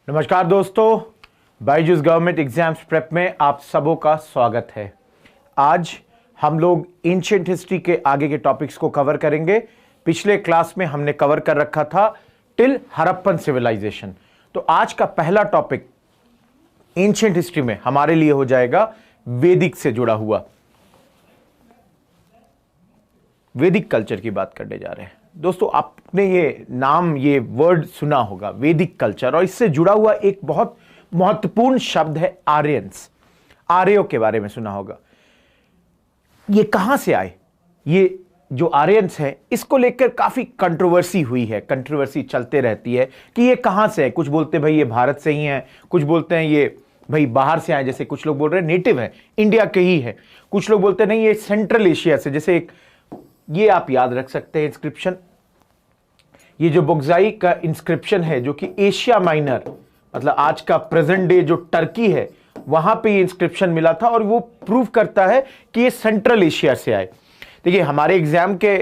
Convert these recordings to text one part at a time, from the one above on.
नमस्कार दोस्तों, Byju's government exams prep में आप सबों का स्वागत है। आज हम लोग एंशिएंट हिस्ट्री के आगे के टॉपिक्स को कवर करेंगे। पिछले क्लास में हमने कवर कर रखा था टिल हड़प्पन सिविलाइजेशन। तो आज का पहला टॉपिक एंशिएंट हिस्ट्री में हमारे लिए हो जाएगा वैदिक से जुड़ा हुआ। वैदिक कल्चर की बात करने जा रहे हैं। दोस्तों, आपने ये वर्ड सुना होगा, वैदिक कल्चर, और इससे जुड़ा हुआ एक बहुत महत्वपूर्ण शब्द है आर्यंस। आर्यों के बारे में सुना होगा। ये कहां से आए? ये जो आर्यंस है, इसको लेकर काफी कंट्रोवर्सी हुई है, कंट्रोवर्सी चलते रहती है कि ये कहां से है। कुछ बोलते हैं भाई ये भारत से ही है, कुछ बोलते हैं ये भाई बाहर से आए, जैसे कुछ लोग बोल रहे हैं नेटिव है, इंडिया के ही है। कुछ लोग बोलते हैं नहीं, ये सेंट्रल एशिया से। जैसे एक ये आप याद रख सकते हैं इंस्क्रिप्शन, ये जो बुगजाई का इंस्क्रिप्शन है जो कि एशिया माइनर, मतलब आज का प्रेजेंट डे जो टर्की है, वहां पे ये इंस्क्रिप्शन मिला था और वो प्रूव करता है कि ये सेंट्रल एशिया से आए। देखिए, हमारे एग्जाम के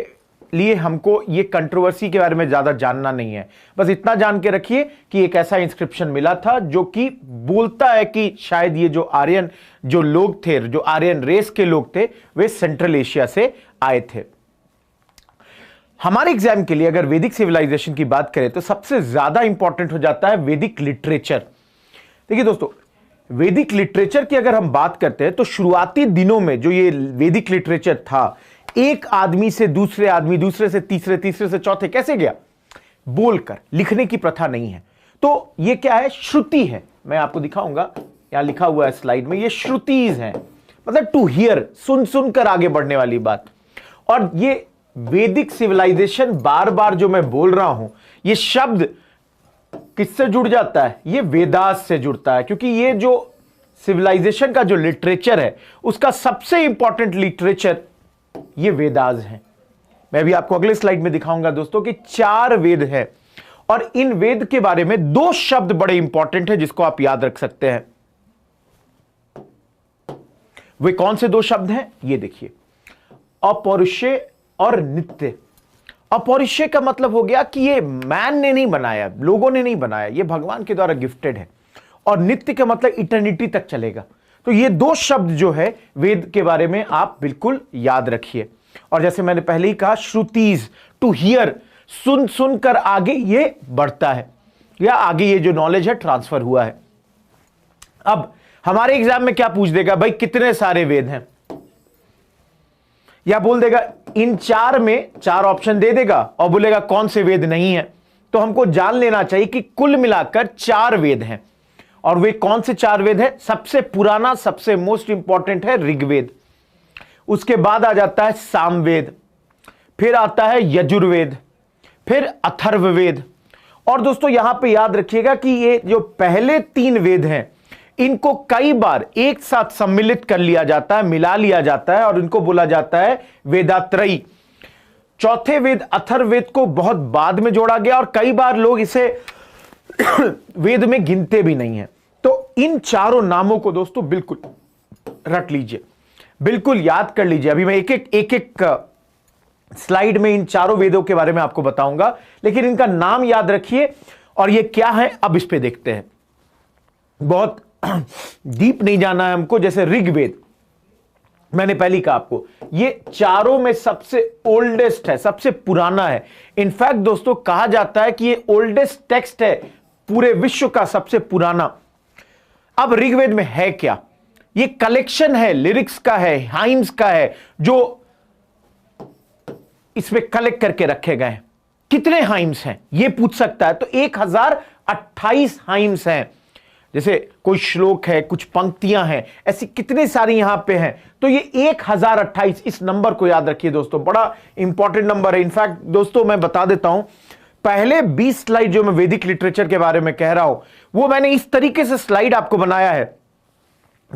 लिए हमको ये कंट्रोवर्सी के बारे में ज्यादा जानना नहीं है, बस इतना जान के रखिए कि एक ऐसा इंस्क्रिप्शन मिला था जो कि बोलता है कि शायद ये जो आर्यन जो लोग थे, जो आर्यन रेस के लोग थे, वे सेंट्रल एशिया से आए थे। हमारे एग्जाम के लिए अगर वैदिक सिविलाइजेशन की बात करें तो सबसे ज्यादा इंपॉर्टेंट हो जाता है वैदिक लिटरेचर। देखिए दोस्तों, वैदिक लिटरेचर की अगर हम बात करते हैं तो शुरुआती दिनों में जो ये वैदिक लिटरेचर था, एक आदमी से दूसरे आदमी, दूसरे से तीसरे, तीसरे से चौथे कैसे गया? बोलकर। लिखने की प्रथा नहीं है। तो ये क्या है? श्रुति है। मैं आपको दिखाऊंगा, यहां लिखा हुआ है स्लाइड में, ये श्रुतिज हैं, मतलब टू हियर, सुन सुनकर आगे बढ़ने वाली बात। और ये वैदिक सिविलाइजेशन बार बार जो मैं बोल रहा हूं, ये शब्द किससे जुड़ जाता है? ये वेदास से जुड़ता है, क्योंकि ये जो सिविलाइजेशन का जो लिटरेचर है, उसका सबसे इंपॉर्टेंट लिटरेचर ये वेदास है। मैं भी आपको अगले स्लाइड में दिखाऊंगा दोस्तों कि 4 वेद है, और इन वेद के बारे में 2 शब्द बड़े इंपॉर्टेंट है जिसको आप याद रख सकते हैं। वे कौन से 2 शब्द हैं? ये देखिए, अपौरुषेय और नित्य। अपौरुषेय का मतलब हो गया कि ये मैन ने नहीं बनाया, लोगों ने नहीं बनाया, ये भगवान के द्वारा गिफ्टेड है। और नित्य का मतलब इटर्निटी तक चलेगा। तो ये 2 शब्द जो है वेद के बारे में आप बिल्कुल याद रखिए। और जैसे मैंने पहले ही कहा, श्रुतिज, टू हियर, सुन सुनकर आगे ये बढ़ता है, या आगे ये जो नॉलेज है ट्रांसफर हुआ है। अब हमारे एग्जाम में क्या पूछ देगा भाई, कितने सारे वेद हैं, या बोल देगा इन 4 में 4 ऑप्शन दे देगा और बोलेगा कौन से वेद नहीं है। तो हमको जान लेना चाहिए कि कुल मिलाकर 4 वेद हैं। और वे कौन से 4 वेद हैं? सबसे पुराना, सबसे मोस्ट इंपॉर्टेंट है ऋग्वेद। उसके बाद आ जाता है सामवेद, फिर आता है यजुर्वेद, फिर अथर्ववेद। और दोस्तों यहां पे याद रखिएगा कि ये जो पहले 3 वेद हैं, इनको कई बार एक साथ सम्मिलित कर लिया जाता है, मिला लिया जाता है, और इनको बोला जाता है वेदात्रयी। चौथे वेद अथर्ववेद को बहुत बाद में जोड़ा गया, और कई बार लोग इसे वेद में गिनते भी नहीं है। तो इन 4 नामों को दोस्तों बिल्कुल रट लीजिए, बिल्कुल याद कर लीजिए। अभी मैं एक एक स्लाइड में इन 4 वेदों के बारे में आपको बताऊंगा, लेकिन इनका नाम याद रखिए। और ये क्या है, अब इस पे देखते हैं। बहुत डीप नहीं जाना है हमको। जैसे ऋग्वेद, मैंने पहले कहा आपको, ये 4 में सबसे ओल्डेस्ट है, सबसे पुराना है। इनफैक्ट दोस्तों कहा जाता है कि ये ओल्डेस्ट टेक्स्ट है पूरे विश्व का, सबसे पुराना। अब ऋग्वेद में है क्या? ये कलेक्शन है, लिरिक्स का है, हाइम्स का है, जो इसमें कलेक्ट करके रखे गए हैं। कितने हाइम्स हैं ये पूछ सकता है, तो 1028 हाइम्स हैं। जैसे कोई श्लोक है, कुछ पंक्तियां हैं, ऐसी कितने सारी यहां पे हैं। तो ये 1028, इस नंबर को याद रखिए दोस्तों, बड़ा इंपॉर्टेंट नंबर है। इनफैक्ट दोस्तों मैं बता देता हूं, पहले 20 स्लाइड जो मैं वैदिक लिटरेचर के बारे में कह रहा हूं, वो मैंने इस तरीके से स्लाइड आपको बनाया है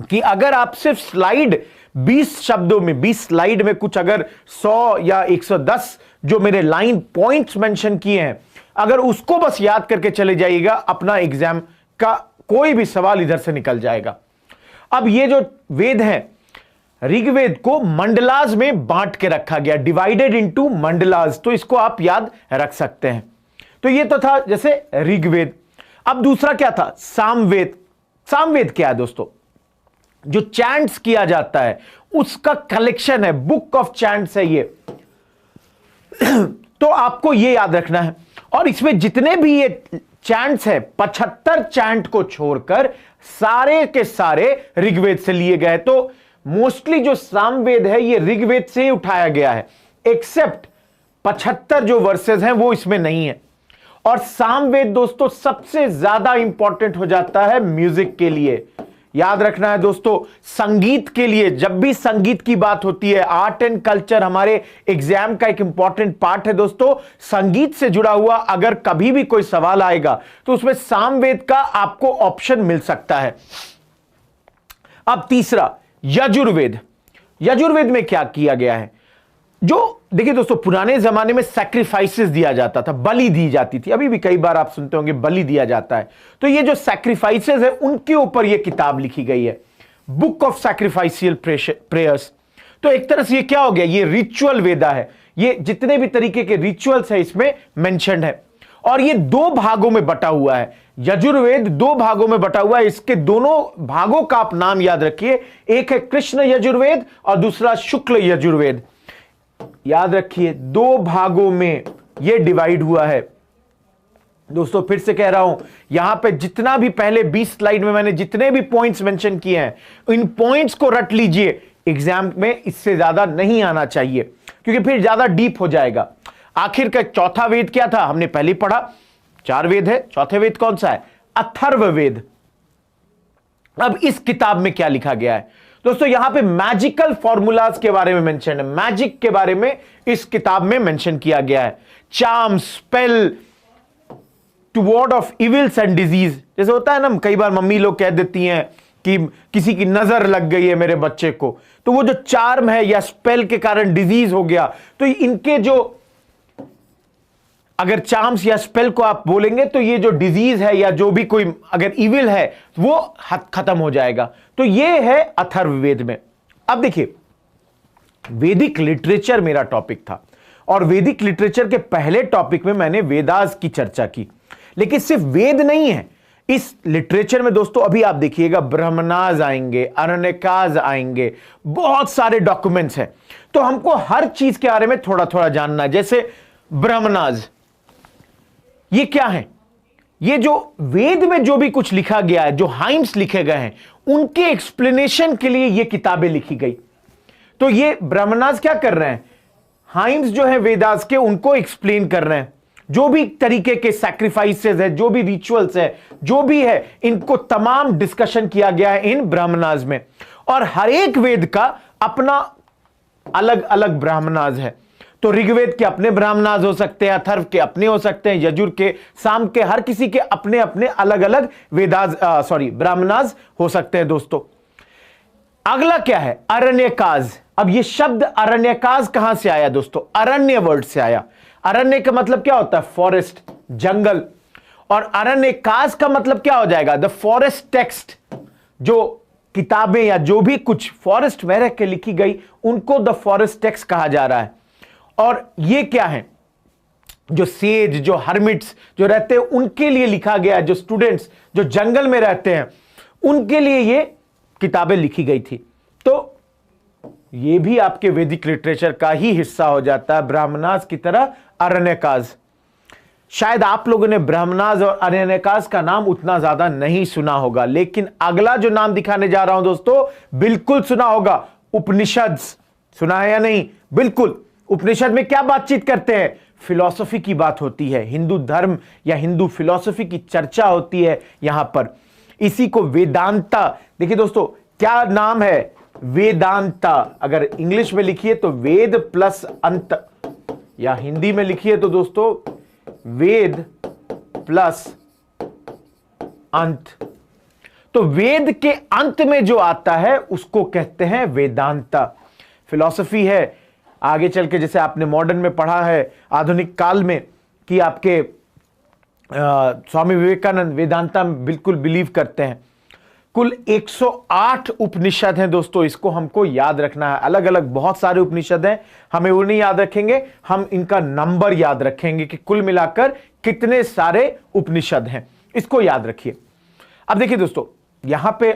कि अगर आप सिर्फ स्लाइड 20 शब्दों में, 20 स्लाइड में कुछ अगर 100 या 110 जो मेरे लाइन पॉइंट्स मेंशन किए हैं, अगर उसको बस याद करके चले जाइएगा, अपना एग्जाम का कोई भी सवाल इधर से निकल जाएगा। अब ये जो वेद हैं, ऋग्वेद को मंडलाज में बांट के रखा गया, डिवाइडेड इनटू मंडलाज, तो इसको आप याद रख सकते हैं। तो ये तो था जैसे ऋग्वेद। अब दूसरा क्या था? सामवेद। सामवेद क्या है दोस्तों? जो चैंट्स किया जाता है उसका कलेक्शन है, बुक ऑफ चैंट्स है ये। तो आपको ये याद रखना है। और इसमें जितने भी ये चैंट्स है, 75 चैंट को छोड़कर सारे के सारे ऋग्वेद से लिए गए। तो मोस्टली जो सामवेद है ये ऋग्वेद से ही उठाया गया है, एक्सेप्ट 75 जो वर्सेस हैं वो इसमें नहीं है। और सामवेद दोस्तों सबसे ज्यादा इंपॉर्टेंट हो जाता है म्यूजिक के लिए। याद रखना है दोस्तों, संगीत के लिए। जब भी संगीत की बात होती है, आर्ट एंड कल्चर हमारे एग्जाम का एक इंपॉर्टेंट पार्ट है दोस्तों। संगीत से जुड़ा हुआ अगर कभी भी कोई सवाल आएगा तो उसमें सामवेद का आपको ऑप्शन मिल सकता है। अब तीसरा, यजुर्वेद। यजुर्वेद में क्या किया गया है? जो देखिए दोस्तों, पुराने जमाने में सैक्रिफाइसेस दिया जाता था, बलि दी जाती थी। अभी भी कई बार आप सुनते होंगे बलि दिया जाता है। तो ये जो सैक्रिफाइसेस है उनके ऊपर ये किताब लिखी गई है, बुक ऑफ सैक्रिफाइशियल प्रेयर्स। तो एक तरह से ये क्या हो गया? ये रिचुअल वेदा है। ये जितने भी तरीके के रिचुअल्स है इसमें मेंशन्ड है। और ये 2 भागों में बटा हुआ है। यजुर्वेद 2 भागों में बटा हुआ है। इसके दोनों भागों का आप नाम याद रखिए, एक है कृष्ण यजुर्वेद और दूसरा शुक्ल यजुर्वेद। याद रखिए 2 भागों में यह डिवाइड हुआ है दोस्तों। फिर से कह रहा हूं, यहां पे जितना भी पहले 20 स्लाइड में मैंने जितने भी पॉइंट्स मेंशन किए हैं, इन पॉइंट्स को रट लीजिए। एग्जाम में इससे ज्यादा नहीं आना चाहिए क्योंकि फिर ज्यादा डीप हो जाएगा। आखिर का चौथा वेद क्या था? हमने पहले पढ़ा, 4 वेद है। चौथे वेद कौन सा है? अथर्ववेद। अब इस किताब में क्या लिखा गया है दोस्तों? यहां पे मैजिकल फॉर्मूलाज के बारे में मेंशन है, मैजिक के बारे में इस किताब में मेंशन किया गया है। Charm, spell, to ward off evils and disease. जैसे होता है ना, कई बार मम्मी लोग कह देती हैं कि किसी की नजर लग गई है मेरे बच्चे को, तो वो जो चार्म है या स्पेल के कारण डिजीज हो गया, तो इनके जो अगर चार्म्स या स्पेल को आप बोलेंगे तो ये जो डिजीज है या जो भी कोई अगर इविल है वो खत्म हो जाएगा। तो ये है अथर्ववेद में। अब देखिए, वैदिक लिटरेचर मेरा टॉपिक था और वैदिक लिटरेचर के पहले टॉपिक में मैंने वेदास की चर्चा की। लेकिन सिर्फ वेद नहीं है इस लिटरेचर में दोस्तों। अभी आप देखिएगा, ब्राह्मणाज आएंगे, अरण्यकाज आएंगे, बहुत सारे डॉक्यूमेंट्स हैं। तो हमको हर चीज के बारे में थोड़ा थोड़ा जानना है। जैसे ब्राह्मणाज, ये क्या है? ये जो वेद में जो भी कुछ लिखा गया है, जो हाइम्स लिखे गए हैं, उनके एक्सप्लेनेशन के लिए ये किताबें लिखी गई। तो ये ब्राह्मणाज क्या कर रहे हैं? हाइम्स जो है वेदास के, उनको एक्सप्लेन कर रहे हैं। जो भी तरीके के सैक्रिफाइसेस है, जो भी रिचुअल्स है, जो भी है, इनको तमाम डिस्कशन किया गया है इन ब्राह्मणाज में। और हर एक वेद का अपना अलग अलग ब्राह्मणाज है। तो ऋग्वेद के अपने ब्राह्मणाज हो सकते हैं, अथर्व के अपने हो सकते हैं, यजुर के, साम के, हर किसी के अपने अपने अलग अलग ब्राह्मणाज हो सकते हैं दोस्तों। अगला क्या है? अरण्यकाज। अब ये शब्द अरण्यकाज कहां से आया दोस्तों? अरण्य वर्ड से आया। अरण्य का मतलब क्या होता है? फॉरेस्ट, जंगल। और अरण्यकाज का मतलब क्या हो जाएगा? The forest text. जो किताबें या जो भी कुछ फॉरेस्ट में रह के लिखी गई, उनको द फॉरेस्ट टेक्स्ट कहा जा रहा है। और ये क्या है? जो सेज, जो हर्मिट्स जो रहते हैं, उनके लिए लिखा गया है। जो स्टूडेंट्स जो जंगल में रहते हैं, उनके लिए ये किताबें लिखी गई थी। तो ये भी आपके वैदिक लिटरेचर का ही हिस्सा हो जाता है, ब्राह्मणाज की तरह अरण्यकाज। शायद आप लोगों ने ब्राह्मणाज और अरण्यकाज का नाम उतना ज्यादा नहीं सुना होगा, लेकिन अगला जो नाम दिखाने जा रहा हूं दोस्तों, बिल्कुल सुना होगा। उपनिषद सुना है या नहीं? बिल्कुल। उपनिषद में क्या बातचीत करते हैं? फिलॉसफी की बात होती है, हिंदू धर्म या हिंदू फिलॉसफी की चर्चा होती है यहां पर। इसी को वेदांता, देखिए दोस्तों क्या नाम है? वेदांता। अगर इंग्लिश में लिखिए तो वेद प्लस अंत, या हिंदी में लिखिए तो दोस्तों वेद प्लस अंत। तो वेद के अंत में जो आता है उसको कहते हैं वेदांता। फिलॉसफी है। आगे चल के जैसे आपने मॉडर्न में पढ़ा है, आधुनिक काल में, कि आपके स्वामी विवेकानंद वेदांता में बिल्कुल बिलीव करते हैं। कुल 108 उपनिषद हैं दोस्तों, इसको हमको याद रखना है। अलग अलग बहुत सारे उपनिषद हैं, हमें वो नहीं याद रखेंगे, हम इनका नंबर याद रखेंगे कि कुल मिलाकर कितने सारे उपनिषद हैं। इसको याद रखिए। अब देखिए दोस्तों, यहां पे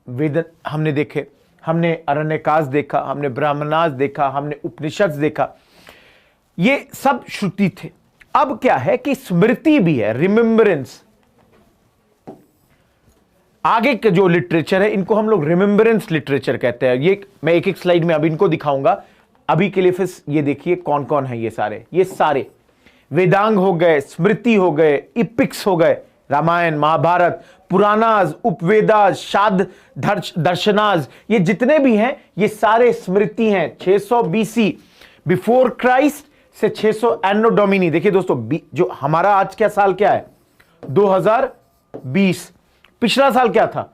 वेद हमने देखे, हमने अरण्यकाश देखा, हमने ब्राह्मणास देखा, हमने उपनिषद देखा, ये सब श्रुति थे। अब क्या है कि स्मृति भी है, रिमेम्बरेंस। आगे के जो लिटरेचर है इनको हम लोग रिमेम्बरेंस लिटरेचर कहते हैं। ये मैं एक एक स्लाइड में अब इनको दिखाऊंगा। अभी के लिए फिर ये देखिए कौन कौन है ये सारे। ये सारे वेदांग हो गए, स्मृति हो गए, इपिक्स हो गए, रामायण, महाभारत, पुराणाज, उपवेदाज, शाद दर्शनाज, ये जितने भी हैं ये सारे स्मृति हैं। 600 BC बिफोर क्राइस्ट से 600 एनो डोमिनी। देखिए दोस्तों, जो हमारा आज क्या साल क्या है, 2020। पिछला साल क्या था,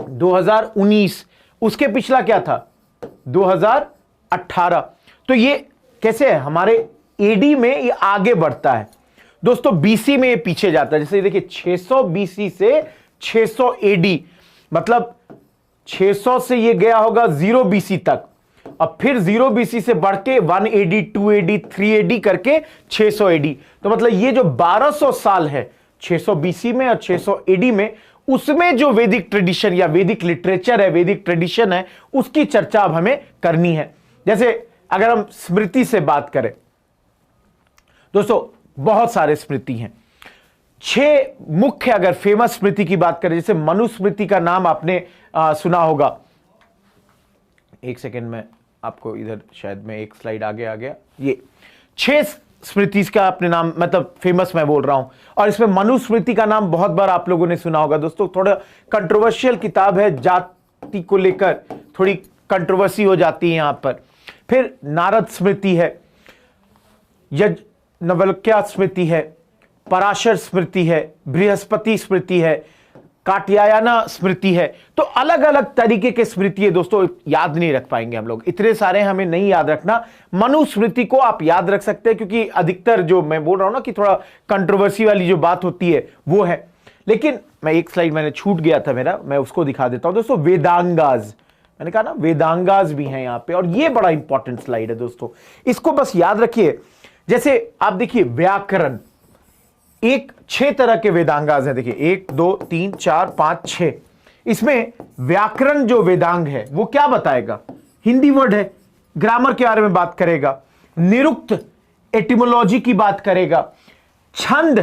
2019। उसके पिछला क्या था, 2018। तो ये कैसे है, हमारे एडी में ये आगे बढ़ता है दोस्तों, बीसी में ये पीछे जाता है। जैसे देखिए 600 BC से 600 एडी, मतलब 600 से ये गया होगा 0 BC तक, अब फिर 0 BC से बढ़ के 1 AD, 2 AD, 3 AD करके 600 AD। तो मतलब ये जो 1200 साल है 600 BC में और 600 AD में, उसमें जो वैदिक ट्रेडिशन या वैदिक लिटरेचर है, वैदिक ट्रेडिशन है, उसकी चर्चा अब हमें करनी है। जैसे अगर हम स्मृति से बात करें दोस्तों, बहुत सारे स्मृति हैं। 6 मुख्य अगर फेमस स्मृति की बात करें, जैसे मनुस्मृति का नाम आपने सुना होगा। एक सेकेंड में आपको इधर शायद मैं एक स्लाइड आगे आ गया। ये 6 स्मृति का अपने नाम, मतलब फेमस मैं बोल रहा हूं, और इसमें मनुस्मृति का नाम बहुत बार आप लोगों ने सुना होगा दोस्तों। थोड़ा कंट्रोवर्शियल किताब है, जाति को लेकर थोड़ी कंट्रोवर्सी हो जाती है यहां पर। फिर नारद स्मृति है, यज्ञवल्क्य स्मृति है, पराशर स्मृति है, बृहस्पति स्मृति है, कात्यायना स्मृति है। तो अलग अलग तरीके के स्मृति है दोस्तों, याद नहीं रख पाएंगे हम लोग, इतने सारे हमें नहीं याद रखना। मनुस्मृति को आप याद रख सकते हैं, क्योंकि अधिकतर जो मैं बोल रहा हूं ना कि थोड़ा कंट्रोवर्सी वाली जो बात होती है वो है। लेकिन मैं एक स्लाइड मैंने छूट गया था मेरा, मैं उसको दिखा देता हूं दोस्तों। वेदांगाज, मैंने कहा ना वेदांगाज भी हैं यहां पे, और ये बड़ा इंपॉर्टेंट स्लाइड है दोस्तों, इसको बस याद रखिए। जैसे आप देखिए व्याकरण, 6 तरह के वेदांगाज हैं। देखिए 1 2 3 4 5 6। इसमें व्याकरण जो वेदांग है वो क्या बताएगा, हिंदी वर्ड है, ग्रामर के बारे में बात करेगा, निरुक्त एटिमोलॉजी की बात करेगा, छंद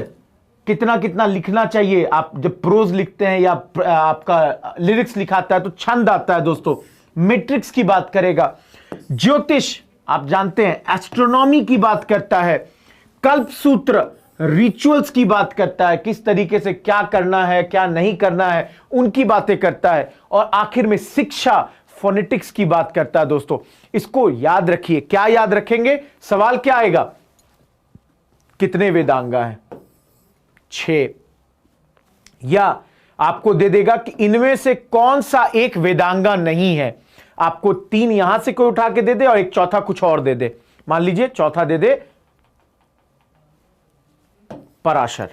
कितना कितना लिखना चाहिए, आप जब प्रोज लिखते हैं या आपका लिरिक्स लिखाता है तो छंद आता है दोस्तों, मैट्रिक्स की बात करेगा, ज्योतिष आप जानते हैं, एस्ट्रोनॉमी की बात करता है, कल्पसूत्र रिचुअल्स की बात करता है, किस तरीके से क्या करना है क्या नहीं करना है उनकी बातें करता है, और आखिर में शिक्षा फोनेटिक्स की बात करता है दोस्तों। इसको याद रखिए। क्या याद रखेंगे, सवाल क्या आएगा, कितने वेदांगा हैं, 6, या आपको दे देगा कि इनमें से कौन सा एक वेदांगा नहीं है। आपको 3 यहां से कोई उठा के दे दे और एक चौथा कुछ और दे दे। मान लीजिए चौथा दे दे पराशर।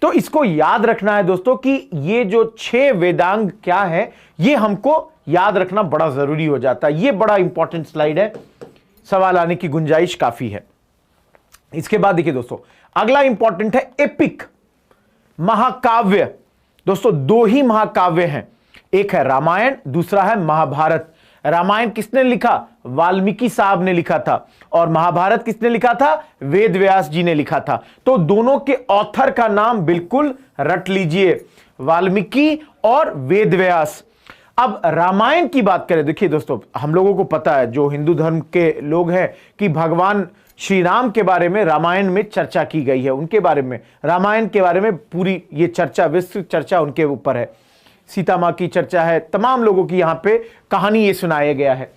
तो इसको याद रखना है दोस्तों कि ये जो 6 वेदांग क्या है, ये हमको याद रखना बड़ा जरूरी हो जाता है। ये बड़ा इंपॉर्टेंट स्लाइड है, सवाल आने की गुंजाइश काफी है। इसके बाद देखिए दोस्तों, अगला इंपॉर्टेंट है एपिक, महाकाव्य। दोस्तों 2 ही महाकाव्य हैं, एक है रामायण, दूसरा है महाभारत। रामायण किसने लिखा, वाल्मीकि साहब ने लिखा था, और महाभारत किसने लिखा था, वेद व्यास जी ने लिखा था। तो दोनों के ऑथर का नाम बिल्कुल रट लीजिए, वाल्मीकि और वेद व्यास। अब रामायण की बात करें, देखिए दोस्तों हम लोगों को पता है, जो हिंदू धर्म के लोग हैं, कि भगवान श्री राम के बारे में रामायण में चर्चा की गई है, उनके बारे में, रामायण के बारे में पूरी ये चर्चा, विस्तृत चर्चा उनके ऊपर है। सीता मां की चर्चा है, तमाम लोगों की यहां पे कहानी ये सुनाया गया है।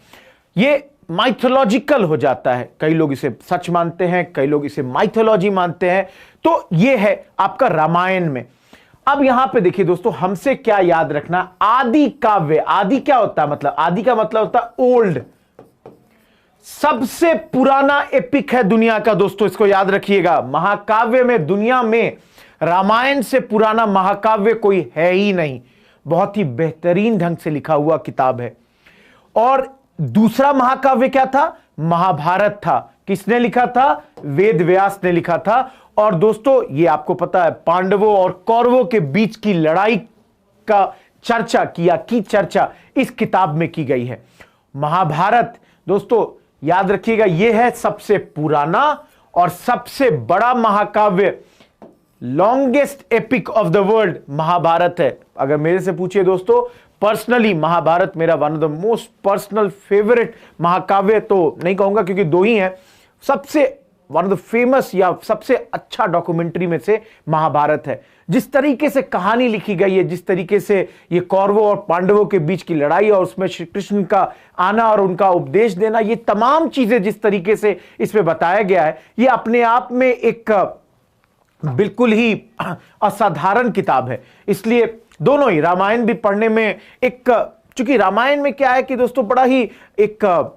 ये माइथोलॉजिकल हो जाता है, कई लोग इसे सच मानते हैं, कई लोग इसे माइथोलॉजी मानते हैं। तो ये है आपका रामायण में। अब यहां पे देखिए दोस्तों, हमसे क्या याद रखना, आदि काव्य। आदि क्या होता है, मतलब आदि का मतलब होता है ओल्ड, सबसे पुराना एपिक है दुनिया का दोस्तों, इसको याद रखिएगा। महाकाव्य में दुनिया में रामायण से पुराना महाकाव्य कोई है ही नहीं, बहुत ही बेहतरीन ढंग से लिखा हुआ किताब है। और दूसरा महाकाव्य क्या था, महाभारत था, किसने लिखा था? वेद व्यास ने लिखा था। और दोस्तों ये आपको पता है, पांडवों और कौरवों के बीच की लड़ाई का चर्चा इस किताब में की गई है। महाभारत दोस्तों याद रखिएगा, यह है सबसे पुराना और सबसे बड़ा महाकाव्य, longest epic of the world Mahabharata है। अगर मेरे से पूछिए दोस्तों, पर्सनली महाभारत मेरा one of the most personal favourite महाकाव्य तो नहीं कहूंगा, क्योंकि दो ही हैं, सबसे वन ऑफ द फेमस या सबसे अच्छा डॉक्यूमेंट्री में से महाभारत है। जिस तरीके से कहानी लिखी गई है, जिस तरीके से ये कौरवों और पांडवों के बीच की लड़ाई और उसमें श्री कृष्ण का आना और उनका उपदेश देना, ये तमाम चीजें जिस तरीके से इसमें बताया गया है, ये अपने आप में एक बिल्कुल ही असाधारण किताब है। इसलिए दोनों ही, रामायण भी पढ़ने में एक, चूंकि रामायण में क्या है कि दोस्तों बड़ा ही एक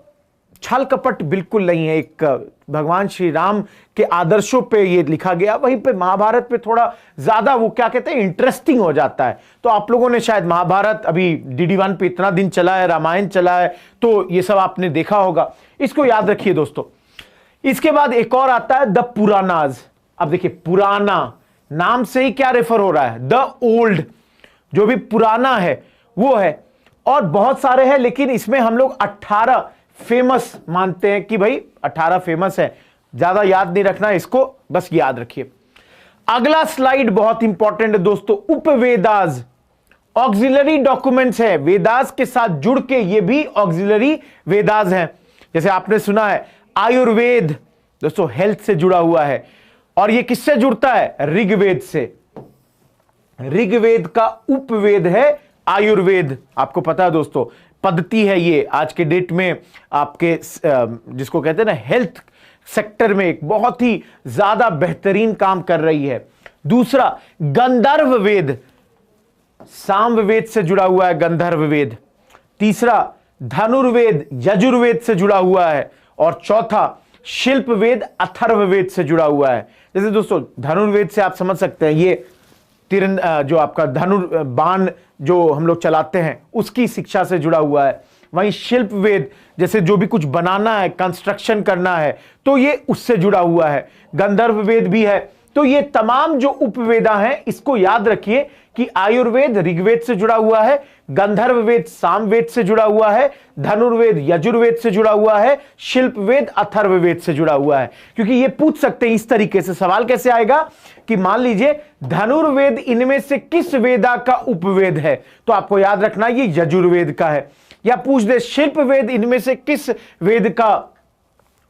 छल कपट बिल्कुल नहीं है, एक भगवान श्री राम के आदर्शों पे ये लिखा गया, वहीं पे महाभारत पे थोड़ा ज्यादा वो क्या कहते हैं, इंटरेस्टिंग हो जाता है। तो आप लोगों ने शायद महाभारत अभी DD1 पे इतना दिन चला है, रामायण चला है, तो ये सब आपने देखा होगा, इसको याद रखिए दोस्तों। इसके बाद एक और आता है द पुरानाज। अब देखिए, पुराना नाम से ही क्या रेफर हो रहा है? द ओल्ड, जो भी पुराना है वो है, और बहुत सारे हैं, लेकिन इसमें हम लोग 18 फेमस मानते हैं कि भाई 18 फेमस है, ज्यादा याद नहीं रखना इसको, बस याद रखिए। अगला स्लाइड बहुत इंपॉर्टेंट है दोस्तों, उपवेदास, ऑक्सिलरी डॉक्यूमेंट्स है, वेदास के साथ जुड़ के ये भी ऑक्सिलरी वेदास हैं। जैसे आपने सुना है आयुर्वेद, दोस्तों हेल्थ से जुड़ा हुआ है, और ये किससे जुड़ता है? ऋग्वेद से। ऋग्वेद का उपवेद है आयुर्वेद, आपको पता है दोस्तों, पद्धति है ये आज के डेट में आपके जिसको कहते हैं ना हेल्थ सेक्टर में एक बहुत ही ज्यादा बेहतरीन काम कर रही है। दूसरा गंधर्व वेद, सामवेद से जुड़ा हुआ है गंधर्व वेद। तीसरा धनुर्वेद, यजुर्वेद से जुड़ा हुआ है। और चौथा शिल्प वेद, अथर्ववेद से जुड़ा हुआ है। जैसे दोस्तों धनुर्वेद से आप समझ सकते हैं, ये तीर जो आपका बाण जो हम लोग चलाते हैं उसकी शिक्षा से जुड़ा हुआ है। वहीं शिल्प वेद, जैसे जो भी कुछ बनाना है, कंस्ट्रक्शन करना है, तो ये उससे जुड़ा हुआ है। गंधर्व वेद भी है। तो ये तमाम जो उपवेदा हैं, इसको याद रखिए कि आयुर्वेद ऋग्वेद से जुड़ा हुआ है, गंधर्व वेद सामवेद से जुड़ा हुआ है, धनुर्वेद यजुर्वेद से जुड़ा हुआ है, शिल्प वेद अथर्ववेद से जुड़ा हुआ है। क्योंकि ये पूछ सकते हैं इस तरीके से, सवाल कैसे आएगा कि मान लीजिए धनुर्वेद इनमें से किस वेदा का उपवेद है, तो आपको याद रखना ये यजुर्वेद का है। या पूछ दे शिल्प वेद इनमें से किस वेद का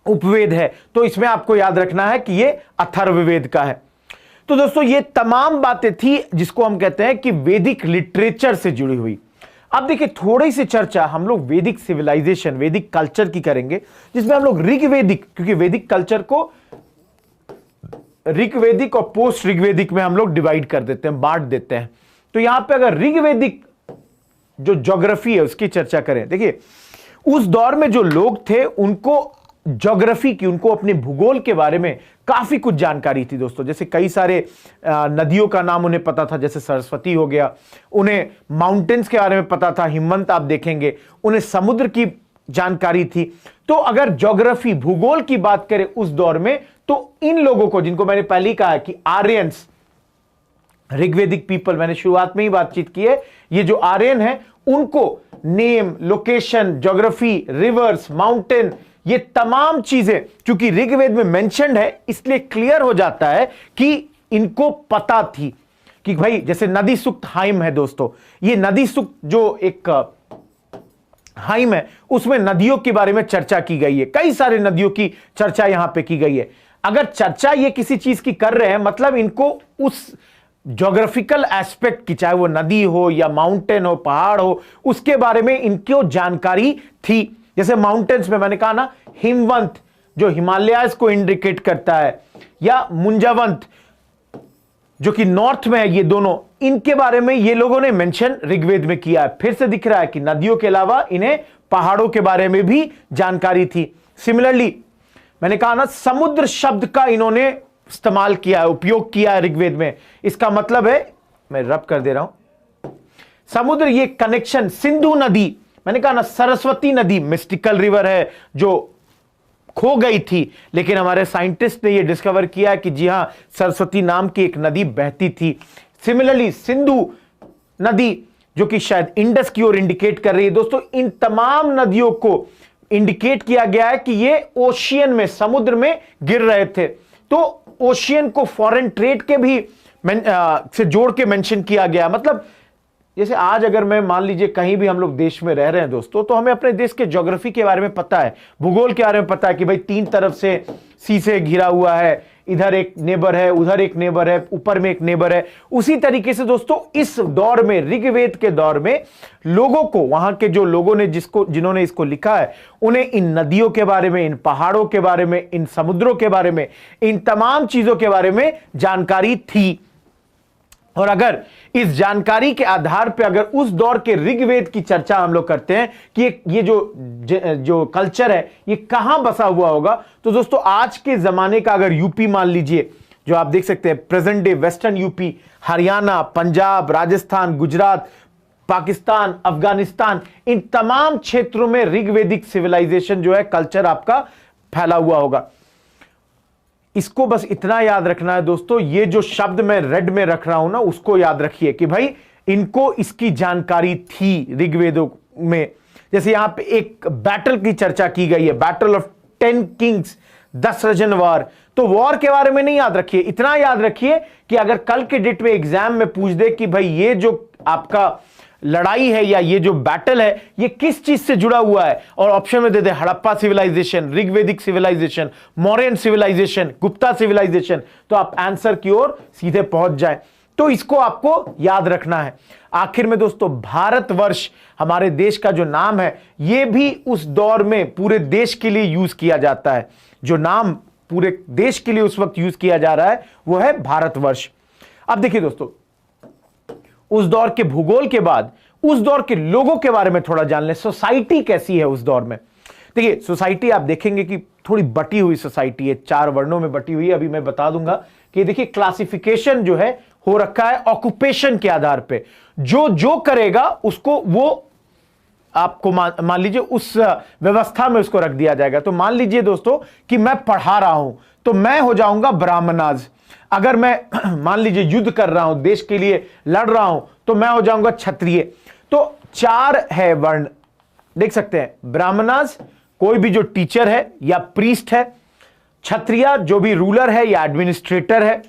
उपवेद है, तो इसमें आपको याद रखना है कि ये अथर्ववेद का है। तो दोस्तों ये तमाम बातें थी जिसको हम कहते हैं कि वैदिक लिटरेचर से जुड़ी हुई। अब देखिए थोड़ी सी चर्चा हम लोग वैदिक सिविलाइजेशन, वैदिक कल्चर की करेंगे, जिसमें हम लोग ऋग्वेदिक, क्योंकि वैदिक कल्चर को ऋग्वेदिक और पोस्ट ऋग्वेदिक में हम लोग डिवाइड कर देते हैं, बांट देते हैं। तो यहां पे अगर ऋग्वेदिक जो ज्योग्राफी है उसकी चर्चा करें, देखिए उस दौर में जो लोग थे उनको ज्योग्राफी की, उनको अपने भूगोल के बारे में काफी कुछ जानकारी थी दोस्तों। जैसे कई सारे नदियों का नाम उन्हें पता था, जैसे सरस्वती हो गया, उन्हें माउंटेन्स के बारे में पता था, हिमवंत आप देखेंगे, उन्हें समुद्र की जानकारी थी। तो अगर ज्योग्राफी भूगोल की बात करें उस दौर में, तो इन लोगों को, जिनको मैंने पहले ही कहा कि आर्यंस, ऋग्वेदिक पीपल, मैंने शुरुआत में ही बातचीत की है, ये जो आर्यन है उनको name, location, geography, reverse, mountain, ये तमाम चीजें चूंकि ऋग्वेद में मेंशन्ड है, इसलिए क्लियर हो जाता है कि इनको पता थी कि भाई जैसे नदी सुक्त हाइम है दोस्तों, ये नदी सुक्त जो एक हाइम है उसमें नदियों के बारे में चर्चा की गई है, कई सारे नदियों की चर्चा यहां पे की गई है। अगर चर्चा ये किसी चीज की कर रहे हैं, मतलब इनको उस ज्योग्राफिकल एस्पेक्ट की, चाहे वो नदी हो या माउंटेन हो, पहाड़ हो, उसके बारे में इनको जानकारी थी। जैसे माउंटेन्स में मैंने कहा ना, हिमवंत जो हिमालयाज को इंडिकेट करता है, या मुंजावंत जो कि नॉर्थ में है, ये दोनों, इनके बारे में ये लोगों ने मेंशन ऋग्वेद में किया है। फिर से दिख रहा है कि नदियों के अलावा इन्हें पहाड़ों के बारे में भी जानकारी थी। सिमिलरली मैंने कहा ना, समुद्र शब्द का इन्होंने इस्तेमाल किया है, उपयोग किया है ऋग्वेद में। इसका मतलब है, मैं रब कर दे रहा हूं, समुद्र, ये कनेक्शन, सिंधु नदी, मैंने कहा ना सरस्वती नदी मिस्टिकल रिवर है जो खो गई थी, लेकिन हमारे साइंटिस्ट ने यह डिस्कवर किया कि जी हां, सरस्वती नाम की एक नदी बहती थी। सिमिलरली सिंधु नदी जो कि शायद इंडस की ओर इंडिकेट कर रही है। दोस्तों, इन तमाम नदियों को इंडिकेट किया गया है कि ये ओशियन में, समुद्र में गिर रहे थे। तो ओशियन को फॉरेन ट्रेड के भी से जोड़ के मेंशन किया गया। मतलब जैसे आज अगर मैं मान लीजिए कहीं भी हम लोग देश में रह रहे हैं दोस्तों, तो हमें अपने देश के ज्योग्राफी के बारे में पता है, भूगोल के बारे में पता है कि भाई 3 तरफ से सी से घिरा हुआ है, इधर एक नेबर है, उधर एक नेबर है, ऊपर में एक नेबर है। उसी तरीके से दोस्तों इस दौर में, ऋग्वेद के दौर में, लोगों को, वहां के जो लोगों ने जिन्होंने इसको लिखा है, उन्हें इन नदियों के बारे में, इन पहाड़ों के बारे में, इन समुद्रों के बारे में, इन तमाम चीजों के बारे में जानकारी थी। और अगर इस जानकारी के आधार पर अगर उस दौर के ऋग्वेद की चर्चा हम लोग करते हैं कि ये जो कल्चर है ये कहां बसा हुआ होगा, तो दोस्तों आज के जमाने का अगर यूपी मान लीजिए, जो आप देख सकते हैं present day western UP, Haryana, Punjab, Rajasthan, Gujarat, Pakistan, Afghanistan, इन तमाम क्षेत्रों में ऋग्वेदिक सिविलाइजेशन जो है, कल्चर आपका फैला हुआ होगा। इसको बस इतना याद रखना है दोस्तों, ये जो शब्द मैं रेड में रख रहा हूं ना, उसको याद रखिए कि भाई इनको इसकी जानकारी थी ऋग्वेदों में। जैसे यहां पे एक बैटल की चर्चा की गई है, बैटल ऑफ 10 किंग्स, 10 रजन वार। तो वॉर के बारे में नहीं याद रखिए, इतना याद रखिए कि अगर कल के डेट में एग्जाम में पूछ दे कि भाई ये जो आपका लड़ाई है या ये जो बैटल है ये किस चीज से जुड़ा हुआ है, और ऑप्शन में दे दे Harappa civilisation, Rigvedic civilisation, Mauryan civilisation, Gupta civilisation, तो आप आंसर की ओर सीधे पहुंच जाए। तो इसको आपको याद रखना है। आखिर में दोस्तों, भारतवर्ष हमारे देश का जो नाम है, यह भी उस दौर में पूरे देश के लिए यूज किया जाता है। जो नाम पूरे देश के लिए उस वक्त यूज किया जा रहा है वो है भारतवर्ष। अब देखिए दोस्तों, उस दौर के भूगोल के बाद उस दौर के लोगों के बारे में थोड़ा जान लें। सोसाइटी कैसी है उस दौर में। देखिए, सोसाइटी आप देखेंगे कि थोड़ी बटी हुई सोसाइटी है, 4 वर्णों में बटी हुई है। अभी मैं बता दूंगा कि देखिए क्लासिफिकेशन जो है हो रखा है ऑक्यूपेशन के आधार पे। जो करेगा उसको वो आपको मान लीजिए उस व्यवस्था में उसको रख दिया जाएगा। तो मान लीजिए दोस्तों कि मैं पढ़ा रहा हूं, तो मैं हो जाऊंगा ब्राह्मणाज। अगर मैं मान लीजिए युद्ध कर रहा हूं, देश के लिए लड़ रहा हूं, तो मैं हो जाऊंगा क्षत्रिय। तो 4 है वर्ण, देख सकते हैं, ब्राह्मणाज कोई भी जो टीचर है या प्रीस्ट है, क्षत्रिय जो भी रूलर है या एडमिनिस्ट्रेटर है,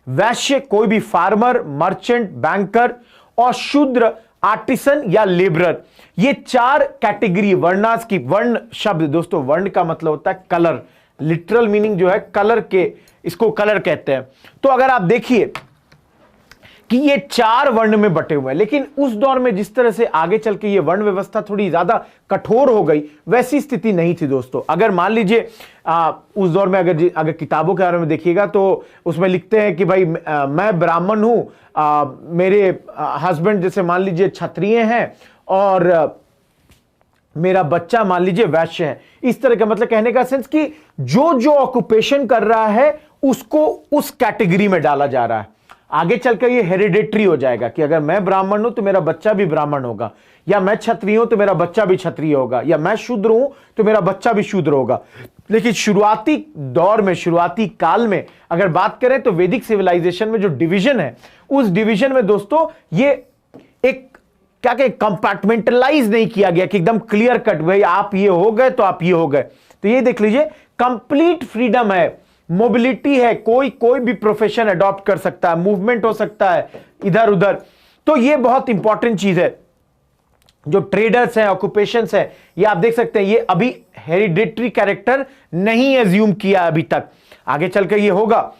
वैश्य कोई भी फार्मर, मर्चेंट, बैंकर, और शूद्र आर्टिसन या लेबरर। ये 4 कैटेगरी वर्णास की। वर्ण शब्द दोस्तों, वर्ण का मतलब होता है कलर, लिटरल मीनिंग जो है कलर के, इसको कलर कहते हैं। तो अगर आप देखिए कि ये 4 वर्ण में बटे हुए हैं, लेकिन उस दौर में जिस तरह से आगे चल के ये वर्ण व्यवस्था थोड़ी ज्यादा कठोर हो गई, वैसी स्थिति नहीं थी दोस्तों। अगर मान लीजिए उस दौर में अगर किताबों के बारे में देखिएगा तो उसमें लिखते हैं कि भाई मैं ब्राह्मण हूं, मेरे हस्बैंड जैसे मान लीजिए क्षत्रिय हैं, और मेरा बच्चा मान लीजिए वैश्य है। इस तरह का मतलब कहने का सेंस कि जो ऑक्यूपेशन कर रहा है उसको उस कैटेगरी में डाला जा रहा है। आगे चलकर ये हेरिडेटरी हो जाएगा कि अगर मैं ब्राह्मण हूं तो मेरा बच्चा भी ब्राह्मण होगा, या मैं क्षत्रिय हूं तो मेरा बच्चा भी क्षत्रिय होगा, या मैं शूद्र हूं तो मेरा बच्चा भी शूद्र होगा। लेकिन शुरुआती दौर में, शुरुआती काल में अगर बात करें तो वैदिक सिविलाइजेशन में जो डिवीजन है, उस डिवीजन में दोस्तों ये एक क्या कहें, कंपार्टमेंटलाइज नहीं किया गया कि एकदम क्लियर कट, भाई आप ये हो गए तो आप ये हो गए। तो ये देख लीजिए, कंप्लीट फ्रीडम है, मोबिलिटी है, कोई भी प्रोफेशन अडॉप्ट कर सकता है, मूवमेंट हो सकता है इधर उधर। तो ये बहुत इंपॉर्टेंट चीज है। जो ट्रेडर्स हैं, ऑक्यूपेशंस हैं, ये आप देख सकते हैं, ये अभी हेरिडेटरी कैरेक्टर नहीं एज्यूम किया अभी तक, आगे चलकर ये होगा,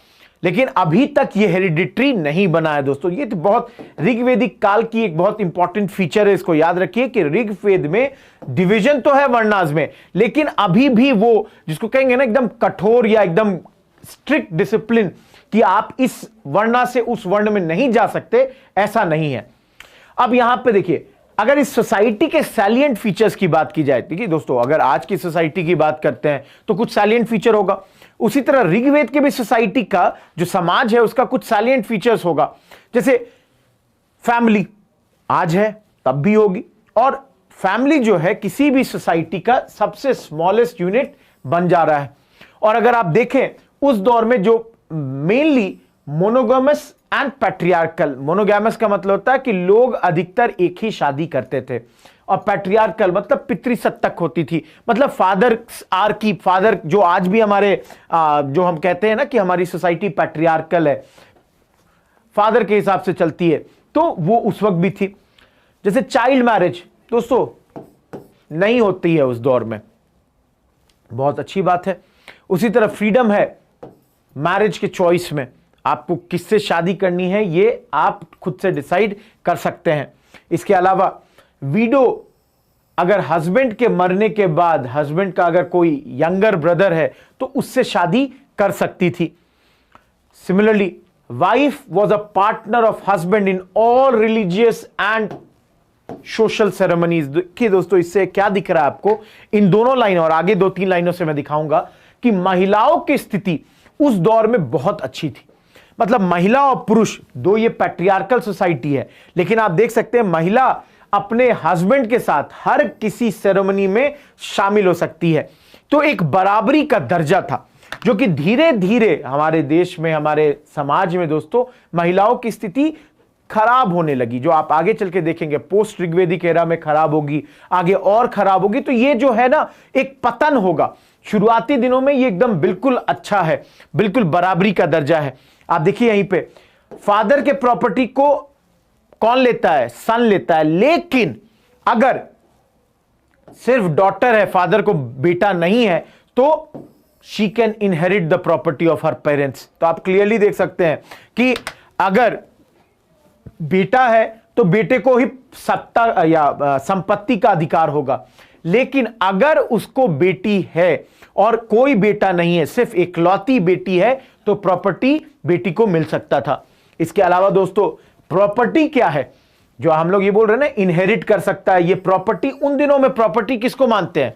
लेकिन अभी तक ये हेरिडिटरी नहीं बना है दोस्तों। ये तो बहुत ऋग्वेदिक काल की एक बहुत इंपॉर्टेंट फीचर है, इसको याद रखिए कि ऋग्वेद में डिवीजन तो है वर्णास में, लेकिन अभी भी वो जिसको कहेंगे ना एकदम कठोर या एकदम स्ट्रिक्ट डिसिप्लिन कि आप इस वर्णा से उस वर्ण में नहीं जा सकते, ऐसा नहीं है। अब यहां पे देखिए, अगर इस सोसाइटी के सैलिएंट फीचर्स की बात की जाए, देखिए दोस्तों, अगर आज की सोसाइटी की बात करते हैं तो कुछ सैलिएंट फीचर होगा, उसी तरह ऋग्वेद के भी सोसाइटी का जो समाज है उसका कुछ सैलिएंट फीचर्स होगा। जैसे फैमिली आज है तब भी होगी, और फैमिली जो है किसी भी सोसाइटी का सबसे स्मॉलेस्ट यूनिट बन जा रहा है। और अगर आप देखें उस दौर में जो मेनली मोनोगामस एंड पैट्रियार्कल, मोनोगामस का मतलब होता है कि लोग अधिकतर एक ही शादी करते थे, और पैट्रियार्कल मतलब पितृसत्तक होती थी, मतलब फादर आर की, फादर जो आज भी हमारे जो हम कहते हैं ना कि हमारी सोसाइटी पैट्रियार्कल है, फादर के हिसाब से चलती है, तो वो उस वक्त भी थी। जैसे चाइल्ड मैरिज दोस्तों नहीं होती है उस दौर में, बहुत अच्छी बात है। उसी तरह फ्रीडम है मैरिज के चॉइस में, आपको किससे शादी करनी है ये आप खुद से डिसाइड कर सकते हैं। इसके अलावा विडो, अगर हस्बैंड के मरने के बाद हस्बैंड का अगर कोई यंगर ब्रदर है तो उससे शादी कर सकती थी। Similarly wife was a partner of husband in all religious and social ceremonies. देखिए दोस्तों इससे क्या दिख रहा है आपको, इन दोनों लाइनों और आगे 2-3 लाइनों से मैं दिखाऊंगा कि महिलाओं की स्थिति उस दौर में बहुत अच्छी थी। मतलब महिला और पुरुष दो, ये पैट्रियार्कल सोसाइटी है, लेकिन आप देख सकते हैं महिला अपने हस्बैंड के साथ हर किसी सेरेमनी में शामिल हो सकती है। तो एक बराबरी का दर्जा था, जो कि धीरे धीरे हमारे देश में, हमारे समाज में दोस्तों महिलाओं की स्थिति खराब होने लगी, जो आप आगे चल के देखेंगे पोस्ट ऋग्वेदिक एरा में खराब होगी, आगे और खराब होगी। तो ये जो है ना एक पतन होगा। शुरुआती दिनों में ये एकदम बिल्कुल अच्छा है, बिल्कुल बराबरी का दर्जा है। आप देखिए यहीं पे फादर के प्रॉपर्टी को कौन लेता है, सन लेता है, लेकिन अगर सिर्फ डॉटर है, फादर को बेटा नहीं है, तो she can inherit the property of her parents. तो आप क्लियरली देख सकते हैं कि अगर बेटा है तो बेटे को ही सत्ता या संपत्ति का अधिकार होगा, लेकिन अगर उसको बेटी है और कोई बेटा नहीं है, सिर्फ इकलौती बेटी है, तो प्रॉपर्टी बेटी को मिल सकता था। इसके अलावा दोस्तों प्रॉपर्टी क्या है, जो हम लोग ये बोल रहे हैं ना इनहेरिट कर सकता है, ये प्रॉपर्टी उन दिनों में प्रॉपर्टी किसको मानते हैं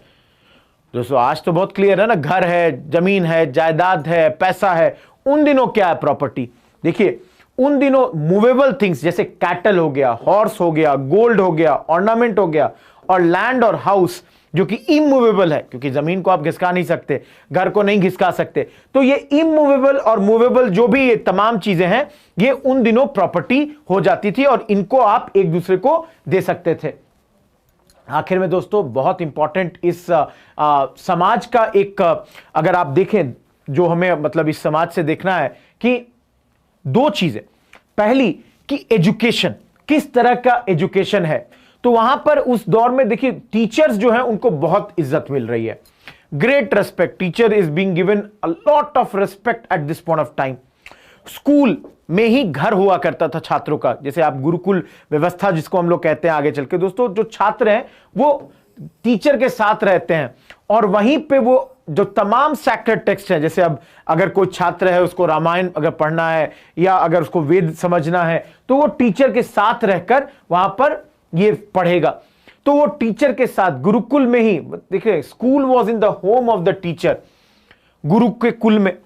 दोस्तों? आज तो बहुत क्लियर है ना, घर है, जमीन है, जायदाद है, पैसा है। उन दिनों क्या है प्रॉपर्टी? देखिए उन दिनों मूवेबल थिंग्स जैसे कैटल हो गया, हॉर्स हो गया, गोल्ड हो गया, ऑर्नामेंट हो गया, और लैंड और हाउस जो कि इमूवेबल है, क्योंकि जमीन को आप घिसका नहीं सकते, घर को नहीं घिसका सकते। तो ये इमूवेबल और मूवेबल जो भी ये तमाम चीजें हैं, ये उन दिनों प्रॉपर्टी हो जाती थी और इनको आप एक दूसरे को दे सकते थे। आखिर में दोस्तों बहुत इंपॉर्टेंट इस समाज का एक अगर आप देखें, जो हमें मतलब इस समाज से देखना है कि दो चीजें, पहली कि एजुकेशन, किस तरह का एजुकेशन है। तो वहां पर उस दौर में देखिए टीचर्स जो हैं उनको बहुत इज्जत मिल रही है, great respect, teacher is being given a lot of respect at this point of time. School में ही घर हुआ करता था छात्रों का, जैसे आप गुरुकुल व्यवस्था जिसको हम लोग कहते हैं आगे चल के दोस्तों, जो छात्र हैं वो टीचर के साथ रहते हैं और वहीं पे वो जो तमाम सैक्रेड टेक्स्ट हैं, जैसे अब अगर कोई छात्र है उसको रामायण अगर पढ़ना है या अगर उसको वेद समझना है, तो वो टीचर के साथ रहकर वहां पर ये पढ़ेगा। तो वो टीचर के साथ गुरुकुल में ही, देखिए school was in the home of the teacher, गुरु के कुल में।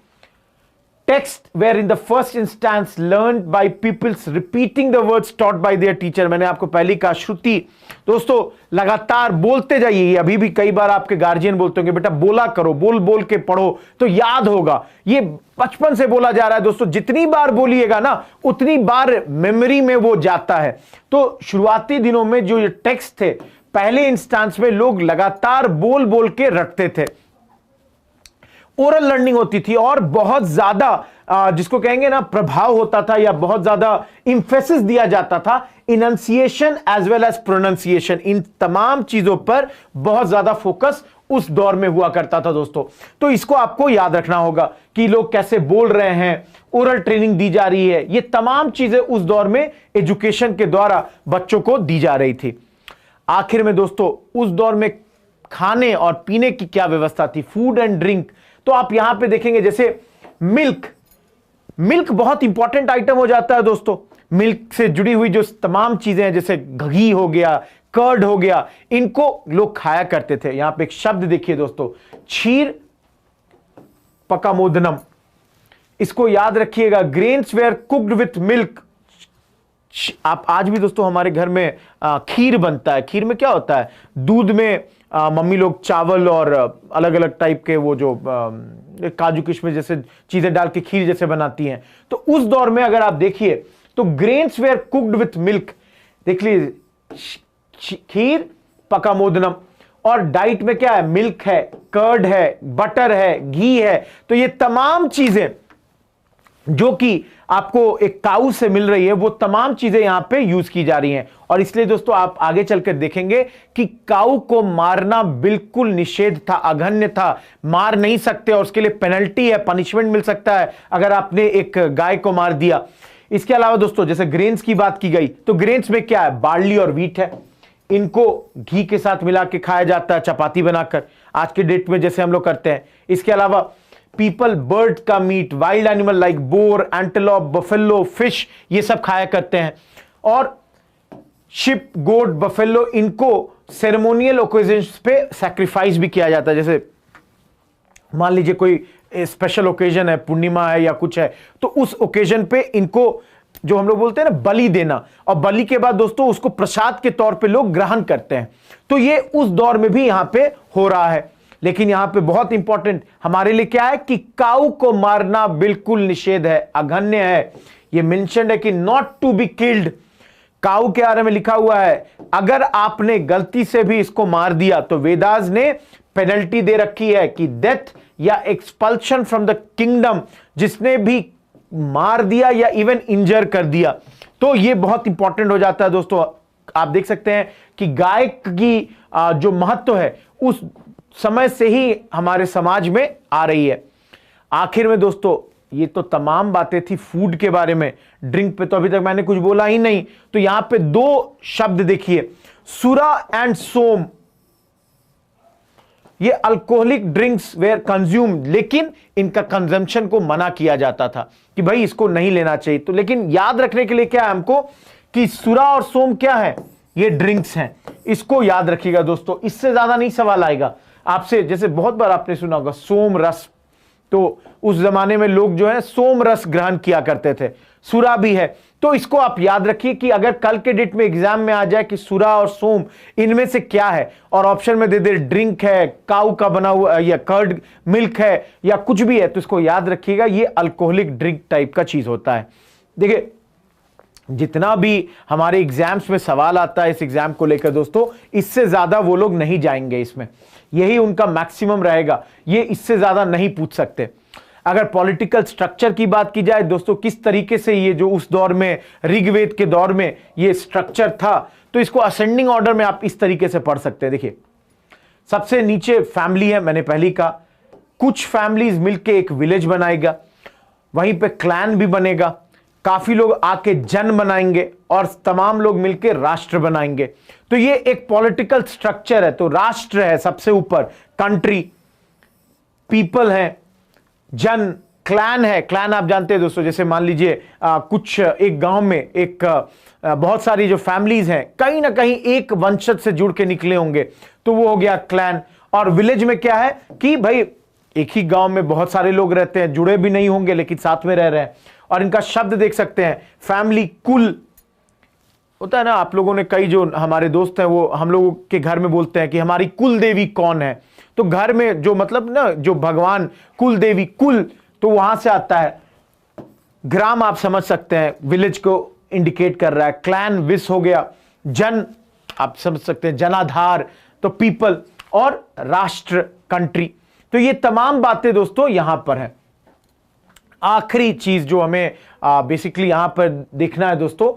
Text were in the first instance learned by pupils repeating the words taught by their teacher। मैंने आपको पहली कहा श्रुति, दोस्तों लगातार बोलते जाइए। अभी भी कई बार आपके गार्जियन बोलते होंगे बेटा बोला करो, बोल बोल के पढ़ो तो याद होगा। ये बचपन से बोला जा रहा है दोस्तों, जितनी बार बोलिएगा ना उतनी बार मेमोरी में वो जाता है। तो शुरुआती दिनों में जो ये टेक्स्ट थे, पहले इंस्टांस में लोग लगातार बोल बोल के रटते थे, ओरल लर्निंग होती थी और बहुत ज्यादा जिसको कहेंगे ना प्रभाव होता था या बहुत ज्यादा इंफेसिस दिया जाता था enunciation as well as pronunciation. इन तमाम चीजों पर बहुत ज्यादा फोकस उस दौर में हुआ करता था दोस्तों। तो इसको आपको याद रखना होगा कि लोग कैसे बोल रहे हैं, ओरल ट्रेनिंग दी जा रही है, ये तमाम चीजें उस दौर में एजुकेशन के द्वारा बच्चों को दी जा रही थी। आखिर में दोस्तों उस दौर में खाने और पीने की क्या व्यवस्था थी, फूड एंड ड्रिंक। तो आप यहां पे देखेंगे जैसे मिल्क बहुत इंपॉर्टेंट आइटम हो जाता है दोस्तों। मिल्क से जुड़ी हुई जो तमाम चीजें हैं जैसे घी हो गया, कर्ड हो गया, इनको लोग खाया करते थे। यहां पे एक शब्द देखिए दोस्तों, क्षीर पकामोदनम, इसको याद रखिएगा। Grains were cooked with milk. आप आज भी दोस्तों हमारे घर में खीर बनता है। खीर में क्या होता है, दूध में मम्मी लोग चावल और अलग अलग टाइप के वो जो काजू किशमिश जैसे चीजें डाल के खीर जैसे बनाती हैं, तो उस दौर में अगर आप देखिए तो grains were cooked with milk. देख लीजिए, खीर, पका मोदनम, और डाइट में क्या है, मिल्क है, कर्ड है, बटर है, घी है। तो ये तमाम चीजें जो कि आपको एक काऊ से मिल रही है, वो तमाम चीजें यहां पे यूज की जा रही हैं। और इसलिए दोस्तों आप आगे चलकर देखेंगे कि काऊ को मारना बिल्कुल निषेध था, अघन्य था, मार नहीं सकते, और उसके लिए पेनल्टी है, पनिशमेंट मिल सकता है अगर आपने एक गाय को मार दिया। इसके अलावा दोस्तों जैसे ग्रेन्स की बात की गई, तो ग्रेन्स में क्या है, बार्ली और व्हीट है। इनको घी के साथ मिला के खाया जाता है, चपाती बनाकर, आज के डेट में जैसे हम लोग करते हैं। इसके अलावा पीपल बर्ड का meat, wild animal like boar, antelope, buffalo, fish, ये सब खाया करते हैं। और शिप, गोट, बफेलो, इनको सेरेमोनियल ओकेजन्स पे सैक्रिफाइस भी किया जाता है। जैसे मान लीजिए कोई स्पेशल ओकेजन है, पूर्णिमा है या कुछ है, तो उस ओकेजन पे इनको जो हम लोग बोलते हैं ना बलि देना, और बलि के बाद दोस्तों उसको प्रसाद के तौर पे लोग ग्रहण करते हैं। तो ये उस दौर में भी यहां पे हो रहा है। लेकिन यहां पे बहुत इंपॉर्टेंट हमारे लिए क्या है कि काऊ को मारना बिल्कुल निषेध है, अघन्य है। ये मेंशन्ड है कि नॉट टू बी किल्ड। काऊ के बारे में लिखा हुआ है, अगर आपने गलती से भी इसको मार दिया तो वेदास ने पेनल्टी दे रखी है कि डेथ या एक्सपल्शन फ्रॉम द किंगडम, जिसने भी मार दिया या इवन इंजर कर दिया। तो ये बहुत इंपॉर्टेंट हो जाता है दोस्तों। आप देख सकते हैं कि गाय की जो महत्व है उस समय से ही हमारे समाज में आ रही है। आखिर में दोस्तों ये तो तमाम बातें थी फूड के बारे में। ड्रिंक पे तो अभी तक मैंने कुछ बोला ही नहीं। तो यहां पे दो शब्द देखिए, सुरा एंड सोम। ये अल्कोहलिक ड्रिंक्स वेयर कंज्यूम्ड, लेकिन इनका कंजम्पशन को मना किया जाता था कि भाई इसको नहीं लेना चाहिए। तो लेकिन याद रखने के लिए क्या है हमको कि सुरा और सोम क्या है, ये ड्रिंक्स हैं। इसको याद रखिएगा दोस्तों, इससे ज्यादा नहीं सवाल आएगा आपसे। जैसे बहुत बार आपने सुना होगा सोम रस, तो उस जमाने में लोग जो है सोम रस ग्रहण किया करते थे। सुरा भी है, तो इसको आप याद रखिए कि अगर कल के डेट में एग्जाम में आ जाए कि सुरा और सोम इनमें से क्या है, और ऑप्शन में दे दे ड्रिंक है, काऊ का बना हुआ या कर्ड मिल्क है या कुछ भी है, तो इसको याद रखिएगा ये अल्कोहलिक ड्रिंक टाइप का चीज होता है। देखिए जितना भी हमारे एग्जाम्स में सवाल आता है इस एग्जाम को लेकर दोस्तों, इससे ज्यादा वो लोग नहीं जाएंगे इसमें, यही उनका मैक्सिमम रहेगा। ये इससे ज्यादा नहीं पूछ सकते। अगर पॉलिटिकल स्ट्रक्चर की बात की जाए दोस्तों, किस तरीके से ये जो उस दौर में ऋग्वेद के दौर में ये स्ट्रक्चर था, तो इसको असेंडिंग ऑर्डर में आप इस तरीके से पढ़ सकते हैं। देखिए सबसे नीचे फैमिली है, मैंने पहले कहा, कुछ फैमिलीज मिलके एक विलेज बनाएगा, वहीं पे क्लैन भी बनेगा, काफी लोग आके जन बनाएंगे और तमाम लोग मिलके राष्ट्र बनाएंगे। तो ये एक पॉलिटिकल स्ट्रक्चर है। तो राष्ट्र है सबसे ऊपर, कंट्री, पीपल है, जन, क्लैन है। क्लैन आप जानते हैं दोस्तों, जैसे मान लीजिए कुछ एक गांव में एक बहुत सारी जो फैमिलीज हैं कहीं ना कहीं एक वंशज से जुड़ के निकले होंगे, तो वो हो गया क्लैन। और विलेज में क्या है कि भाई एक ही गांव में बहुत सारे लोग रहते हैं, जुड़े भी नहीं होंगे लेकिन साथ में रह रहे हैं। और इनका शब्द देख सकते हैं, फैमिली, कुल होता है ना। आप लोगों ने, कई जो हमारे दोस्त हैं वो हम लोगों के घर में बोलते हैं कि हमारी कुल देवी कौन है, तो घर में जो मतलब ना जो भगवान कुल देवी, कुल तो वहां से आता है। ग्राम आप समझ सकते हैं विलेज को इंडिकेट कर रहा है। क्लैन विस हो गया, जन आप समझ सकते हैं जनाधार, तो पीपल, और राष्ट्र कंट्री। तो ये तमाम बातें दोस्तों यहां पर है। आखिरी चीज जो हमें बेसिकली यहां पर देखना है दोस्तों,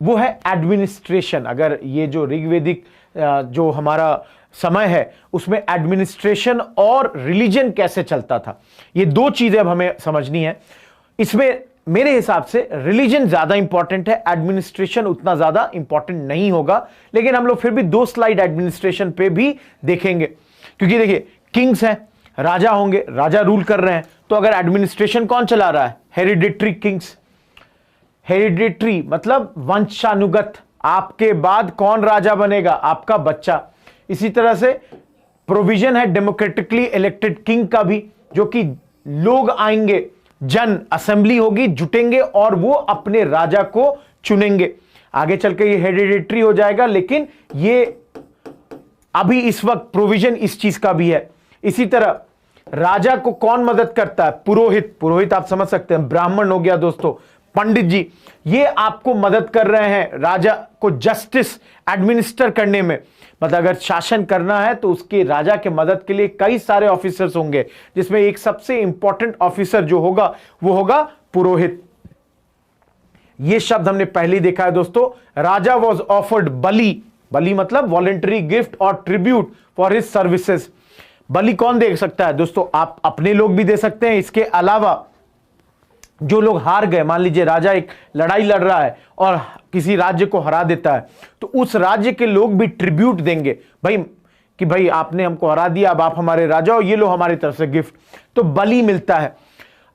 वो है एडमिनिस्ट्रेशन। अगर ये जो ऋग्वेदिक जो हमारा समय है उसमें एडमिनिस्ट्रेशन और रिलीजन कैसे चलता था, ये दो चीजें अब हमें समझनी है। इसमें मेरे हिसाब से रिलीजन ज्यादा इंपॉर्टेंट है, एडमिनिस्ट्रेशन उतना ज्यादा इंपॉर्टेंट नहीं होगा। लेकिन हम लोग फिर भी 2 स्लाइड एडमिनिस्ट्रेशन पे भी देखेंगे, क्योंकि देखिए किंग्स हैं, राजा होंगे, राजा रूल कर रहे हैं, तो अगर एडमिनिस्ट्रेशन कौन चला रहा है, हेरिडिटरी किंग्स। हेरिडिटरी मतलब वंशानुगत, आपके बाद कौन राजा बनेगा, आपका बच्चा। इसी तरह से प्रोविजन है डेमोक्रेटिकली इलेक्टेड किंग का भी, जो कि लोग आएंगे, जन असेंबली होगी, जुटेंगे और वो अपने राजा को चुनेंगे। आगे चल के ये हेरिडिटरी हो जाएगा, लेकिन ये अभी इस वक्त प्रोविजन इस चीज का भी है। इसी तरह राजा को कौन मदद करता है? पुरोहित। पुरोहित आप समझ सकते हैं, ब्राह्मण हो गया दोस्तों, पंडित जी, ये आपको मदद कर रहे हैं राजा को जस्टिस एडमिनिस्टर करने में। मतलब अगर शासन करना है तो उसके राजा के मदद के लिए कई सारे ऑफिसर्स होंगे, जिसमें एक सबसे इंपॉर्टेंट ऑफिसर जो होगा वो होगा पुरोहित। ये शब्द हमने पहले देखा है दोस्तों। राजा वॉज ऑफर्ड बलि, बलि मतलब वॉलेंटरी गिफ्ट और ट्रिब्यूट फॉर हिज सर्विसेज। बलि कौन दे सकता है दोस्तों? आप अपने लोग भी दे सकते हैं। इसके अलावा जो लोग हार गए, मान लीजिए राजा एक लड़ाई लड़ रहा है और किसी राज्य को हरा देता है, तो उस राज्य के लोग भी ट्रिब्यूट देंगे भाई, कि भाई आपने हमको हरा दिया, अब आप हमारे राजा हो, ये लो हमारी तरफ से गिफ्ट। तो बलि मिलता है।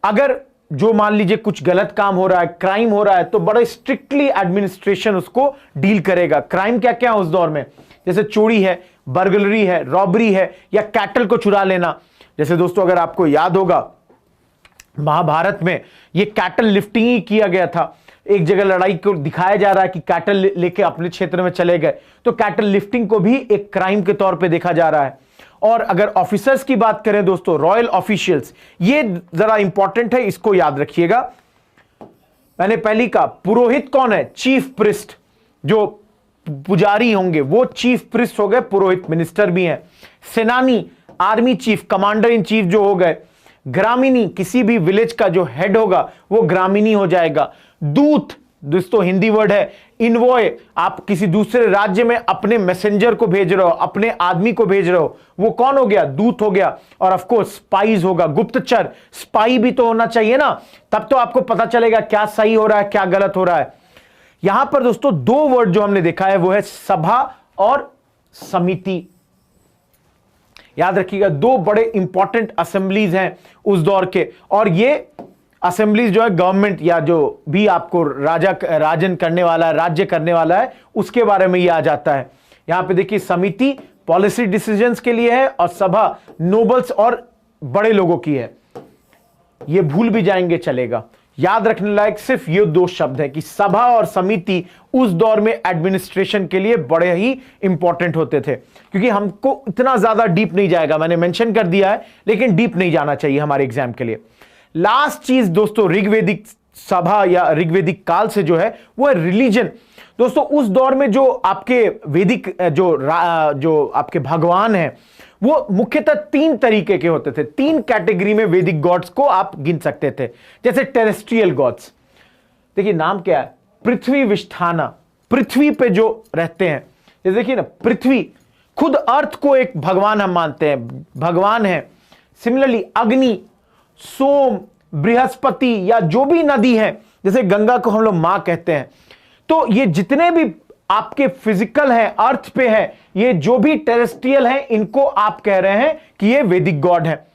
अगर जो मान लीजिए कुछ गलत काम हो रहा है, क्राइम हो रहा है, तो बड़े स्ट्रिक्टली एडमिनिस्ट्रेशन उसको डील करेगा। क्राइम क्या क्या है उस दौर में? जैसे चोरी है, बर्गलरी है, रॉबरी है, या कैटल को चुरा लेना। जैसे दोस्तों अगर आपको याद होगा महाभारत में ये कैटल लिफ्टिंग ही किया गया था। एक जगह लड़ाई को दिखाया जा रहा है कि कैटल लेके अपने क्षेत्र में चले गए, तो कैटल लिफ्टिंग को भी एक क्राइम के तौर पे देखा जा रहा है। और अगर ऑफिसर्स की बात करें दोस्तों, रॉयल ऑफिशियल्स, ये जरा इंपॉर्टेंट है, इसको याद रखिएगा। मैंने पहले कहा पुरोहित कौन है? Chief priest. जो पुजारी होंगे वो चीफ प्रिस्ट हो गए, पुरोहित मिनिस्टर भी हैं। सेनानी, army chief, commander in chief जो हो गए। ग्रामीणी, किसी भी विलेज का जो हेड होगा वो ग्रामीणी हो जाएगा। दूत दोस्तों हिंदी वर्ड है। इनवॉय, आप किसी दूसरे राज्य में अपने मैसेंजर को भेज रहे हो, अपने आदमी को भेज रहे हो, वो कौन हो गया? दूत हो गया। और ऑफ कोर्स स्पाइज होगा, गुप्तचर। स्पाई भी तो होना चाहिए ना, तब तो आपको पता चलेगा क्या सही हो रहा है क्या गलत हो रहा है। यहां पर दोस्तों दो वर्ड जो हमने देखा है वो है सभा और समिति। याद रखिएगा, दो बड़े इंपॉर्टेंट असेंबलीज हैं उस दौर के, और ये असेंबलीज जो है गवर्नमेंट या जो भी आपको राजन करने वाला है, राज्य करने वाला है, उसके बारे में ये आ जाता है। यहां पे देखिए समिति पॉलिसी डिसीजंस के लिए है और सभा नोबल्स और बड़े लोगों की है। ये भूल भी जाएंगे चलेगा। याद रखने लायक सिर्फ ये दो शब्द है कि सभा और समिति उस दौर में एडमिनिस्ट्रेशन के लिए बड़े ही इंपॉर्टेंट होते थे। क्योंकि हमको इतना ज्यादा डीप नहीं जाएगा, मैंने मेंशन कर दिया है, लेकिन डीप नहीं जाना चाहिए हमारे एग्जाम के लिए। लास्ट चीज दोस्तों ऋग्वेदिक सभा या ऋग्वेदिक काल से जो है वो है रिलीजन। दोस्तों उस दौर में जो आपके वेदिक जो आपके भगवान हैं वो मुख्यतः तीन तरीके के होते थे। तीन कैटेगरी में वैदिक गॉड्स को आप गिन सकते थे। जैसे टेरेस्ट्रियल गॉड्स, देखिए नाम क्या है? पृथ्वी विष्ठाना, पृथ्वी पे जो रहते हैं। जैसे देखिए ना, पृथ्वी खुद अर्थ को एक भगवान हम मानते हैं, भगवान है। सिमिलरली अग्नि, सोम, बृहस्पति या जो भी नदी है, जैसे गंगा को हम लोग मां कहते हैं। तो ये जितने भी आपके फिजिकल है, अर्थ पे है, ये जो भी टेरेस्ट्रियल है, इनको आप कह रहे हैं कि ये वैदिक गॉड है।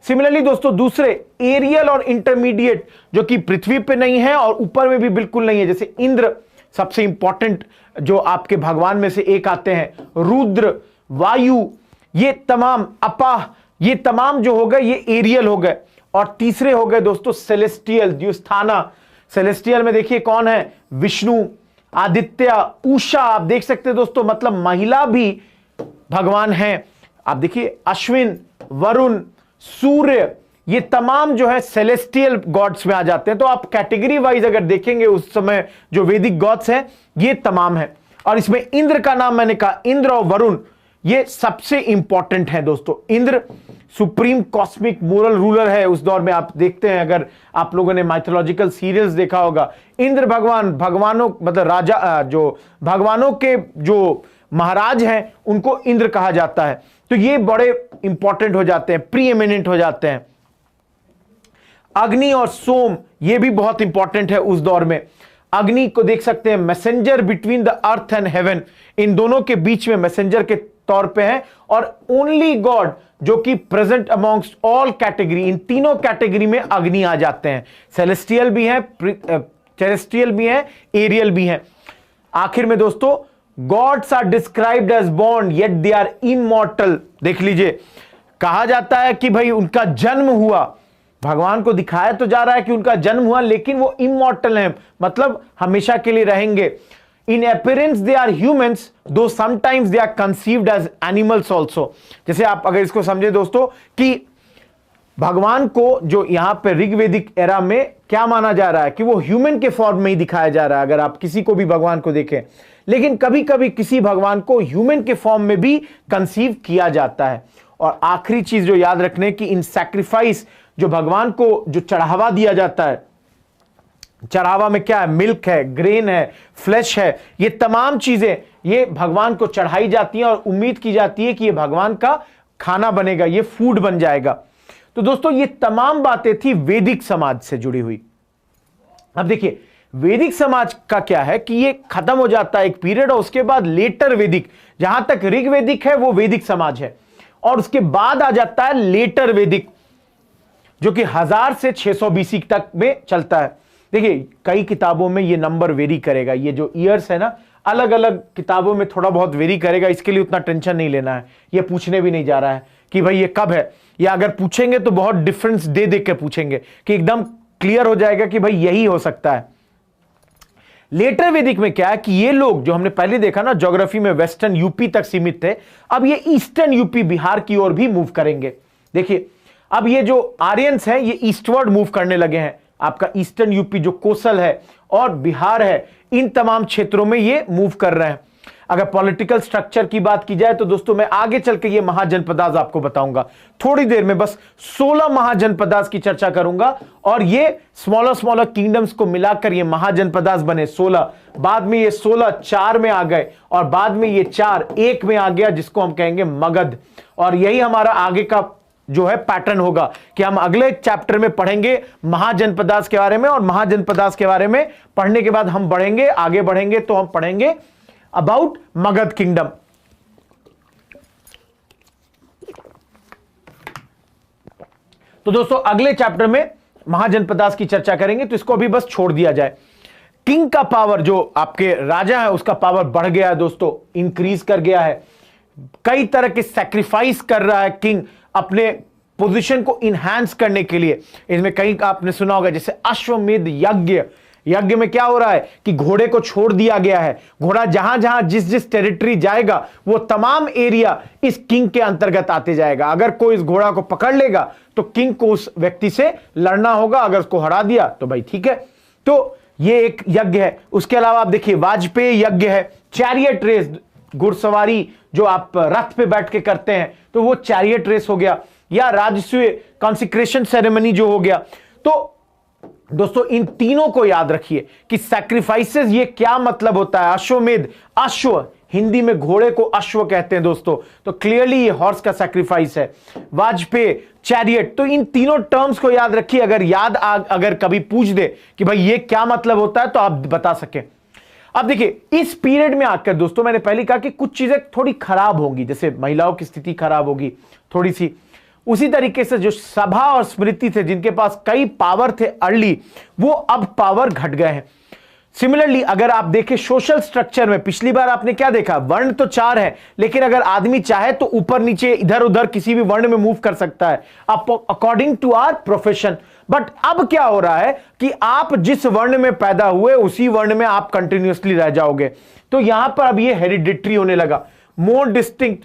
सिमिलरली दोस्तों दूसरे एरियल और इंटरमीडिएट, जो कि पृथ्वी पे नहीं है और ऊपर में भी बिल्कुल नहीं है। जैसे इंद्र सबसे इंपॉर्टेंट जो आपके भगवान में से एक आते हैं, रुद्र, वायु, ये तमाम, अपाह, ये तमाम जो हो गए ये एरियल हो गए। और तीसरे हो गए दोस्तों सेलेस्टियल, द्युस्थाना। सेलेस्टियल में देखिए कौन है? विष्णु, आदित्य, उषा। आप देख सकते हैं दोस्तों, मतलब महिला भी भगवान हैं। आप देखिए अश्विन, वरुण, सूर्य, ये तमाम जो है सेलेस्टियल गॉड्स में आ जाते हैं। तो आप कैटेगरी वाइज अगर देखेंगे उस समय जो वैदिक गॉड्स हैं ये तमाम है। और इसमें इंद्र का नाम मैंने कहा, इंद्र और वरुण ये सबसे इंपॉर्टेंट है दोस्तों। Indra supreme cosmic moral ruler है उस दौर में। आप देखते हैं, अगर आप लोगों ने माइथोलॉजिकल सीरियल्स देखा होगा, इंद्र भगवान, भगवानों मतलब राजा, जो भगवानों के जो महाराज हैं उनको इंद्र कहा जाता है। तो ये बड़े इंपॉर्टेंट हो जाते हैं, प्री एमिनेंट हो जाते हैं। अग्नि और सोम ये भी बहुत इंपॉर्टेंट है उस दौर में। अग्नि को देख सकते हैं, messenger between the earth and heaven, इन दोनों के बीच में मैसेंजर के तौर पे है। और ओनली गॉड जो कि प्रेजेंट अमॉन्ग्स्ट ऑल कैटेगरी, इन तीनों कैटेगरी में अग्नि आ जाते हैं। सेलेस्टियल भी है, टेरेस्ट्रियल भी है, एरियल भी है। आखिर में दोस्तों gods are described as born yet they are immortal. देख लीजिए, कहा जाता है कि भाई उनका जन्म हुआ, भगवान को दिखाया तो जा रहा है कि उनका जन्म हुआ, लेकिन वो इमॉर्टल हैं, मतलब हमेशा के लिए रहेंगे। In appearance they are humans, though sometimes they are conceived as animals also. जैसे आप अगर इसको समझे दोस्तों कि भगवान को जो यहां पर ऋग्वेदिक एरा में क्या माना जा रहा है कि वो ह्यूमन के फॉर्म में ही दिखाया जा रहा है, अगर आप किसी को भी भगवान को देखें, लेकिन कभी कभी किसी भगवान को ह्यूमन के फॉर्म में भी कंसीव किया जाता है। और आखिरी चीज जो याद रखने की, इन सैक्रिफाइस जो भगवान को जो चढ़ावा दिया जाता है, चढ़ावा में क्या है, मिल्क है, ग्रेन है, फ्लैश है, ये तमाम चीजें ये भगवान को चढ़ाई जाती हैं और उम्मीद की जाती है कि ये भगवान का खाना बनेगा, ये फूड बन जाएगा। तो दोस्तों ये तमाम बातें थी वैदिक समाज से जुड़ी हुई। अब देखिए वैदिक समाज का क्या है कि ये खत्म हो जाता है एक पीरियड, और उसके बाद लेटर वैदिक, जहां तक ऋग्वेदिक है वो वैदिक समाज है, और उसके बाद आ जाता है लेटर वैदिक जो कि 1000 से 600 BC तक में चलता है। देखिए कई किताबों में ये नंबर वेरी करेगा, ये जो ईयर्स है ना अलग अलग किताबों में थोड़ा बहुत वेरी करेगा, इसके लिए उतना टेंशन नहीं लेना है, ये पूछने भी नहीं जा रहा है कि भाई ये कब है, या अगर पूछेंगे तो बहुत डिफरेंस दे दे के पूछेंगे कि एकदम क्लियर हो जाएगा कि भाई यही हो सकता है। लेटर वैदिक में क्या है कि ये लोग जो हमने पहले देखा ना ज्योग्राफी में वेस्टर्न यूपी तक सीमित थे, अब ये ईस्टर्न यूपी बिहार की ओर भी मूव करेंगे। देखिए अब ये जो आर्यंस हैं ये ईस्टवर्ड मूव करने लगे हैं, आपका ईस्टर्न यूपी जो कोसल है और बिहार है, इन तमाम क्षेत्रों में ये मूव कर रहे हैं। अगर पॉलिटिकल स्ट्रक्चर की बात की जाए तो दोस्तों मैं आगे चल के ये महाजनपदास आपको बताऊंगा, थोड़ी देर में बस 16 महाजनपदास की चर्चा करूंगा, और ये स्मॉलर किंगडम्स को मिलाकर ये महाजनपदास बने 16। बाद में ये 16 4 में आ गए, और बाद में ये 4 1 में आ गया, जिसको हम कहेंगे मगध। और यही हमारा आगे का जो है पैटर्न होगा कि हम अगले चैप्टर में पढ़ेंगे महाजनपदास के बारे में, और महाजनपदास के बारे में पढ़ने के बाद हम बढ़ेंगे, आगे बढ़ेंगे तो हम पढ़ेंगे अबाउट मगध किंगडम। तो दोस्तों अगले चैप्टर में महाजनपदास की चर्चा करेंगे, तो इसको अभी बस छोड़ दिया जाए। किंग का पावर, जो आपके राजा है उसका पावर बढ़ गया है दोस्तों, इंक्रीज कर गया है, कई तरह के सैक्रिफाइस कर रहा है किंग अपने पोजीशन को इनहैंस करने के लिए। इसमें कहीं आपने सुना होगा जैसे अश्वमेध यज्ञ, यज्ञ में क्या हो रहा है कि घोड़े को छोड़ दिया गया है, घोड़ा जहां जहां जिस जिस टेरिटरी जाएगा वो तमाम एरिया इस किंग के अंतर्गत आते जाएगा। अगर कोई इस घोड़ा को पकड़ लेगा तो किंग को उस व्यक्ति से लड़ना होगा, अगर उसको हरा दिया तो भाई ठीक है। तो ये एक यज्ञ है। उसके अलावा आप देखिए वाजपेयी यज्ञ है, चैरियट रेस, घुड़सवारी जो आप रथ पे बैठ के करते हैं तो वो चैरियट रेस हो गया, या राजसूय कॉन्सिक्रेशन सेरेमनी जो हो गया। तो दोस्तों इन तीनों को याद रखिए कि सैक्रिफाइसेस ये क्या मतलब होता है। अश्वमेध, अश्व हिंदी में घोड़े को अश्व कहते हैं दोस्तों, तो क्लियरली ये हॉर्स का सैक्रिफाइस है। वाजपेयी, चैरियट, तो इन तीनों टर्म्स को याद रखिए, अगर अगर कभी पूछ दे कि भाई ये क्या मतलब होता है तो आप बता सकें। अब देखिए इस पीरियड में आकर दोस्तों मैंने पहले कहा कि कुछ चीजें थोड़ी खराब होंगी, जैसे महिलाओं की स्थिति खराब होगी थोड़ी सी, उसी तरीके से जो सभा और स्मृति थे जिनके पास कई पावर थे अर्ली, वो अब पावर घट गए हैं। सिमिलरली अगर आप देखें सोशल स्ट्रक्चर में, पिछली बार आपने क्या देखा, वर्ण तो 4 है, लेकिन अगर आदमी चाहे तो ऊपर नीचे इधर उधर किसी भी वर्ण में मूव कर सकता है according to our profession. But अब क्या हो रहा है कि आप जिस वर्ण में पैदा हुए उसी वर्ण में आप कंटिन्यूअसली रह जाओगे। तो यहां पर अब ये हेरिडिटरी होने लगा, more distinct,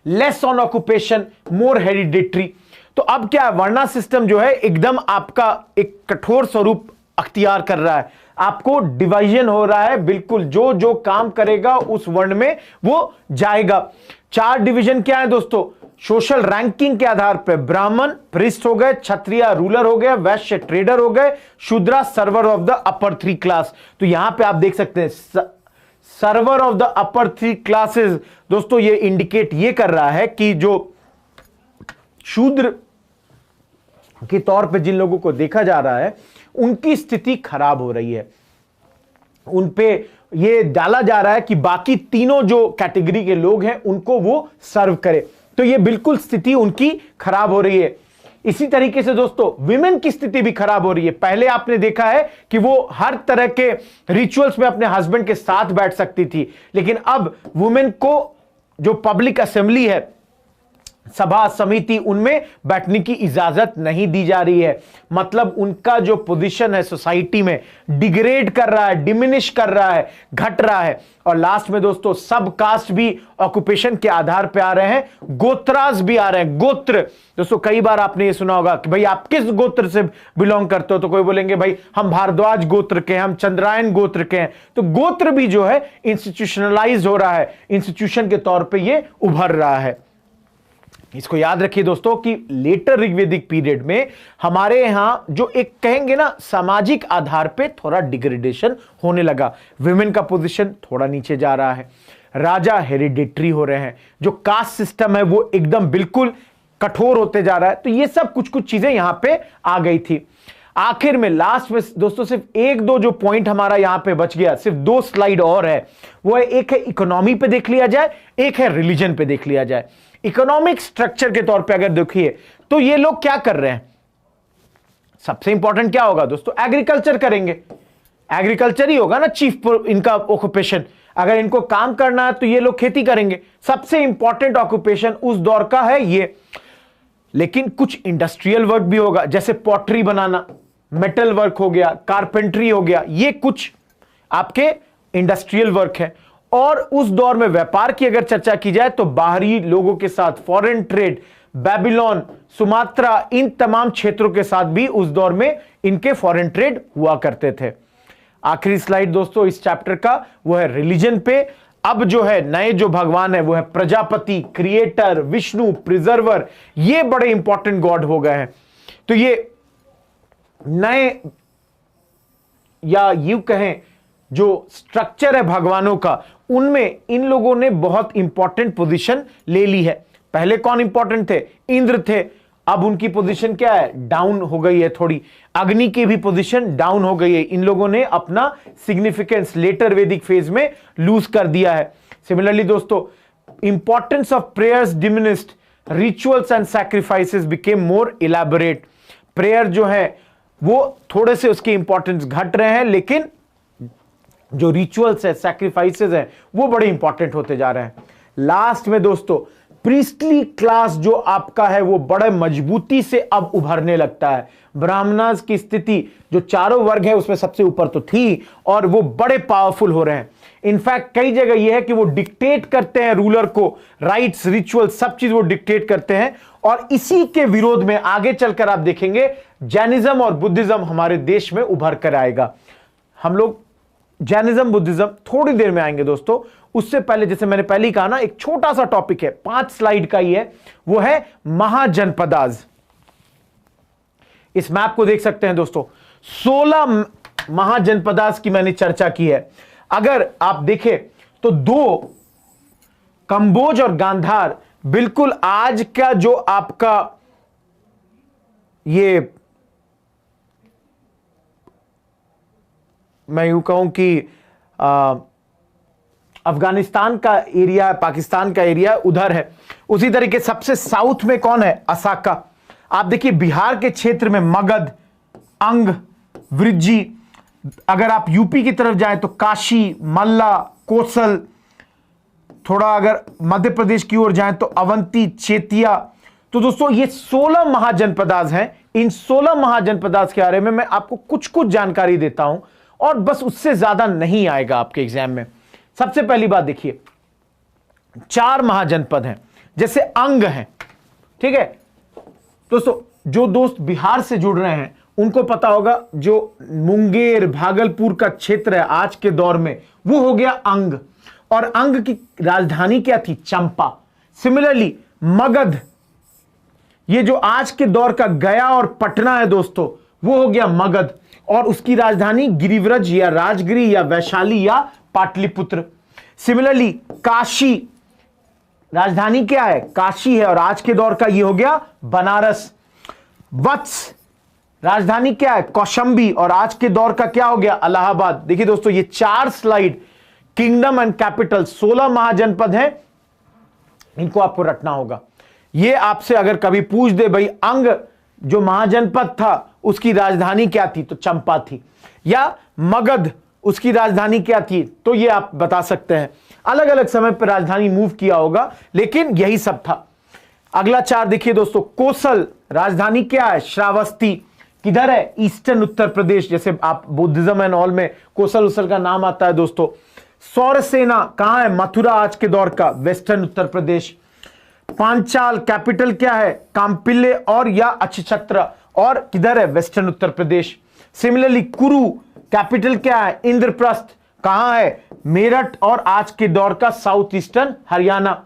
less on occupation, more hereditary. तो अब क्या है, वर्णा सिस्टम जो है एकदम आपका एक कठोर स्वरूप अख्तियार कर रहा है, आपको डिवीजन हो रहा है, बिल्कुल जो जो काम करेगा उस वर्ण में वो जाएगा। 4 डिवीजन क्या है दोस्तों, सोशल रैंकिंग के आधार पर ब्राह्मण प्रिस्ट हो गए, क्षत्रिय रूलर हो गए, वैश्य ट्रेडर हो गए, Shudra server of the upper 3 class. तो यहां पे आप देख सकते हैं server of the upper 3 classes, दोस्तों ये इंडिकेट ये कर रहा है कि जो शूद्र के तौर पे जिन लोगों को देखा जा रहा है उनकी स्थिति खराब हो रही है, उन पे ये डाला जा रहा है कि बाकी तीनों जो कैटेगरी के लोग हैं उनको वो सर्व करे। तो ये बिल्कुल स्थिति उनकी खराब हो रही है। इसी तरीके से दोस्तों विमेन की स्थिति भी खराब हो रही है। पहले आपने देखा है कि वो हर तरह के रिचुअल्स में अपने हस्बैंड के साथ बैठ सकती थी, लेकिन अब वुमेन को जो पब्लिक असेंबली है सभा समिति उनमें बैठने की इजाजत नहीं दी जा रही है। मतलब उनका जो पोजीशन है सोसाइटी में डिग्रेड कर रहा है, डिमिनिश कर रहा है, घट रहा है। और लास्ट में दोस्तों सब कास्ट भी ऑक्यूपेशन के आधार पे आ रहे हैं, गोत्रास भी आ रहे हैं। गोत्र दोस्तों कई बार आपने ये सुना होगा कि भाई आप किस गोत्र से बिलोंग करते हो, तो कोई बोलेंगे भाई हम भारद्वाज गोत्र के हैं, हम चंद्रायन गोत्र के हैं। तो गोत्र भी जो है इंस्टीट्यूशनलाइज हो रहा है, इंस्टीट्यूशन के तौर पर यह उभर रहा है। इसको याद रखिए दोस्तों कि लेटर ऋग्वेदिक पीरियड में हमारे यहां जो एक कहेंगे ना सामाजिक आधार पे थोड़ा डिग्रेडेशन होने लगा। विमेन का पोजीशन थोड़ा नीचे जा रहा है, राजा हेरिडेटरी हो रहे हैं, जो कास्ट सिस्टम है वो एकदम बिल्कुल कठोर होते जा रहा है। तो ये सब कुछ कुछ चीजें यहां पे आ गई थी। आखिर में लास्ट में दोस्तों सिर्फ एक दो जो पॉइंट हमारा यहां पे बच गया, सिर्फ 2 स्लाइड और है। वो है, एक है इकोनॉमी पे देख लिया जाए, एक है रिलीजन पे देख लिया जाए। इकोनॉमिक स्ट्रक्चर के तौर पे अगर देखिए तो ये लोग क्या कर रहे हैं, सबसे इंपॉर्टेंट क्या होगा दोस्तों, एग्रीकल्चर करेंगे। एग्रीकल्चर ही होगा ना चीफ इनका ऑक्यूपेशन। अगर इनको काम करना है तो ये लोग खेती करेंगे। सबसे इंपॉर्टेंट ऑक्यूपेशन उस दौर का है ये। लेकिन कुछ इंडस्ट्रियल वर्क भी होगा, जैसे पॉटरी बनाना, मेटल वर्क हो गया, कारपेंट्री हो गया, ये कुछ आपके इंडस्ट्रियल वर्क है। और उस दौर में व्यापार की अगर चर्चा की जाए तो बाहरी लोगों के साथ फॉरेन ट्रेड, बेबीलोन, सुमात्रा, इन तमाम क्षेत्रों के साथ भी उस दौर में इनके फॉरेन ट्रेड हुआ करते थे। आखिरी स्लाइड दोस्तों इस चैप्टर का वो है रिलीजन पे। अब जो है नए जो भगवान है वो है प्रजापति, क्रिएटर, विष्णु, प्रिजर्वर, ये बड़े इंपॉर्टेंट गॉड हो गए हैं। तो ये नए या यूं कहें जो स्ट्रक्चर है भगवानों का, उनमें इन लोगों ने बहुत इंपॉर्टेंट पोजीशन ले ली है। पहले कौन इंपॉर्टेंट थे, इंद्र थे। अब उनकी पोजीशन क्या है, डाउन हो गई है थोड़ी। अग्नि की भी पोजीशन डाउन हो गई है। इन लोगों ने अपना सिग्निफिकेंस लेटर वैदिक फेज में लूज कर दिया है। सिमिलरली दोस्तों importance of prayers diminished, rituals and sacrifices became more elaborate. Prayer जो है वो थोड़े से उसके इंपॉर्टेंस घट रहे हैं, लेकिन जो रिचुअल्स है, सैक्रिफाइसेस है, वो बड़े इंपॉर्टेंट होते जा रहे हैं। लास्ट में दोस्तों प्रीस्टली क्लास जो आपका है वो बड़े मजबूती से अब उभरने लगता है। ब्राह्मणास की स्थिति जो चारों वर्ग है उसमें सबसे ऊपर तो थी, और वो बड़े पावरफुल हो रहे हैं। इनफैक्ट कई जगह यह है कि वो डिक्टेट करते हैं रूलर को, राइट्स, रिचुअल, सब चीज वो डिक्टेट करते हैं। और इसी के विरोध में आगे चलकर आप देखेंगे जैनिज्म और बुद्धिज्म हमारे देश में उभर कर आएगा। हम लोग जैनिज्म बुद्धिज्म थोड़ी देर में आएंगे दोस्तों। उससे पहले जैसे मैंने पहले ही कहा ना, एक छोटा सा टॉपिक है, 5 स्लाइड का ही है, वो है महाजनपदास। इस मैप को देख सकते हैं दोस्तों, 16 महाजनपदास की मैंने चर्चा की है। अगर आप देखें तो 2 कंबोज और गांधार बिल्कुल आज का जो आपका ये मैं यूं कहूं कि अफगानिस्तान का एरिया है, पाकिस्तान का एरिया उधर है। उसी तरीके सबसे साउथ में कौन है, असाका। आप देखिए बिहार के क्षेत्र में मगध, अंग, वृज्जी। अगर आप यूपी की तरफ जाएं तो काशी, मल्ला, कोसल। थोड़ा अगर मध्य प्रदेश की ओर जाएं तो अवंती, चेतिया। तो दोस्तों ये 16 महाजनपदास हैं। इन 16 महाजनपदास के बारे में मैं आपको कुछ कुछ जानकारी देता हूं, और बस उससे ज्यादा नहीं आएगा आपके एग्जाम में। सबसे पहली बात देखिए, 4 महाजनपद हैं, जैसे अंग हैं, ठीक है दोस्तों। जो दोस्त बिहार से जुड़ रहे हैं उनको पता होगा, जो मुंगेर, भागलपुर का क्षेत्र है आज के दौर में, वो हो गया अंग। और अंग की राजधानी क्या थी, चंपा। सिमिलरली मगध, ये जो आज के दौर का गया और पटना है दोस्तों, वो हो गया मगध। और उसकी राजधानी गिरिव्रज या राजगिरी या वैशाली या पाटलिपुत्र। सिमिलरली काशी, राजधानी क्या है, काशी है, और आज के दौर का ये हो गया बनारस। वत्स, राजधानी क्या है, कौशंबी, और आज के दौर का क्या हो गया, इलाहाबाद। देखिए दोस्तों ये 4 स्लाइड, किंगडम एंड कैपिटल, 16 महाजनपद हैं, इनको आपको रटना होगा। ये आपसे अगर कभी पूछ दे भाई अंग जो महाजनपद था उसकी राजधानी क्या थी, तो चंपा थी, या मगध उसकी राजधानी क्या थी, तो ये आप बता सकते हैं। अलग अलग समय पर राजधानी मूव किया होगा, लेकिन यही सब था। अगला चार देखिए दोस्तों, कोसल राजधानी क्या है? श्रावस्ती। किधर है? ईस्टर्न उत्तर प्रदेश। जैसे आप बुद्धिज्म एंड ऑल में कोसल उसल का नाम आता है दोस्तों। सौरसेना कहां है? मथुरा आज के दौर का, वेस्टर्न उत्तर प्रदेश। पांचाल कैपिटल क्या है? कांपिल्य और या अक्षछत्र, और किधर है? वेस्टर्न उत्तर प्रदेश। सिमिलरली कुरु कैपिटल क्या है? इंद्रप्रस्थ, कहां है? मेरठ और आज के दौर का साउथ ईस्टर्न हरियाणा।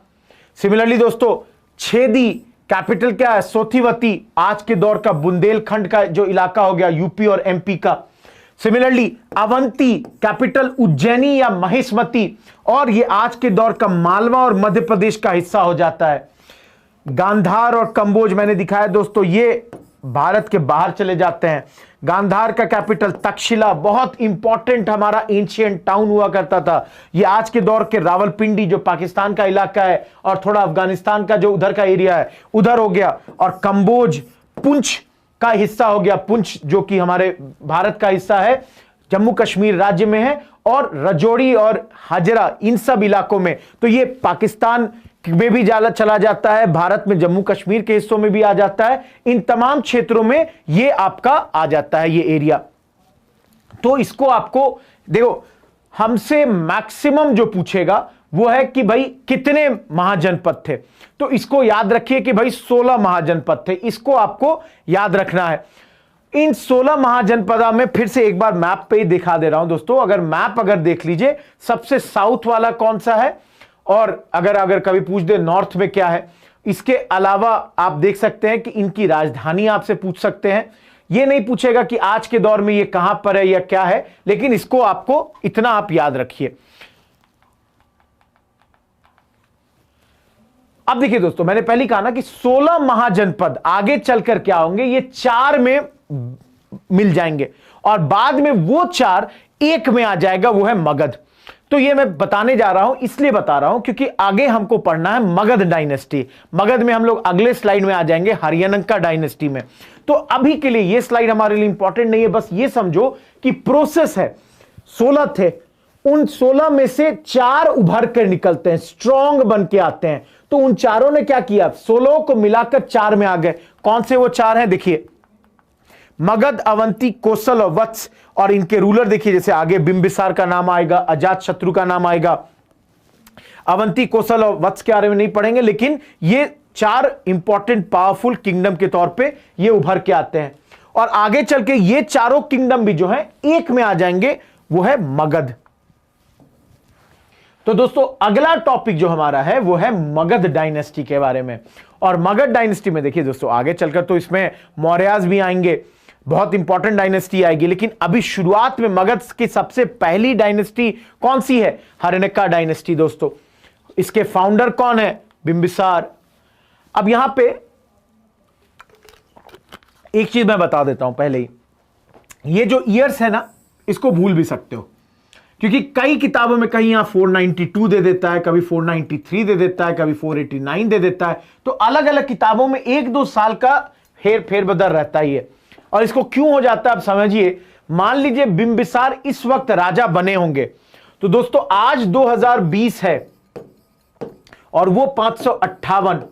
सिमिलरली दोस्तों छेदी कैपिटल क्या है? सोथिवती, आज के दौर का बुंदेलखंड का जो इलाका हो गया, यूपी और एमपी का। सिमिलरली अवंती कैपिटल उज्जैनी या महेशमती, और ये आज के दौर का मालवा और मध्य प्रदेश का हिस्सा हो जाता है। गांधार और कंबोज मैंने दिखाया दोस्तों, ये भारत के बाहर चले जाते हैं। गांधार का कैपिटल तक्षशिला, बहुत इंपॉर्टेंट हमारा एंशिएंट टाउन हुआ करता था। ये आज के दौर के रावलपिंडी जो पाकिस्तान का इलाका है और थोड़ा अफगानिस्तान का जो उधर का एरिया है उधर हो गया। और कंबोज पुंछ का हिस्सा हो गया, पुंछ जो कि हमारे भारत का हिस्सा है, जम्मू कश्मीर राज्य में है। और रजौड़ी और हाजरा इन सब इलाकों में, तो ये पाकिस्तान में भी चला जाता है, भारत में जम्मू कश्मीर के हिस्सों में भी आ जाता है। इन तमाम क्षेत्रों में ये आपका आ जाता है ये एरिया। तो इसको आपको देखो, हमसे मैक्सिमम जो पूछेगा वो है कि भाई कितने महाजनपद थे, तो इसको याद रखिए कि भाई 16 महाजनपद थे, इसको आपको याद रखना है। इन 16 महाजनपदा में फिर से एक बार मैप पे ही दिखा दे रहा हूं दोस्तों। अगर मैप अगर देख लीजिए, सबसे साउथ वाला कौन सा है, और अगर कभी पूछ दे नॉर्थ में क्या है। इसके अलावा आप देख सकते हैं कि इनकी राजधानी आपसे पूछ सकते हैं। ये नहीं पूछेगा कि आज के दौर में ये कहां पर है या क्या है, लेकिन इसको आपको इतना आप याद रखिए। अब देखिए दोस्तों, मैंने पहले कहा ना कि 16 महाजनपद आगे चलकर क्या होंगे, ये 4 में मिल जाएंगे और बाद में वो 4 एक में आ जाएगा, वो है मगध। तो ये मैं बताने जा रहा हूं, इसलिए बता रहा हूं क्योंकि आगे हमको पढ़ना है मगध डायनेस्टी। मगध में हम लोग अगले स्लाइड में आ जाएंगे हरियाणा डायनेस्टी में। तो अभी के लिए ये स्लाइड हमारे लिए इंपॉर्टेंट नहीं है, बस ये समझो कि प्रोसेस है। 16 थे, उन 16 में से 4 उभर कर निकलते हैं, स्ट्रॉन्ग बन के आते हैं। तो उन चारों ने क्या किया, 16 को मिलाकर 4 में आ गए। कौन से वो 4 हैं देखिए, मगध, अवंती, कोसल और वत्स। और इनके रूलर देखिए, जैसे आगे बिंबिसार का नाम आएगा, अजात शत्रु का नाम आएगा। अवंती, कोसल और वत्स के बारे में नहीं पढ़ेंगे, लेकिन ये 4 इंपॉर्टेंट पावरफुल किंगडम के तौर पे ये उभर के आते हैं। और आगे चल के ये चारों किंगडम भी जो है एक में आ जाएंगे, वो है मगध। तो दोस्तों अगला टॉपिक जो हमारा है वो है मगध डायनेस्टी के बारे में। और मगध डायनेस्टी में देखिए दोस्तों, आगे चलकर तो इसमें मौर्यास भी आएंगे, बहुत इंपॉर्टेंट डायनेस्टी आएगी, लेकिन अभी शुरुआत में मगध की सबसे पहली डायनेस्टी कौन सी है, हर्यक्का डायनेस्टी दोस्तों। इसके फाउंडर कौन है, बिंबिसार। अब यहां पे एक चीज मैं बता देता हूं पहले ही, ये जो ईयर्स है ना, इसको भूल भी सकते हो, क्योंकि कई किताबों में कहीं यहां 492 दे देता है, कभी 493 दे देता है, कभी 489 दे देता है। तो अलग अलग किताबों में 1-2 साल का फेरबदल रहता ही है। और इसको क्यों हो जाता है आप समझिए। मान लीजिए बिंबिसार इस वक्त राजा बने होंगे, तो दोस्तों आज 2020 है और वो 558,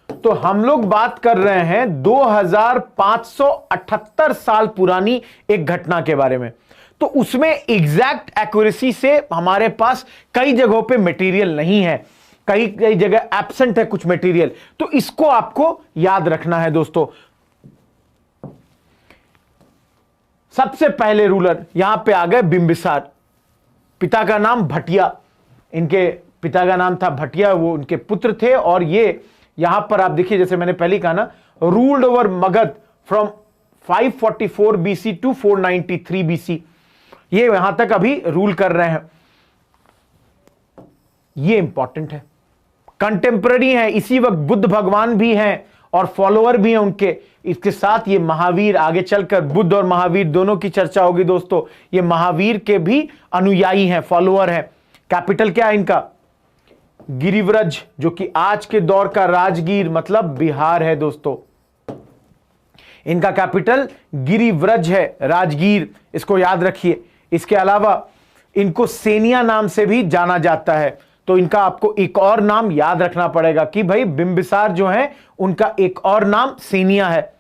तो हम लोग बात कर रहे हैं 2578 साल पुरानी एक घटना के बारे में। तो उसमें एग्जैक्ट एक्यूरेसी से हमारे पास कई जगहों पे मटेरियल नहीं है, कई जगह एब्सेंट है कुछ मटेरियल, तो इसको आपको याद रखना है दोस्तों। सबसे पहले रूलर यहां पे आ गए बिंबिसार, पिता का नाम भटिया, इनके पिता का नाम था भटिया, वो उनके पुत्र थे। और ये यहां पर आप देखिए, जैसे मैंने पहले कहा ना, ruled over Magadha from 544 BC to 493 BC, ये यहां तक अभी रूल कर रहे हैं। ये इंपॉर्टेंट है, कंटेम्पररी है, इसी वक्त बुद्ध भगवान भी हैं और फॉलोअर भी हैं उनके। इसके साथ ये महावीर, आगे चलकर बुद्ध और महावीर दोनों की चर्चा होगी दोस्तों। ये महावीर के भी अनुयायी हैं, फॉलोअर हैं। कैपिटल क्या है इनका, गिरिव्रज, जो कि आज के दौर का राजगीर मतलब बिहार है दोस्तों। इनका कैपिटल गिरिव्रज है, राजगीर, इसको याद रखिए। इसके अलावा इनको सेनिया नाम से भी जाना जाता है। तो इनका आपको एक और नाम याद रखना पड़ेगा कि भाई बिंबिसार जो है उनका एक और नाम सेनिया है।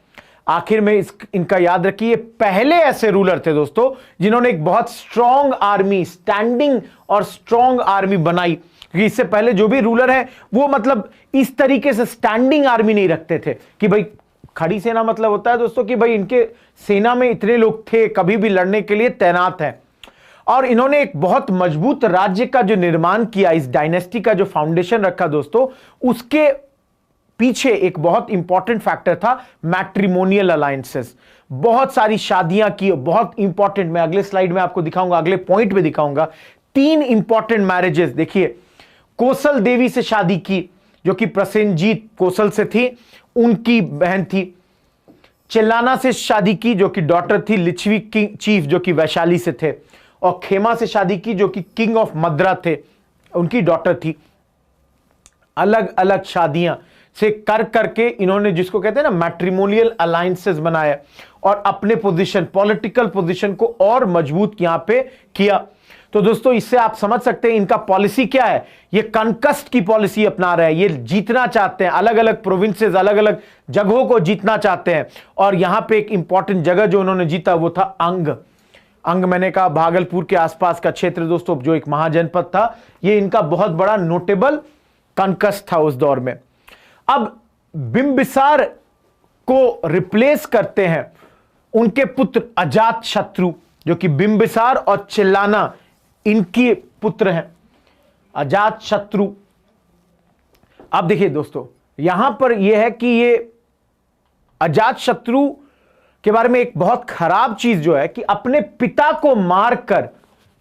आखिर में इनका याद रखिए, पहले ऐसे रूलर थे दोस्तों जिन्होंने एक बहुत स्ट्रॉन्ग आर्मी, स्टैंडिंग और स्ट्रॉन्ग आर्मी बनाई। क्योंकि इससे पहले जो भी रूलर है वो मतलब इस तरीके से स्टैंडिंग आर्मी नहीं रखते थे कि भाई खड़ी सेना, मतलब होता है दोस्तों कि भाई इनके सेना में इतने लोग थे कभी भी लड़ने के लिए तैनात हैं। और इन्होंने एक बहुत मजबूत राज्य का जो निर्माण किया, इस डायनेस्टी का जो फाउंडेशन रखा दोस्तों, उसके पीछे एक बहुत इंपॉर्टेंट फैक्टर था मैट्रिमोनियल अलायंसेस। बहुत सारी शादियां की, बहुत इंपॉर्टेंट, मैं अगले स्लाइड में आपको दिखाऊंगा, अगले पॉइंट में दिखाऊंगा। 3 इंपॉर्टेंट मैरिजेस देखिए, कोसल देवी से शादी की जो कि प्रसेनजीत कोसल से थी, उनकी बहन थी। चिल्लाना से शादी की जो कि डॉटर थी लिच्छवी किंग चीफ जो कि वैशाली से थे। और खेमा से शादी की जो कि किंग ऑफ मद्रा थे, उनकी डॉटर थी। अलग अलग शादियां से कर करके इन्होंने जिसको कहते हैं ना मैट्रिमोनियल अलायंसेस बनाया और अपने पोजीशन, पॉलिटिकल पोजीशन को और मजबूत यहां पे किया। तो दोस्तों इससे आप समझ सकते हैं इनका पॉलिसी क्या है। ये कनकस्ट की पॉलिसी अपना रहे हैं, ये जीतना चाहते हैं, अलग अलग प्रोविंसेस, अलग अलग जगहों को जीतना चाहते हैं। और यहां पे एक इंपॉर्टेंट जगह जो उन्होंने जीता वो था अंग मैंने कहा भागलपुर के आसपास का क्षेत्र दोस्तों, जो एक महाजनपद था। ये इनका बहुत बड़ा नोटेबल कनकस्ट था उस दौर में। अब बिंबिसार को रिप्लेस करते हैं उनके पुत्र अजात शत्रु, जो कि बिंबिसार और चिल्लाना इनके पुत्र हैं, अजात शत्रु। अब देखिए दोस्तों यहां पर यह है कि ये अजात शत्रु के बारे में एक बहुत खराब चीज जो है कि अपने पिता को मारकर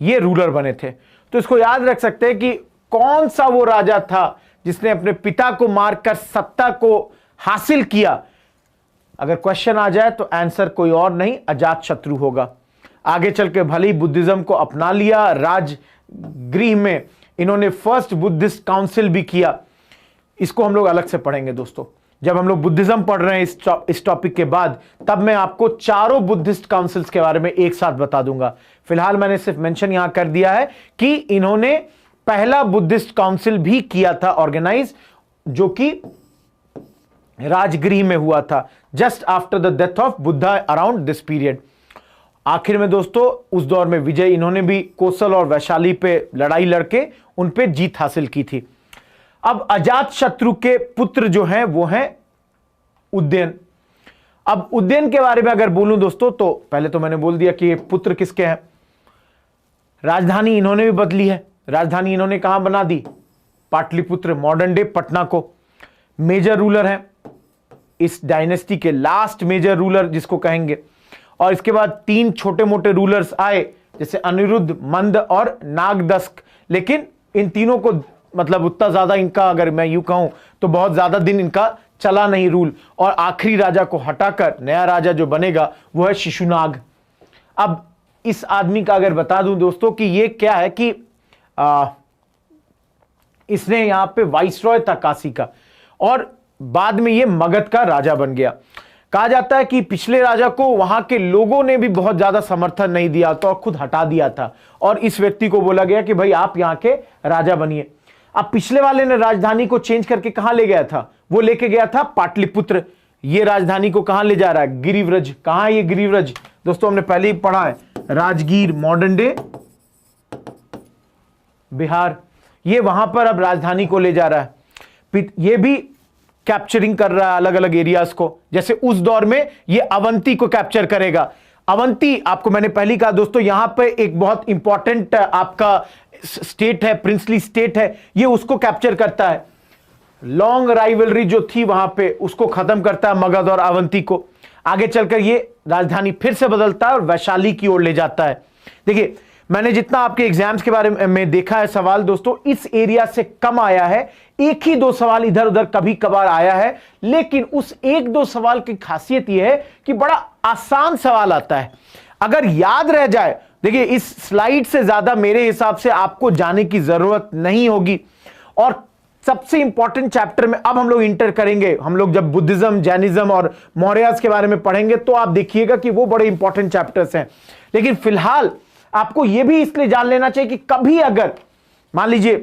ये रूलर बने थे। तो इसको याद रख सकते हैं कि कौन सा वो राजा था जिसने अपने पिता को मारकर सत्ता को हासिल किया। अगर क्वेश्चन आ जाए तो आंसर कोई और नहीं, अजात शत्रु होगा। आगे चल के भले ही बुद्धिज्म को अपना लिया, राजगृह में इन्होंने फर्स्ट बुद्धिस्ट काउंसिल भी किया। इसको हम लोग अलग से पढ़ेंगे दोस्तों, जब हम लोग बुद्धिज्म पढ़ रहे हैं इस टॉपिक के बाद, तब मैं आपको चारों बुद्धिस्ट काउंसिल्स के बारे में एक साथ बता दूंगा। फिलहाल मैंने सिर्फ मेंशन यहां कर दिया है कि इन्होंने पहला बुद्धिस्ट काउंसिल भी किया था ऑर्गेनाइज, जो कि राजगृह में हुआ था just after the death of Buddha around this period. आखिर में दोस्तों उस दौर में विजय इन्होंने भी कोसल और वैशाली पे लड़ाई लड़के उन पे जीत हासिल की थी। अब अजात शत्रु के पुत्र जो हैं वो हैं उदयन। अब उदयन के बारे में अगर बोलूं दोस्तों तो पहले तो मैंने बोल दिया कि ये पुत्र किसके हैं। राजधानी इन्होंने भी बदली है, राजधानी इन्होंने कहां बना दी, पाटलिपुत्र, मॉडर्न डे पटना को। मेजर रूलर हैं इस डायनेस्टी के, लास्ट मेजर रूलर जिसको कहेंगे। और इसके बाद 3 छोटे मोटे रूलर्स आए जैसे अनिरुद्ध, मंद और नागदस्क। लेकिन इन तीनों को मतलब उतना ज्यादा इनका, अगर मैं यूं कहूं तो बहुत ज्यादा दिन इनका चला नहीं रूल। और आखिरी राजा को हटाकर नया राजा जो बनेगा वो है शिशुनाग। अब इस आदमी का अगर बता दूं दोस्तों कि ये क्या है कि इसने यहां पे वाइसरॉय था काशी का और बाद में ये मगध का राजा बन गया। कहा जाता है कि पिछले राजा को वहां के लोगों ने भी बहुत ज्यादा समर्थन नहीं दिया था और खुद हटा दिया था, और इस व्यक्ति को बोला गया कि भाई आप यहां के राजा बनिए। अब पिछले वाले ने राजधानी को चेंज करके कहां ले गया था, वो लेके गया था पाटलिपुत्र। ये राजधानी को कहां ले जा रहा है, गिरिव्रज। कहां है ये गिरिव्रज दोस्तों, हमने पहले ही पढ़ा है, राजगीर, मॉडर्न डे बिहार। ये वहां पर अब राजधानी को ले जा रहा है। ये भी कैप्चरिंग कर रहा है अलग अलग एरियाज को। जैसे उस दौर में ये अवंती को कैप्चर करेगा। अवंती आपको मैंने पहले कहा दोस्तों, यहां पे एक बहुत इंपॉर्टेंट आपका स्टेट है, प्रिंसली स्टेट है, ये उसको कैप्चर करता है। लॉन्ग राइवलरी जो थी वहां पे उसको खत्म करता है मगध और अवंती को। आगे चलकर ये राजधानी फिर से बदलता है और वैशाली की ओर ले जाता है। देखिए मैंने जितना आपके एग्जाम्स के बारे में देखा है सवाल दोस्तों, इस एरिया से कम आया है। 1 ही 2 सवाल इधर उधर कभी कभार आया है, लेकिन उस 1-2 सवाल की खासियत यह है कि बड़ा आसान सवाल आता है। अगर याद रह जाए, देखिए इस स्लाइड से ज्यादा मेरे हिसाब से आपको जाने की जरूरत नहीं होगी। और सबसे इंपॉर्टेंट चैप्टर में अब हम लोग इंटर करेंगे, हम लोग जब बुद्धिज्म, जैनिज्म और मौर्यास के बारे में पढ़ेंगे तो आप देखिएगा कि वो बड़े इंपॉर्टेंट चैप्टर्स हैं। लेकिन फिलहाल आपको यह भी इसलिए जान लेना चाहिए कि कभी अगर मान लीजिए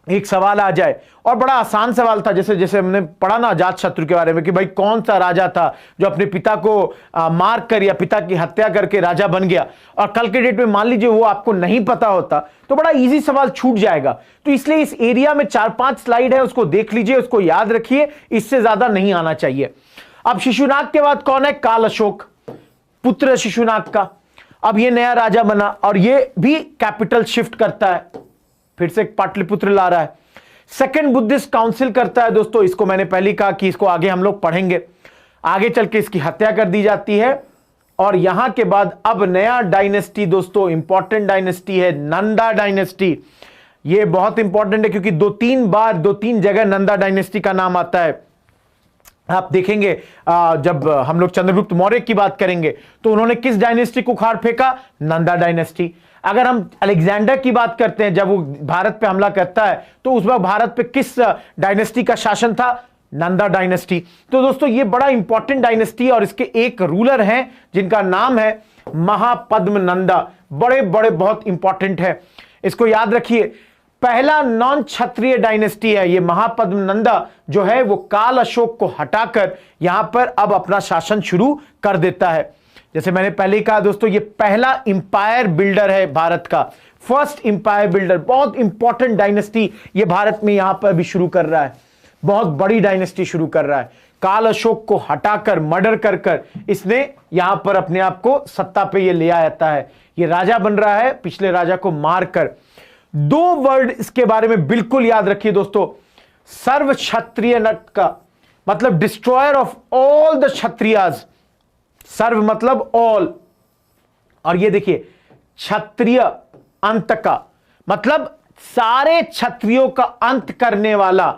एक सवाल आ जाए, और बड़ा आसान सवाल था, जैसे जैसे हमने पढ़ा ना अजात शत्रु के बारे में कि भाई कौन सा राजा था जो अपने पिता को मार कर या पिता की हत्या करके राजा बन गया, और कल के डेट में मान लीजिए वो आपको नहीं पता होता तो बड़ा इजी सवाल छूट जाएगा। तो इसलिए इस एरिया में 4-5 स्लाइड है, उसको देख लीजिए, उसको याद रखिए, इससे ज्यादा नहीं आना चाहिए। अब शिशुनाग के बाद कौन है? काल अशोक, पुत्र शिशुनाग का। अब ये नया राजा बना और ये भी कैपिटल शिफ्ट करता है, फिर से पाटलिपुत्र ला रहा है। सेकंड बुद्धिस्ट काउंसिल करता है दोस्तों, इसको मैंने पहले कहा कि इसको आगे हम लोग पढ़ेंगे। आगे चल के इसकी हत्या कर दी जाती है, और यहां के बाद अब नया डायनेस्टी दोस्तों, इंपॉर्टेंट डायनेस्टी है नंदा डायनेस्टी। ये बहुत इंपॉर्टेंट है क्योंकि 2-3 जगह नंदा डायनेस्टी का नाम आता है। आप देखेंगे जब हम लोग चंद्रगुप्त मौर्य की बात करेंगे तो उन्होंने किस डायनेस्टी को उखाड़ फेंका? नंदा डायनेस्टी। अगर हम अलेक्जेंडर की बात करते हैं, जब वो भारत पे हमला करता है तो उस वक्त भारत पे किस डायनेस्टी का शासन था? नंदा डायनेस्टी। तो दोस्तों ये बड़ा इंपॉर्टेंट डायनेस्टी है, और इसके एक रूलर हैं जिनका नाम है महापद्म नंदा। बड़े बड़े बहुत इंपॉर्टेंट है, इसको याद रखिए। पहला नॉन क्षत्रिय डायनेस्टी है ये महापद्म नंदा, जो है वो काल अशोक को हटाकर यहां पर अब अपना शासन शुरू कर देता है। जैसे मैंने पहले कहा दोस्तों, ये पहला इंपायर बिल्डर है भारत का, फर्स्ट इंपायर बिल्डर। बहुत इंपॉर्टेंट डायनेस्टी ये भारत में यहां पर भी शुरू कर रहा है, बहुत बड़ी डायनेस्टी शुरू कर रहा है। काल अशोक को हटाकर, मर्डर कर कर इसने यहां पर अपने आप को सत्ता पे ये ले आता है। ये राजा बन रहा है पिछले राजा को मारकर। 2 वर्ड इसके बारे में बिल्कुल याद रखिए दोस्तों, सर्व क्षत्रिय नट का मतलब destroyer of all the Kshatriyas. सर्व मतलब ऑल, और ये देखिए क्षत्रिय अंत का मतलब सारे क्षत्रियों का अंत करने वाला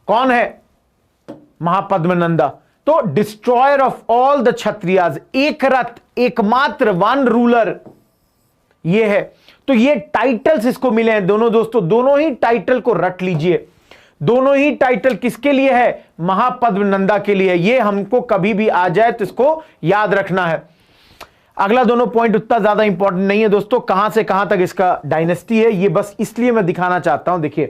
कौन है? महापद्म नंदा। तो destroyer of all the Kshatriyas, एक रथ, एकमात्र, वन रूलर ये है। तो ये टाइटल्स इसको मिले हैं दोनों दोस्तों, दोनों ही टाइटल को रट लीजिए। दोनों ही टाइटल किसके लिए है? महापद्म नंदा के लिए। ये हमको कभी भी आ जाए तो इसको याद रखना है। अगला दोनों पॉइंट उतना ज्यादा इंपॉर्टेंट नहीं है दोस्तों, कहां से कहां तक इसका डायनेस्टी है ये बस इसलिए मैं दिखाना चाहता हूं। देखिए,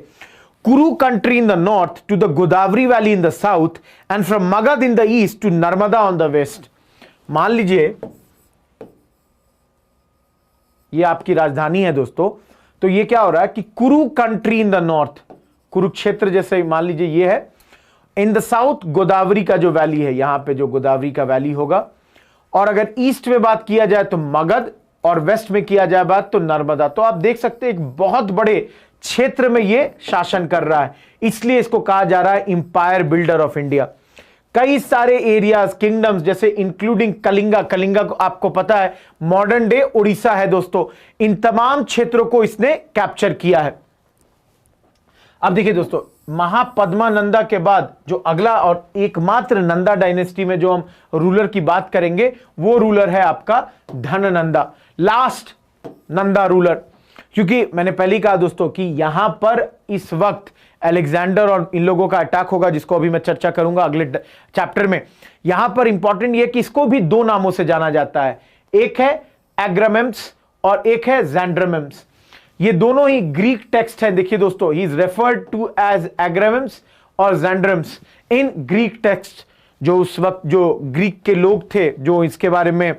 Kuru country in the north to the Godavari valley in the south and from Magadha in the east to Narmada on the west. मान लीजिए ये आपकी राजधानी है दोस्तों, तो ये क्या हो रहा है कि कुरु country in the north, Kurukshetra जैसे मान लीजिए ये है, इन द साउथ गोदावरी का जो वैली है, यहां पे जो गोदावरी का वैली होगा, और अगर ईस्ट में बात किया जाए तो मगध, और वेस्ट में किया जाए बात तो नर्मदा। तो आप देख सकते हैं एक बहुत बड़े क्षेत्र में ये शासन कर रहा है, इसलिए इसको कहा जा रहा है इंपायर बिल्डर ऑफ इंडिया। कई सारे एरियाज, किंगडम्स, जैसे इंक्लूडिंग कलिंगा, कलिंगा को आपको पता है मॉडर्न डे उड़ीसा है दोस्तों, इन तमाम क्षेत्रों को इसने कैप्चर किया है। अब देखिए दोस्तों, महापद्मानंदा के बाद जो अगला और एकमात्र नंदा डायनेस्टी में जो हम रूलर की बात करेंगे वो रूलर है आपका धननंदा, लास्ट नंदा रूलर। क्योंकि मैंने पहले कहा दोस्तों कि यहां पर इस वक्त अलेक्जेंडर और इन लोगों का अटैक होगा, जिसको अभी मैं चर्चा करूंगा अगले चैप्टर में। यहां पर इंपॉर्टेंट यह कि इसको भी 2 नामों से जाना जाता है, एक है एग्रामेम्स और एक है ज़ैंड्रामेम्स। ये दोनों ही ग्रीक टेक्स्ट हैं। देखिए दोस्तों, he is referred to as Agrammes और ज़ैंड्राम्स इन ग्रीक टेक्स्ट। जो उस वक्त जो ग्रीक के लोग थे जो इसके बारे में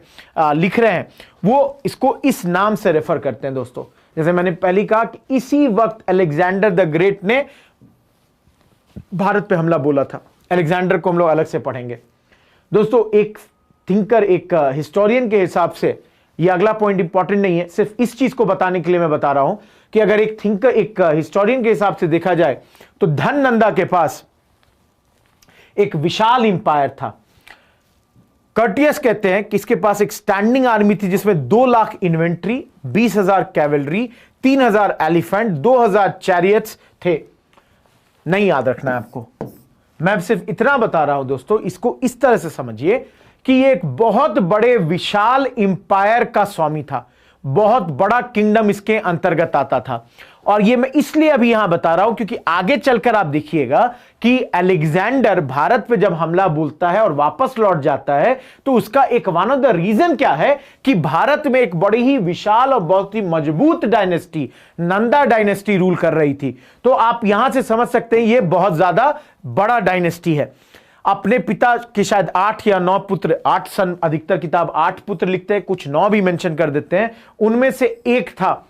लिख रहे हैं, वो इसको इस नाम से रेफर करते हैं दोस्तों। जैसे मैंने पहले कहा कि इसी वक्त अलेक्जेंडर द ग्रेट ने भारत पे हमला बोला था। अलेक्जेंडर को हम लोग अलग से पढ़ेंगे दोस्तों। एक थिंकर, एक हिस्टोरियन के हिसाब से ये अगला पॉइंट इंपॉर्टेंट नहीं है, सिर्फ इस चीज को बताने के लिए मैं बता रहा हूं कि अगर एक थिंकर, एक हिस्टोरियन के हिसाब से देखा जाए तो धननंदा के पास एक विशाल इंपायर था। कर्टियस कहते हैं कि इसके पास एक स्टैंडिंग आर्मी थी जिसमें 2 lakh inventory, 20,000 cavalry, 3,000 elephant, 2,000 chariots थे। नहीं याद रखना है आपको, मैं सिर्फ इतना बता रहा हूं दोस्तों, इसको इस तरह से समझिए कि ये एक बहुत बड़े विशाल इंपायर का स्वामी था, बहुत बड़ा किंगडम इसके अंतर्गत आता था। और ये मैं इसलिए अभी यहां बता रहा हूं क्योंकि आगे चलकर आप देखिएगा कि अलेक्जेंडर भारत पे जब हमला बोलता है और वापस लौट जाता है तो उसका एक वन ऑफ द रीजन क्या है कि भारत में एक बड़ी ही विशाल और बहुत ही मजबूत डायनेस्टी, नंदा डायनेस्टी रूल कर रही थी। तो आप यहां से समझ सकते हैं ये बहुत ज्यादा बड़ा डायनेस्टी है। अपने पिता के शायद 8 या 9 पुत्र, 8 सन, अधिकतर किताब 8 पुत्र लिखते हैं, कुछ 9 भी मेंशन कर देते हैं, उनमें से एक था।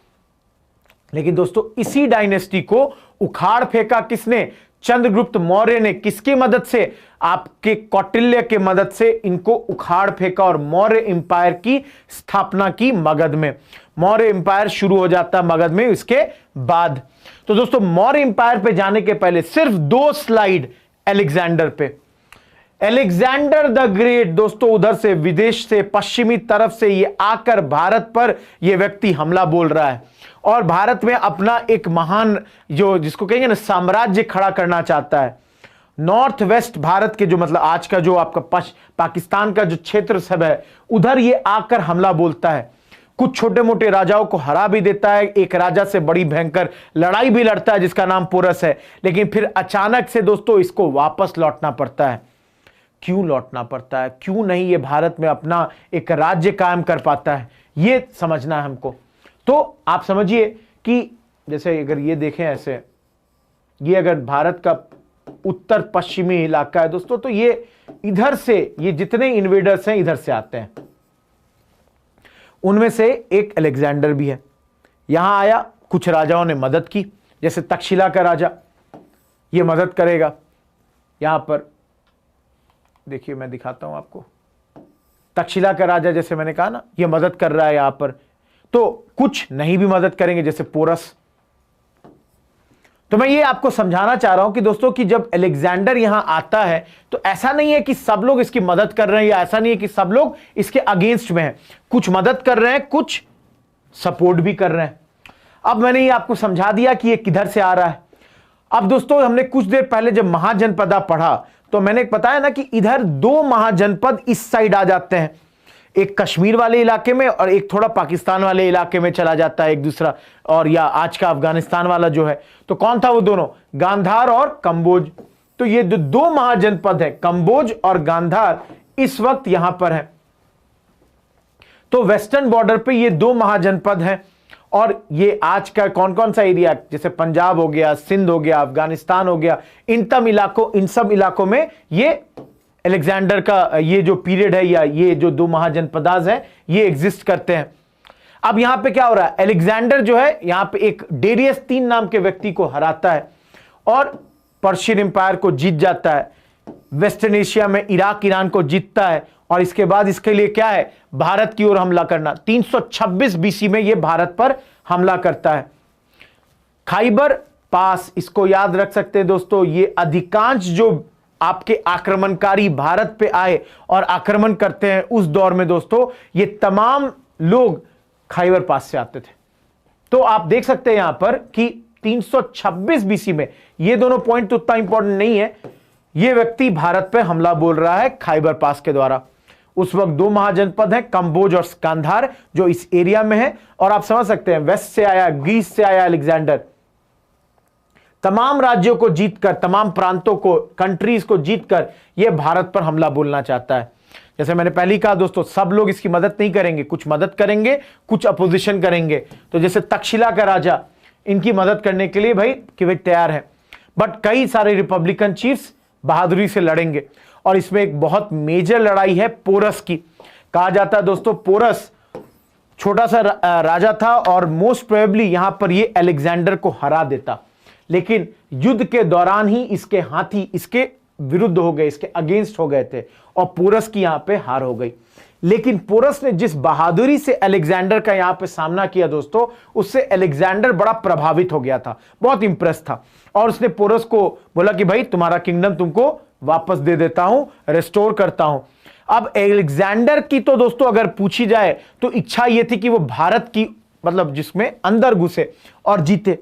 लेकिन दोस्तों इसी डायनेस्टी को उखाड़ फेंका किसने? चंद्रगुप्त मौर्य ने। किसकी मदद से? आपके कौटिल्य के मदद से इनको उखाड़ फेंका और मौर्य एम्पायर की स्थापना की मगध में। मौर्य एम्पायर शुरू हो जाता मगध में इसके बाद। तो दोस्तों मौर्य एम्पायर पे जाने के पहले सिर्फ 2 स्लाइड अलेक्जेंडर पे। अलेक्जेंडर द ग्रेट दोस्तों उधर से विदेश से पश्चिमी तरफ से ये आकर भारत पर ये व्यक्ति हमला बोल रहा है और भारत में अपना एक महान जो जिसको कहेंगे ना साम्राज्य खड़ा करना चाहता है। नॉर्थ वेस्ट भारत के जो मतलब आज का जो आपका पाकिस्तान का जो क्षेत्र सब है उधर ये आकर हमला बोलता है। कुछ छोटे मोटे राजाओं को हरा भी देता है, एक राजा से बड़ी भयंकर लड़ाई भी लड़ता है जिसका नाम पोरस है। लेकिन फिर अचानक से दोस्तों इसको वापस लौटना पड़ता है। क्यों लौटना पड़ता है? क्यों नहीं ये भारत में अपना एक राज्य कायम कर पाता है? ये समझना है हमको। तो आप समझिए कि जैसे अगर ये देखें ऐसे, ये अगर भारत का उत्तर पश्चिमी इलाका है दोस्तों, तो ये इधर से ये जितने इन्वेडर्स हैं इधर से आते हैं। उनमें से एक अलेक्जेंडर भी है। यहां आया, कुछ राजाओं ने मदद की, जैसे तक्षशिला का राजा ये मदद करेगा। यहां पर देखिए मैं दिखाता हूं आपको, तक्षशिला का राजा जैसे मैंने कहा ना ये मदद कर रहा है यहां पर। तो कुछ नहीं भी मदद करेंगे जैसे पोरस। तो मैं ये आपको समझाना चाह रहा हूं कि दोस्तों कि जब अलेक्जेंडर यहां आता है तो ऐसा नहीं है कि सब लोग इसकी मदद कर रहे हैं या ऐसा नहीं है कि सब लोग इसके अगेंस्ट में हैं। कुछ मदद कर रहे हैं, कुछ सपोर्ट भी कर रहे हैं। अब मैंने ये आपको समझा दिया कि ये किधर से आ रहा है। अब दोस्तों हमने कुछ देर पहले जब महाजनपदा पढ़ा तो मैंने बताया ना कि इधर 2 महाजनपद इस साइड आ जाते हैं, एक कश्मीर वाले इलाके में और एक थोड़ा पाकिस्तान वाले इलाके में चला जाता है एक दूसरा, और या आज का अफगानिस्तान वाला जो है। तो कौन था वो दोनों? गांधार और कंबोज। तो ये जो 2 महाजनपद है कंबोज और गांधार इस वक्त यहां पर है। तो वेस्टर्न बॉर्डर पे ये 2 महाजनपद हैं और ये आज का कौन कौन सा एरिया, जैसे पंजाब हो गया, सिंध हो गया, अफगानिस्तान हो गया, इन सब इलाकों में ये अलेक्जेंडर का ये जो पीरियड है या ये जो 2 महाजनपदाज है ये एग्जिस्ट करते हैं। अब यहां पे क्या हो रहा है? अलेक्जेंडर जो है यहां पे एक डेरियस 3 नाम के व्यक्ति को हराता है और पर्शियन एम्पायर को जीत जाता है। वेस्टर्न एशिया में इराक ईरान को जीतता है और इसके बाद इसके लिए क्या है? भारत की ओर हमला करना। 326 बीसी में यह भारत पर हमला करता है। खाइबर पास, इसको याद रख सकते हैं दोस्तों, ये अधिकांश जो आपके आक्रमणकारी भारत पे आए और आक्रमण करते हैं उस दौर में दोस्तों ये तमाम लोग खाइबर पास से आते थे। तो आप देख सकते हैं यहां पर कि 326 बीसी में ये दोनों पॉइंट तो उतना इंपॉर्टेंट नहीं है, ये व्यक्ति भारत पे हमला बोल रहा है खाइबर पास के द्वारा। उस वक्त 2 महाजनपद हैं कंबोज और गांधार जो इस एरिया में है। और आप समझ सकते हैं वेस्ट से आया, ग्रीस से आया अलेक्जेंडर, तमाम राज्यों को जीतकर, तमाम प्रांतों को, कंट्रीज को जीतकर यह भारत पर हमला बोलना चाहता है। जैसे मैंने पहले ही कहा दोस्तों सब लोग इसकी मदद नहीं करेंगे, कुछ मदद करेंगे, कुछ अपोजिशन करेंगे। तो जैसे तक्षशिला का राजा इनकी मदद करने के लिए भाई तैयार है, बट कई सारे रिपब्लिकन चीफ्स बहादुरी से लड़ेंगे। और इसमें एक बहुत मेजर लड़ाई है पोरस की। कहा जाता है दोस्तों पोरस छोटा सा राजा था और मोस्ट प्रोबेबली यहां पर ये अलेक्जेंडर को हरा देता, लेकिन युद्ध के दौरान ही इसके हाथी इसके विरुद्ध हो गए, इसके अगेंस्ट हो गए थे और पोरस की यहां पे हार हो गई। लेकिन पोरस ने जिस बहादुरी से अलेक्जेंडर का यहां पे सामना किया दोस्तों, उससे अलेक्जेंडर बड़ा प्रभावित हो गया था, बहुत इंप्रेस था और उसने पोरस को बोला कि भाई तुम्हारा किंगडम तुमको वापस दे देता हूं, रेस्टोर करता हूं। अब अलेक्जेंडर की तो दोस्तों अगर पूछी जाए तो इच्छा यह थी कि वो भारत की मतलब जिसमें अंदर घुसे और जीते।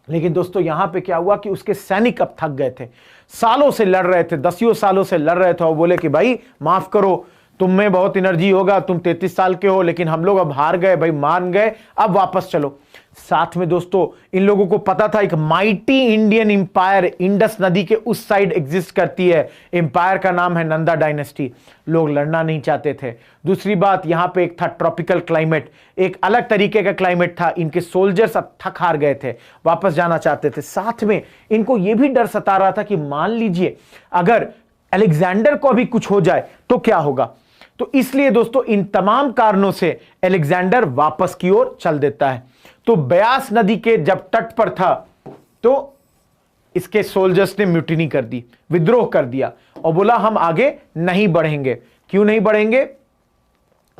लेकिन दोस्तों यहां पे क्या हुआ कि उसके सैनिक अब थक गए थे, सालों से लड़ रहे थे, 10 सालों से लड़ रहे थे और बोले कि भाई माफ करो, तुम में बहुत एनर्जी होगा, तुम 33 साल के हो, लेकिन हम लोग अब हार गए भाई, मान गए, अब वापस चलो। साथ में दोस्तों इन लोगों को पता था एक माइटी इंडियन एम्पायर इंडस नदी के उस साइड एग्जिस्ट करती है, एम्पायर का नाम है नंदा डायनेस्टी। लोग लड़ना नहीं चाहते थे। दूसरी बात, यहां पे एक था ट्रॉपिकल क्लाइमेट, एक अलग तरीके का क्लाइमेट था। इनके सोल्जर्स अब थक हार गए थे, वापस जाना चाहते थे। साथ में इनको यह भी डर सता रहा था कि मान लीजिए अगर अलेक्जेंडर को भी कुछ हो जाए तो क्या होगा। तो इसलिए दोस्तों इन तमाम कारणों से अलेक्जेंडर वापस की ओर चल देता है। तो ब्यास नदी के जब तट पर था तो इसके सोल्जर्स ने म्यूटिनी कर दी, विद्रोह कर दिया और बोला हम आगे नहीं बढ़ेंगे। क्यों नहीं बढ़ेंगे?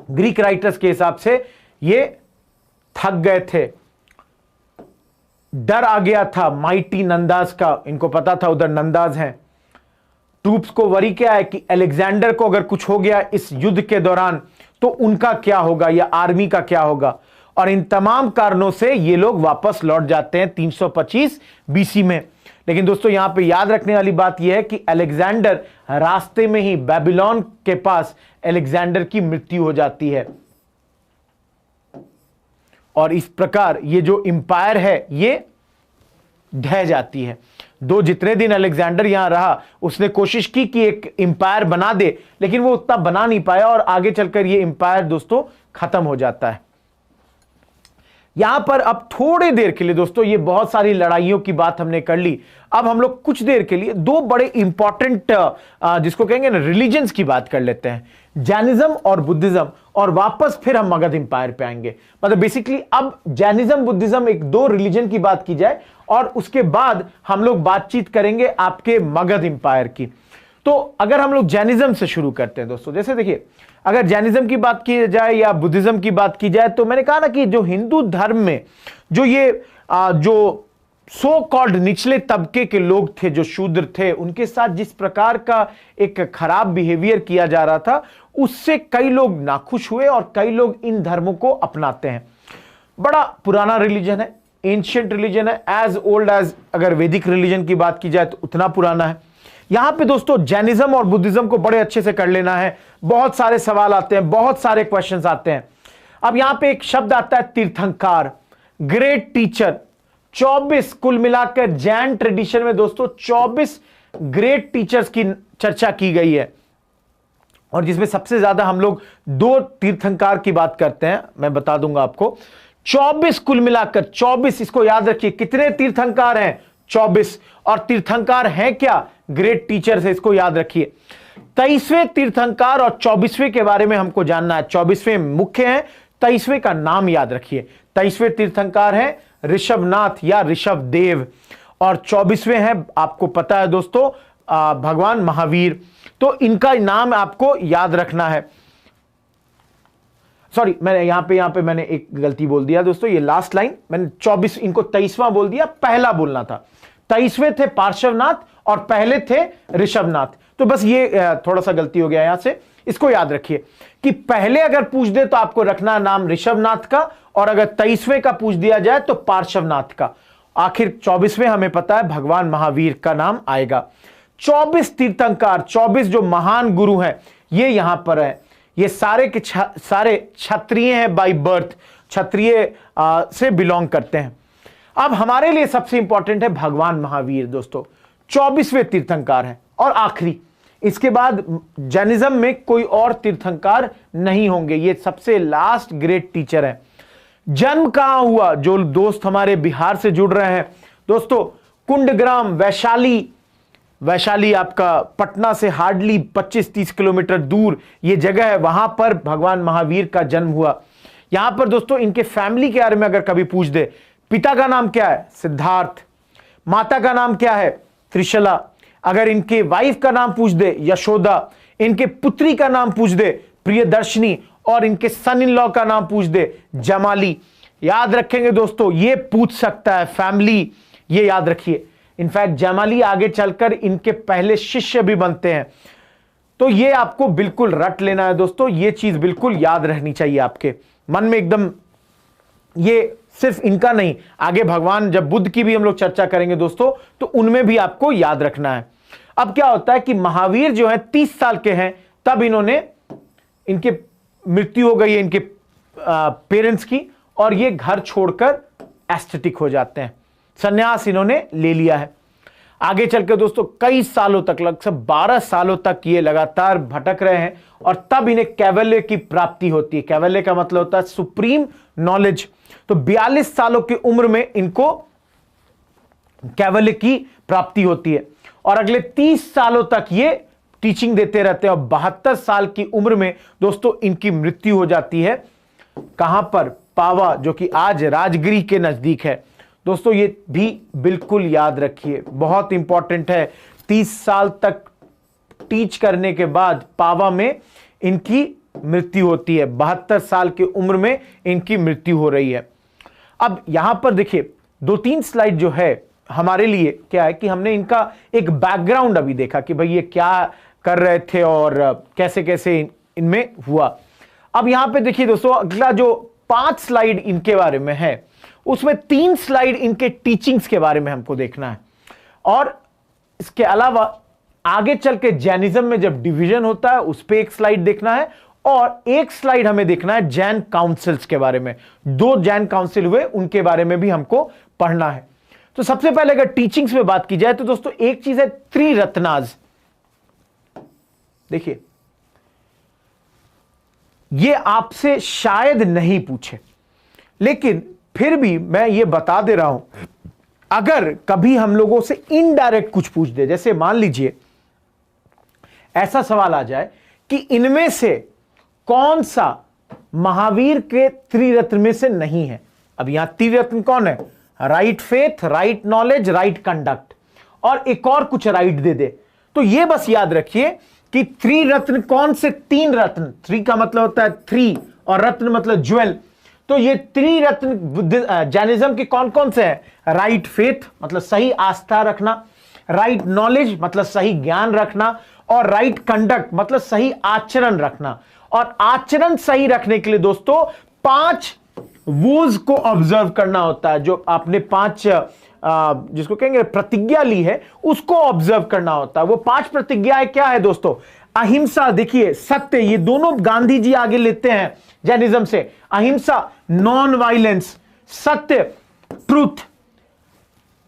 ग्रीक राइटर्स के हिसाब से ये थक गए थे, डर आ गया था माइटी नंदाज का। इनको पता था उधर नंदाज हैं। ट्रूप्स को वरी क्या है कि अलेक्जेंडर को अगर कुछ हो गया इस युद्ध के दौरान तो उनका क्या होगा या आर्मी का क्या होगा। और इन तमाम कारणों से ये लोग वापस लौट जाते हैं 325 बीसी में। लेकिन दोस्तों यहां पे याद रखने वाली बात यह है कि अलेक्जेंडर रास्ते में ही बेबीलोन के पास अलेक्जेंडर की मृत्यु हो जाती है और इस प्रकार ये जो एम्पायर है ये ढह जाती है। जितने दिन अलेक्जेंडर यहां रहा उसने कोशिश की कि एक एम्पायर बना दे, लेकिन वो उतना बना नहीं पाया और आगे चलकर ये एम्पायर दोस्तों खत्म हो जाता है। यहां पर अब थोड़ी देर के लिए दोस्तों ये बहुत सारी लड़ाइयों की बात हमने कर ली। अब हम लोग कुछ देर के लिए दो बड़े इंपॉर्टेंट जिसको कहेंगे ना रिलीजन्स की बात कर लेते हैं, जैनिज्म और बुद्धिज्म, और वापस फिर हम मगध एम्पायर पे आएंगे। मतलब बेसिकली अब जैनिज्म बुद्धिज्म एक दो रिलीजन की बात की जाए और उसके बाद हम लोग बातचीत करेंगे आपके मगध एम्पायर की। तो अगर हम लोग जैनिज्म से शुरू करते हैं दोस्तों, जैसे देखिए अगर जैनिज्म की बात की जाए या बुद्धिज्म की बात की जाए तो मैंने कहा ना कि जो हिंदू धर्म में जो ये जो सो कॉल्ड निचले तबके के लोग थे, जो शूद्र थे, उनके साथ जिस प्रकार का एक खराब बिहेवियर किया जा रहा था उससे कई लोग नाखुश हुए और कई लोग इन धर्मों को अपनाते हैं। बड़ा पुराना रिलीजन है, एंशिएंट रिलीजन है, एज ओल्ड एज अगर वैदिक रिलीजन की बात की जाए तो उतना पुराना है। यहां पे दोस्तों जैनिज्म और बुद्धिज्म को बड़े अच्छे से कर लेना है। बहुत सारे सवाल आते हैं, बहुत सारे क्वेश्चंस आते हैं। अब यहां पे एक शब्द आता है तीर्थंकार, ग्रेट टीचर। 24 कुल मिलाकर जैन ट्रेडिशन में दोस्तों 24 ग्रेट टीचर्स की चर्चा की गई है और जिसमें सबसे ज्यादा हम लोग दो तीर्थंकार की बात करते हैं, मैं बता दूंगा आपको। 24 कुल मिलाकर 24, इसको याद रखिए। कितने तीर्थंकार हैं? 24। और तीर्थंकार हैं क्या? ग्रेट टीचर्स है, इसको याद रखिए। 23वें तीर्थंकार और 24वें के बारे में हमको जानना है। 24वें मुख्य हैं, 23वें का नाम याद रखिए। 23वें तीर्थंकार हैं ऋषभनाथ या ऋषभ देव और 24वें हैं आपको पता है दोस्तों भगवान महावीर। तो इनका नाम आपको याद रखना है। सॉरी, मैंने यहां पे मैंने एक गलती बोल दिया दोस्तों, ये लास्ट लाइन मैंने 24 इनको 23वां बोल दिया, पहला बोलना था। 23वें थे पार्श्वनाथ और पहले थे ऋषभनाथ। तो बस ये थोड़ा सा गलती हो गया यहां से, इसको याद रखिए कि पहले अगर पूछ दे तो आपको रखना नाम ऋषभनाथ का और अगर 23वें का पूछ दिया जाए तो पार्श्वनाथ का। आखिर 24वें हमें पता है भगवान महावीर का नाम आएगा। 24 तीर्थंकार, 24 जो महान गुरु हैं ये यहां पर है। ये सारे के सारे क्षत्रिय हैं, बाय बर्थ क्षत्रिय से बिलोंग करते हैं। अब हमारे लिए सबसे इंपॉर्टेंट है भगवान महावीर दोस्तों, 24वें तीर्थंकार हैं और आखिरी। इसके बाद जैनिज्म में कोई और तीर्थंकार नहीं होंगे, ये सबसे लास्ट ग्रेट टीचर है। जन्म कहां हुआ? जो दोस्त हमारे बिहार से जुड़ रहे हैं दोस्तों, कुंडग्राम वैशाली आपका पटना से हार्डली 25-30 किलोमीटर दूर ये जगह है, वहां पर भगवान महावीर का जन्म हुआ। यहां पर दोस्तों इनके फैमिली के बारे में अगर कभी पूछ दे, पिता का नाम क्या है? सिद्धार्थ। माता का नाम क्या है? त्रिशला। अगर इनके वाइफ का नाम पूछ दे, यशोदा। इनके पुत्री का नाम पूछ दे, प्रियदर्शनी। और इनके सन इन लॉ का नाम पूछ दे, जमाली। याद रखेंगे दोस्तों, ये पूछ सकता है फैमिली, ये याद रखिए। इनफैक्ट जमाली आगे चलकर इनके पहले शिष्य भी बनते हैं। तो ये आपको बिल्कुल रट लेना है दोस्तों, ये चीज बिल्कुल याद रहनी चाहिए आपके मन में एकदम। ये सिर्फ इनका नहीं, आगे भगवान जब बुद्ध की भी हम लोग चर्चा करेंगे दोस्तों तो उनमें भी आपको याद रखना है। अब क्या होता है कि महावीर जो है 30 साल के हैं तब इन्होंने इनके मृत्यु हो गई है इनके पेरेंट्स की, और ये घर छोड़कर एस्थेटिक हो जाते हैं, संन्यास इन्होंने ले लिया है। आगे चलकर दोस्तों कई सालों तक, लगभग 12 सालों तक ये लगातार भटक रहे हैं, और तब इन्हें कैवल्य की प्राप्ति होती है। कैवल्य का मतलब होता है सुप्रीम नॉलेज। तो 42 सालों की उम्र में इनको कैवल्य की प्राप्ति होती है, और अगले 30 सालों तक ये टीचिंग देते रहते हैं, और 72 साल की उम्र में दोस्तों इनकी मृत्यु हो जाती है। कहां पर? पावा, जो कि आज राजगिरी के नजदीक है। दोस्तों ये भी बिल्कुल याद रखिए, बहुत इंपॉर्टेंट है। 30 साल तक टीच करने के बाद पावा में इनकी मृत्यु होती है। 72 साल की उम्र में इनकी मृत्यु हो रही है। अब यहां पर देखिए 2-3 स्लाइड जो है हमारे लिए क्या है कि हमने इनका एक बैकग्राउंड अभी देखा कि भाई ये क्या कर रहे थे और कैसे कैसे इनमें हुआ। अब यहां पे देखिए दोस्तों, अगला जो 5 स्लाइड इनके बारे में है, उसमें 3 स्लाइड इनके टीचिंग्स के बारे में हमको देखना है, और इसके अलावा आगे चल के जैनिज्म में जब डिवीजन होता है उस पर 1 स्लाइड देखना है, और 1 स्लाइड हमें देखना है जैन काउंसिल्स के बारे में। 2 जैन काउंसिल हुए, उनके बारे में भी हमको पढ़ना है। तो सबसे पहले अगर टीचिंग्स में बात की जाए तो दोस्तों एक चीज है त्रिरत्नाज। देखिए ये आपसे शायद नहीं पूछे, लेकिन फिर भी मैं ये बता दे रहा हूं, अगर कभी हम लोगों से इनडायरेक्ट कुछ पूछ दे, जैसे मान लीजिए ऐसा सवाल आ जाए कि इनमें से कौन सा महावीर के त्रिरत्न में से नहीं है। अब यहां त्रिरत्न कौन है? Right faith, right knowledge, right conduct, और एक और कुछ राइट दे दे, तो ये बस याद रखिए कि त्रिरत्न कौन से 3 रत्न, 3 का मतलब होता है 3 और रत्न मतलब ज्वेल, तो ये त्रिरत्न जैनिज्म के कौन कौन से हैं? राइट फेथ मतलब सही आस्था रखना, राइट नॉलेज मतलब सही ज्ञान रखना, और राइट कंडक्ट मतलब सही आचरण रखना। और आचरण सही रखने के लिए दोस्तों 5 वोज को ऑब्जर्व करना होता है। जो आपने 5 जिसको कहेंगे प्रतिज्ञा ली है, उसको ऑब्जर्व करना होता है। वो 5 प्रतिज्ञाएं क्या है दोस्तों? अहिंसा, देखिए सत्य, ये दोनों गांधी जी आगे लेते हैं जैनिज्म से। अहिंसा, नॉन वायलेंस, सत्य, ट्रूथ,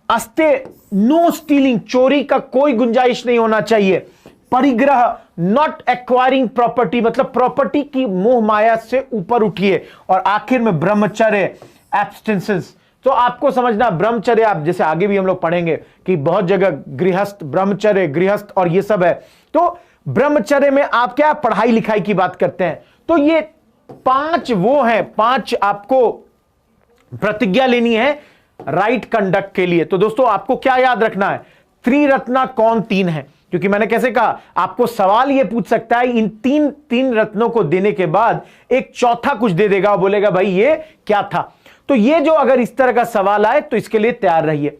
अस्ते, नो स्टीलिंग, चोरी का कोई गुंजाइश नहीं होना चाहिए, परिग्रह, नॉट एक्वायरिंग प्रॉपर्टी मतलब प्रॉपर्टी की मोह माया से ऊपर उठिए, और आखिर में ब्रह्मचर्य, एब्स्टिनेंस। तो आपको समझना ब्रह्मचर्य, आप जैसे आगे भी हम लोग पढ़ेंगे कि बहुत जगह गृहस्थ, ब्रह्मचर्य, गृहस्थ और ये सब है। तो ब्रह्मचर्य में आप क्या पढ़ाई लिखाई की बात करते हैं, तो ये 5 वो हैं, 5 आपको प्रतिज्ञा लेनी है राइट कंडक्ट के लिए। तो दोस्तों आपको क्या याद रखना है? त्रिरत्ना कौन 3 है, क्योंकि मैंने कैसे कहा आपको सवाल यह पूछ सकता है इन 3 रत्नों को देने के बाद एक चौथा कुछ दे देगा और बोलेगा भाई ये क्या था। तो ये जो अगर इस तरह का सवाल आए तो इसके लिए तैयार रहिए।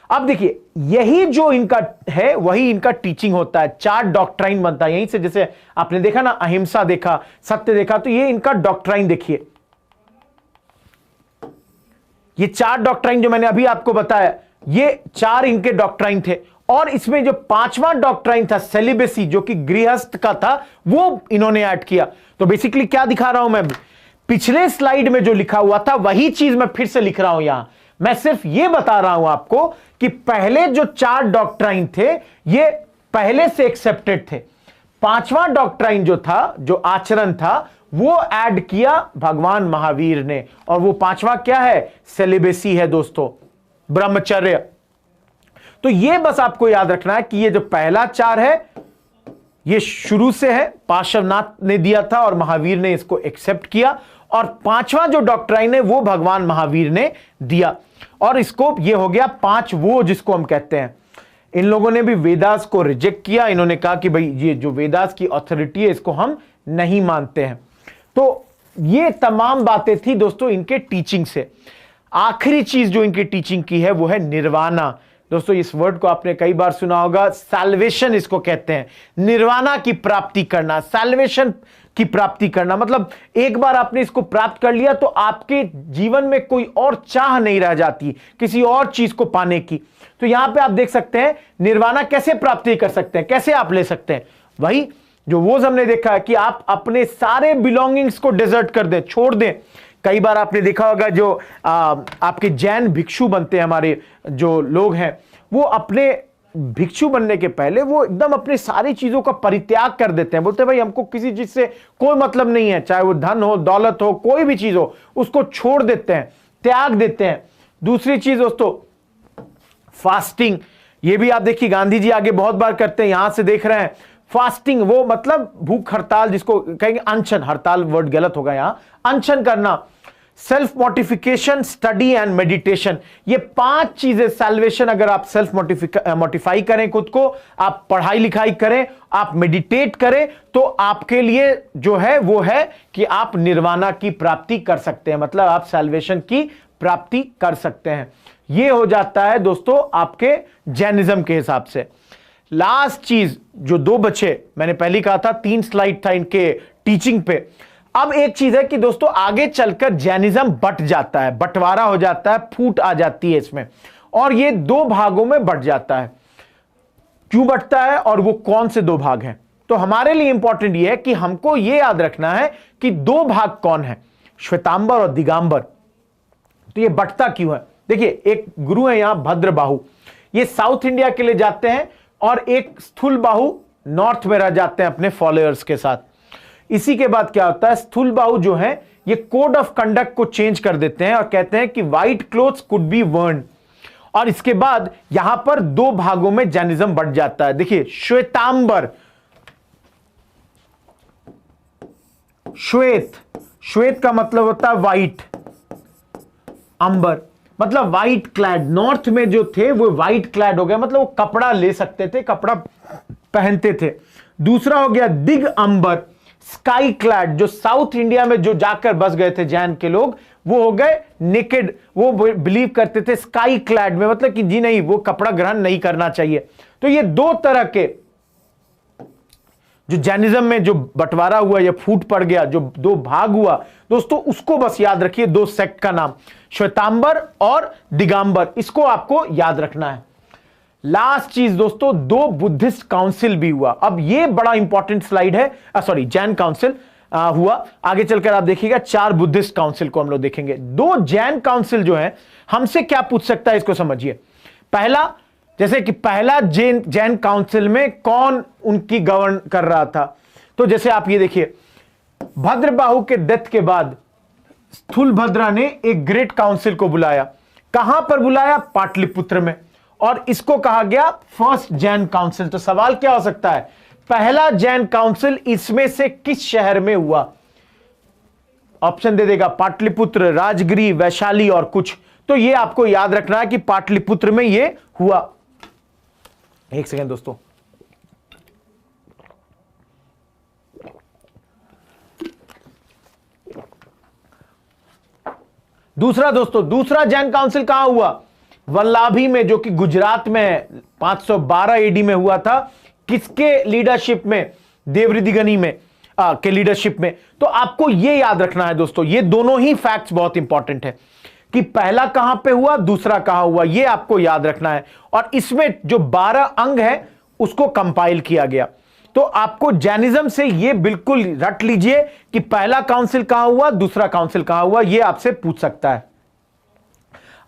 अब देखिए यही जो इनका है वही इनका टीचिंग होता है, 4 डॉक्ट्राइन बनता है यहीं से। जैसे आपने देखा ना, अहिंसा देखा, सत्य देखा, तो ये इनका डॉक्ट्राइन देखिए। ये 4 डॉक्ट्राइन जो मैंने अभी आपको बताया, ये 4 इनके डॉक्ट्राइन थे। और इसमें जो 5वां डॉक्ट्राइन था सेलिबेसी, जो कि गृहस्थ का था, वो इन्होंने ऐड किया। तो बेसिकली क्या दिखा रहा हूं मैं, पिछले स्लाइड में जो लिखा हुआ था वही चीज मैं फिर से लिख रहा हूं यहां। मैं सिर्फ ये बता रहा हूं आपको कि पहले जो 4 डॉक्ट्राइन थे ये पहले से एक्सेप्टेड थे। 5वां डॉक्ट्राइन जो था, जो आचरण था, वो ऐड किया भगवान महावीर ने, और वो 5वां क्या है? सेलिबेसी है दोस्तों, ब्रह्मचर्य। तो ये बस आपको याद रखना है कि ये जो पहला 4 है ये शुरू से है, पार्श्वनाथ ने दिया था और महावीर ने इसको एक्सेप्ट किया, और 5वां जो डॉक्ट्राइन है वो भगवान महावीर ने दिया। और इसको ये हो गया 5 वो जिसको हम कहते हैं। इन लोगों ने भी वेदास को रिजेक्ट किया, इन्होंने कहा कि भाई ये जो वेदास की अथॉरिटी है इसको हम नहीं मानते हैं। तो ये तमाम बातें थी दोस्तों इनके टीचिंग से। आखिरी चीज जो इनकी टीचिंग की है वो है निर्वाणा। दोस्तों इस वर्ड को आपने कई बार सुना होगा, सैल्वेशन इसको कहते हैं, निर्वाणा की प्राप्ति करना, सैल्वेशन की प्राप्ति करना। मतलब एक बार आपने इसको प्राप्त कर लिया तो आपके जीवन में कोई और चाह नहीं रह जाती किसी और चीज को पाने की। तो यहां पे आप देख सकते हैं निर्वाणा कैसे प्राप्ति कर सकते हैं, कैसे आप ले सकते हैं। वही जो वो हमने देखा है कि आप अपने सारे बिलोंगिंग्स को डिजर्ट कर दें, छोड़ दें। कई बार आपने देखा होगा जो आपके जैन भिक्षु बनते हैं, हमारे जो लोग हैं, वो अपने भिक्षु बनने के पहले वो एकदम अपनी सारी चीजों का परित्याग कर देते हैं। बोलते हैं भाई हमको किसी चीज से कोई मतलब नहीं है, चाहे वो धन हो, दौलत हो, कोई भी चीज हो, उसको छोड़ देते हैं, त्याग देते हैं। दूसरी चीज दोस्तों, फास्टिंग। ये भी आप देखिए गांधी जी आगे बहुत बार करते हैं, यहां से देख रहे हैं। फास्टिंग वो मतलब भूख हड़ताल, जिसको कहेंगे अनशन, हड़ताल वर्ड गलत होगा यहां, अनशन करना। Self mortification, study and meditation, ये 5 चीजें सैल्वेशन। अगर आप सेल्फ मोटिफाई करें खुद को, आप पढ़ाई लिखाई करें, आप मेडिटेट करें, तो आपके लिए जो है वो है कि आप निर्वाणा की प्राप्ति कर सकते हैं, मतलब आप सैल्वेशन की प्राप्ति कर सकते हैं। ये हो जाता है दोस्तों आपके जैनिज्म के हिसाब से। लास्ट चीज जो 2 बचे, मैंने पहले कहा था 3 स्लाइड था इनके टीचिंग पे। अब एक चीज है कि दोस्तों आगे चलकर जैनिज्म बट जाता है, बंटवारा हो जाता है, फूट आ जाती है इसमें, और ये 2 भागों में बट जाता है। क्यों बटता है और वो कौन से 2 भाग हैं? तो हमारे लिए इंपॉर्टेंट ये है कि हमको ये याद रखना है कि 2 भाग कौन है, श्वेतांबर और दिगंबर। तो ये बटता क्यों है? देखिए, एक गुरु है यहां भद्रबाहु, ये साउथ इंडिया के लिए जाते हैं, और एक स्थूल बाहु नॉर्थ में रह जाते हैं अपने फॉलोअर्स के साथ। इसी के बाद क्या होता है, स्थूल बाहु जो है ये कोड ऑफ कंडक्ट को चेंज कर देते हैं और कहते हैं कि व्हाइट क्लोथ्स कुड बी वर्न, और इसके बाद यहां पर 2 भागों में जैनिज्म बढ़ जाता है। देखिए, श्वेतांबर, श्वेत का मतलब होता है व्हाइट, अंबर मतलब व्हाइट क्लैड। नॉर्थ में जो थे वो व्हाइट क्लैड हो गए, मतलब वो कपड़ा ले सकते थे, कपड़ा पहनते थे। दूसरा हो गया दिगंबर, स्काई क्लैड, जो साउथ इंडिया में जो जाकर बस गए थे जैन के लोग, वो हो गए नेकेड, वो बिलीव करते थे स्काई क्लैड में, मतलब कि जी नहीं, वो कपड़ा ग्रहण नहीं करना चाहिए। तो ये 2 तरह के जो जैनिज्म में जो बंटवारा हुआ या फूट पड़ गया, जो 2 भाग हुआ दोस्तों, उसको बस याद रखिए, 2 सेक्ट का नाम श्वेतांबर और दिगंबर, इसको आपको याद रखना है। लास्ट चीज दोस्तों, 2 बुद्धिस्ट काउंसिल भी हुआ। अब ये बड़ा इंपॉर्टेंट स्लाइड है, सॉरी जैन काउंसिल हुआ। आगे चलकर आप देखिएगा 4 बुद्धिस्ट काउंसिल को हम लोग देखेंगे। 2 जैन काउंसिल जो है हमसे क्या पूछ सकता है, इसको समझिए। पहला, जैसे कि पहला जैन काउंसिल में कौन उनकी गवर्न कर रहा था, तो जैसे आप ये देखिए, भद्रबाहु के डेथ के बाद स्थूलभद्रा ने एक ग्रेट काउंसिल को बुलाया। कहां पर बुलाया? पाटलिपुत्र में, और इसको कहा गया फर्स्ट जैन काउंसिल। तो सवाल क्या हो सकता है, पहला जैन काउंसिल इसमें से किस शहर में हुआ? ऑप्शन दे देगा, पाटलिपुत्र, राजगिरी, वैशाली और कुछ। तो ये आपको याद रखना है कि पाटलिपुत्र में ये हुआ। एक सेकेंड दोस्तों, दूसरा जैन काउंसिल कहां हुआ? वल्लाभी में, जो कि गुजरात में 512 एडी में हुआ था। किसके लीडरशिप में? देवरिदिगनी में के लीडरशिप में। तो आपको यह याद रखना है दोस्तों, ये दोनों ही फैक्ट्स बहुत इंपॉर्टेंट है कि पहला कहां पे हुआ, दूसरा कहां हुआ, यह आपको याद रखना है। और इसमें जो 12 अंग है उसको कंपाइल किया गया। तो आपको जैनिज्म से यह बिल्कुल रट लीजिए कि पहला काउंसिल कहां हुआ, दूसरा काउंसिल कहां हुआ, यह आपसे पूछ सकता है।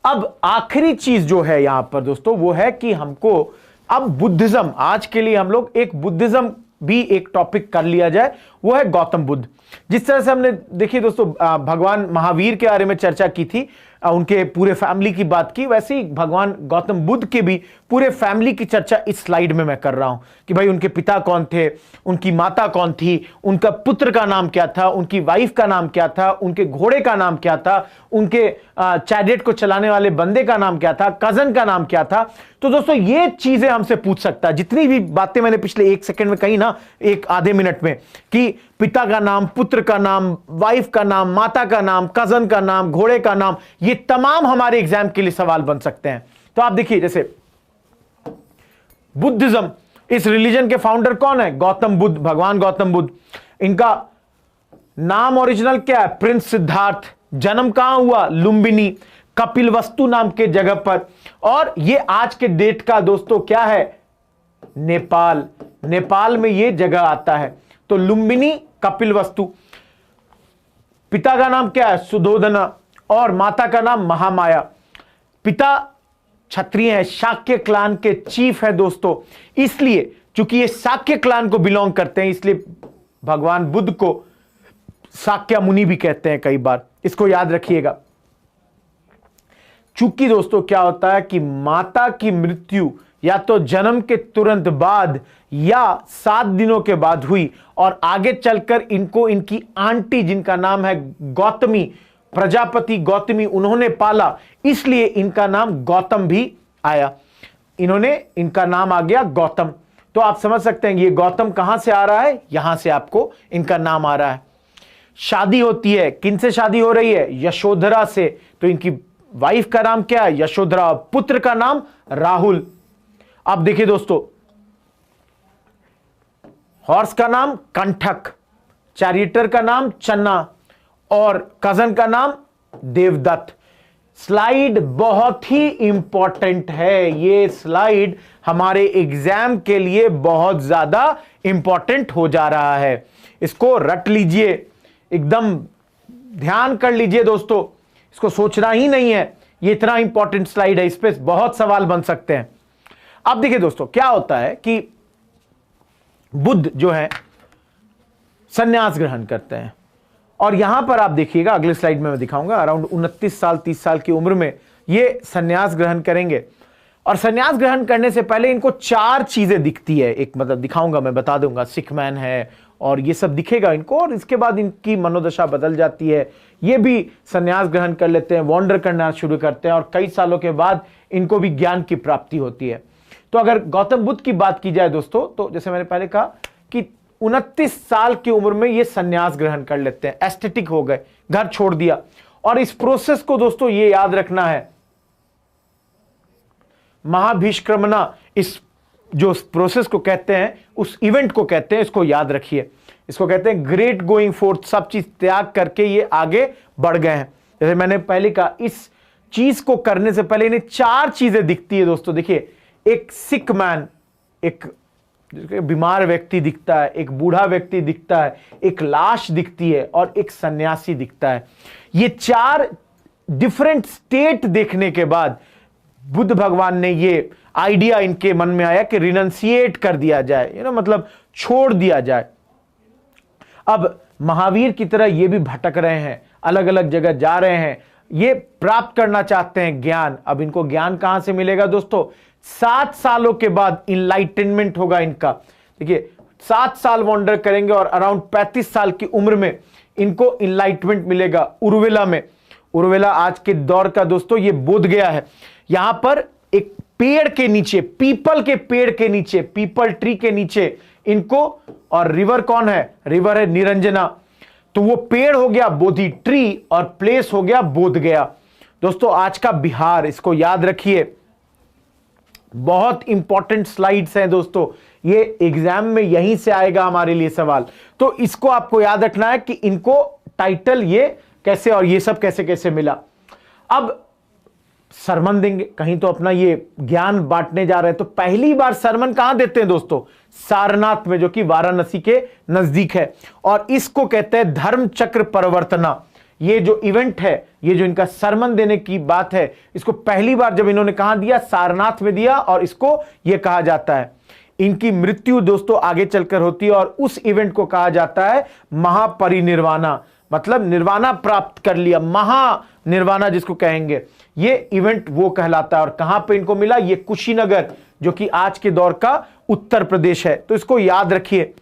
अब आखिरी चीज जो है यहां पर दोस्तों, वो है कि हमको अब बुद्धिज्म, आज के लिए हम लोग एक बुद्धिज्म भी एक टॉपिक कर लिया जाए, वो है गौतम बुद्ध। जिस तरह से हमने देखिए दोस्तों भगवान महावीर के बारे में चर्चा की थी, उनके पूरे फैमिली की बात की, वैसे ही भगवान गौतम बुद्ध के भी पूरे फैमिली की चर्चा इस स्लाइड में मैं कर रहा हूं कि भाई उनके पिता कौन थे, उनकी माता कौन थी, उनका पुत्र का नाम क्या था, उनकी वाइफ का नाम क्या था, उनके घोड़े का नाम क्या था, उनके चैरियट को चलाने वाले बंदे का नाम क्या था, कजन का नाम क्या था। तो दोस्तों ये चीजें हमसे पूछ सकता है, जितनी भी बातें मैंने पिछले 1 सेकंड में कही ना, एक आधे मिनट में, कि पिता का नाम, पुत्र का नाम, वाइफ का नाम, माता का नाम, कजन का नाम, घोड़े का नाम, ये तमाम हमारे एग्जाम के लिए सवाल बन सकते हैं। तो आप देखिए, जैसे बुद्धिज्म, इस रिलीजन के फाउंडर कौन है? गौतम बुद्ध, भगवान गौतम बुद्ध। इनका नाम ओरिजिनल क्या है? प्रिंस सिद्धार्थ। जन्म कहां हुआ? लुम्बिनी, कपिलवस्तु नाम के जगह पर। और ये आज के डेट का दोस्तों क्या है? नेपाल। नेपाल में ये जगह आता है। तो लुम्बिनी कपिलवस्तु। पिता का नाम क्या है? सुधोधना। और माता का नाम महामाया। पिता क्षत्रिय है, शाक्य क्लान के चीफ है दोस्तों, इसलिए चूंकि ये शाक्य क्लान को बिलोंग करते हैं इसलिए भगवान बुद्ध को शाक्य मुनि भी कहते हैं कई बार, इसको याद रखिएगा। चूंकि दोस्तों क्या होता है कि माता की मृत्यु या तो जन्म के तुरंत बाद या 7 दिनों के बाद हुई और आगे चलकर इनको इनकी आंटी जिनका नाम है गौतमी, प्रजापति गौतमी, उन्होंने पाला, इसलिए इनका नाम गौतम भी आया। इनका नाम आ गया गौतम। तो आप समझ सकते हैं ये गौतम कहां से आ रहा है, यहां से आपको इनका नाम आ रहा है। शादी होती है, किनसे शादी हो रही है? यशोधरा से। तो इनकी वाइफ का नाम क्या है? यशोधरा। पुत्र का नाम राहुल। अब देखिए दोस्तों, हॉर्स का नाम कंठक, चैरियटर का नाम चन्ना और कजन का नाम देवदत्त। स्लाइड बहुत ही इंपॉर्टेंट है, ये स्लाइड हमारे एग्जाम के लिए बहुत ज्यादा इंपॉर्टेंट हो जा रहा है। इसको रट लीजिए, एकदम ध्यान कर लीजिए दोस्तों, इसको सोचना ही नहीं है, ये इतना इंपॉर्टेंट स्लाइड है, इस पे बहुत सवाल बन सकते हैं। अब देखिए दोस्तों क्या होता है कि बुद्ध जो है संन्यास ग्रहण करते हैं और यहां पर आप देखिएगा, अगले स्लाइड में मैं दिखाऊंगा, अराउंड 29 साल 30 साल की उम्र में ये संन्यास ग्रहण करेंगे। और संन्यास ग्रहण करने से पहले इनको 4 चीजें दिखती है, एक मतलब दिखाऊंगा, मैं बता दूंगा, सिख मैन है और ये सब दिखेगा इनको, और इसके बाद इनकी मनोदशा बदल जाती है, ये भी संन्यास ग्रहण कर लेते हैं, वॉन्डर करना शुरू करते हैं और कई सालों के बाद इनको भी ज्ञान की प्राप्ति होती है। तो अगर गौतम बुद्ध की बात की जाए दोस्तों, तो जैसे मैंने पहले कहा कि 29 साल की उम्र में ये संन्यास ग्रहण कर लेते हैं, एस्थेटिक हो गए, घर छोड़ दिया। और इस प्रोसेस को दोस्तों ये याद रखना है, महाभिष्क्रमणा, इस जो प्रोसेस को कहते हैं, उस इवेंट को कहते हैं, इसको याद रखिए, इसको कहते हैं ग्रेट गोइंग फोर्थ। सब चीज त्याग करके ये आगे बढ़ गए हैं। जैसे मैंने पहले कहा, इस चीज को करने से पहले इन्हें 4 चीजें दिखती है दोस्तों। देखिए, एक सिक मैन, एक बीमार व्यक्ति दिखता है, एक बूढ़ा व्यक्ति दिखता है, एक लाश दिखती है और एक सन्यासी दिखता है। ये 4 डिफरेंट स्टेट देखने के बाद बुद्ध भगवान ने ये आइडिया इनके मन में आया कि रिनंसिएट कर दिया जाए, मतलब छोड़ दिया जाए। अब महावीर की तरह ये भी भटक रहे हैं, अलग अलग जगह जा रहे हैं, ये प्राप्त करना चाहते हैं ज्ञान। अब इनको ज्ञान कहां से मिलेगा दोस्तों? 7 सालों के बाद इनलाइटनमेंट होगा इनका। देखिए, 7 साल वॉन्डर करेंगे और अराउंड 35 साल की उम्र में इनको इनलाइटमेंट मिलेगा उर्वेला में। उर्वेला आज के दौर का दोस्तों ये बोध गया है। यहां पर एक पेड़ के नीचे, पीपल के पेड़ के नीचे, पीपल ट्री के नीचे इनको, और रिवर कौन है? रिवर है निरंजना। तो वो पेड़ हो गया बोधि ट्री और प्लेस हो गया बोध गया। दोस्तों आज का बिहार, इसको याद रखिए, बहुत इंपॉर्टेंट स्लाइड्स हैं दोस्तों, ये एग्जाम में यहीं से आएगा हमारे लिए सवाल। तो इसको आपको याद रखना है कि इनको टाइटल ये कैसे और ये सब कैसे कैसे मिला। अब सरमन देंगे, कहीं तो अपना ये ज्ञान बांटने जा रहे हैं, तो पहली बार सरमन कहां देते हैं दोस्तों? सारनाथ में, जो कि वाराणसी के नजदीक है, और इसको कहते हैं धर्म चक्र परिवर्तना। ये जो इवेंट है, ये जो इनका सरमन देने की बात है, इसको पहली बार जब इन्होंने कहां दिया? सारनाथ में दिया, और इसको ये कहा जाता है। इनकी मृत्यु दोस्तों आगे चलकर होती है और उस इवेंट को कहा जाता है महापरिनिर्वाणा, मतलब निर्वाणा प्राप्त कर लिया, महानिर्वाणा जिसको कहेंगे, ये इवेंट वो कहलाता है। और कहां पे इनको मिला? ये कुशीनगर, जो कि आज के दौर का उत्तर प्रदेश है। तो इसको याद रखिए।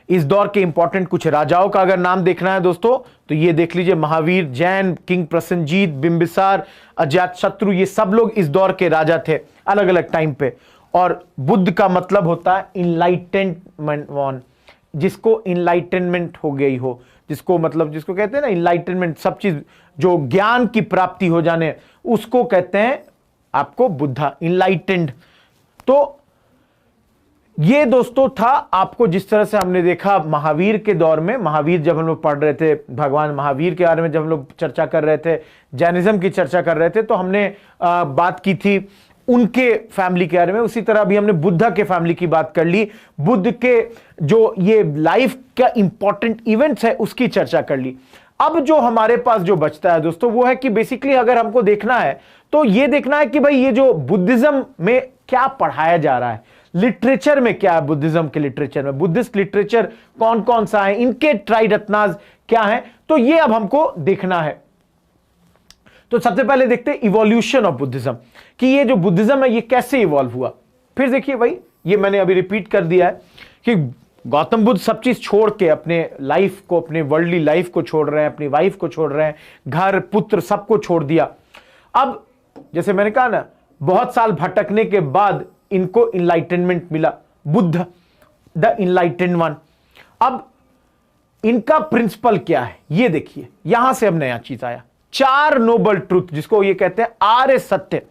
इस दौर के इंपॉर्टेंट कुछ राजाओं का अगर नाम देखना है दोस्तों, तो ये देख लीजिए, महावीर, जैन, किंग प्रसेनजीत, बिंबिसार, अजातशत्रु, ये सब लोग इस दौर के राजा थे अलग अलग टाइम पे। और बुद्ध का मतलब होता है इनलाइटेनमेंट वन, जिसको इनलाइटनमेंट हो गई हो, जिसको मतलब जिसको कहते हैं ना इनलाइटनमेंट, सब चीज जो ज्ञान की प्राप्ति हो जाने, उसको कहते हैं आपको बुद्धा, इनलाइटेंड। तो ये दोस्तों था आपको, जिस तरह से हमने देखा महावीर के दौर में, महावीर जब हम लोग पढ़ रहे थे, भगवान महावीर के बारे में जब हम लोग चर्चा कर रहे थे, जैनिज्म की चर्चा कर रहे थे, तो हमने बात की थी उनके फैमिली के बारे में। उसी तरह अभी हमने बुद्धा के फैमिली की बात कर ली, बुद्ध के जो ये लाइफ का इंपॉर्टेंट इवेंट्स है उसकी चर्चा कर ली। अब जो हमारे पास जो बचता है दोस्तों वो है कि बेसिकली अगर हमको देखना है तो ये देखना है कि भाई ये जो बुद्धिज्म में क्या पढ़ाया जा रहा है, लिटरेचर में क्या है, बुद्धिज्म के लिटरेचर में बुद्धिस्ट लिटरेचर कौन कौन सा है, इनके ट्राइरत्नास क्या है, तो ये अब हमको देखना है। तो सबसे पहले देखते हैं इवोल्यूशन ऑफ बुद्धिज्म, कि ये जो बुद्धिज्म है ये कैसे इवॉल्व हुआ। फिर देखिए भाई, ये मैंने अभी रिपीट कर दिया है कि गौतम बुद्ध सब चीज छोड़ के अपने लाइफ को, अपने वर्ल्डली लाइफ को छोड़ रहे हैं, अपनी वाइफ को छोड़ रहे हैं, घर पुत्र सबको छोड़ दिया। अब जैसे मैंने कहा ना, बहुत साल भटकने के बाद इनको इनलाइटनमेंट मिला, बुद्ध द इनलाइटेंड वन। अब इनका प्रिंसिपल क्या है ये देखिए, यहां से अब नया चीज आया, 4 नोबल ट्रूथ, जिसको ये कहते हैं आर्य सत्य।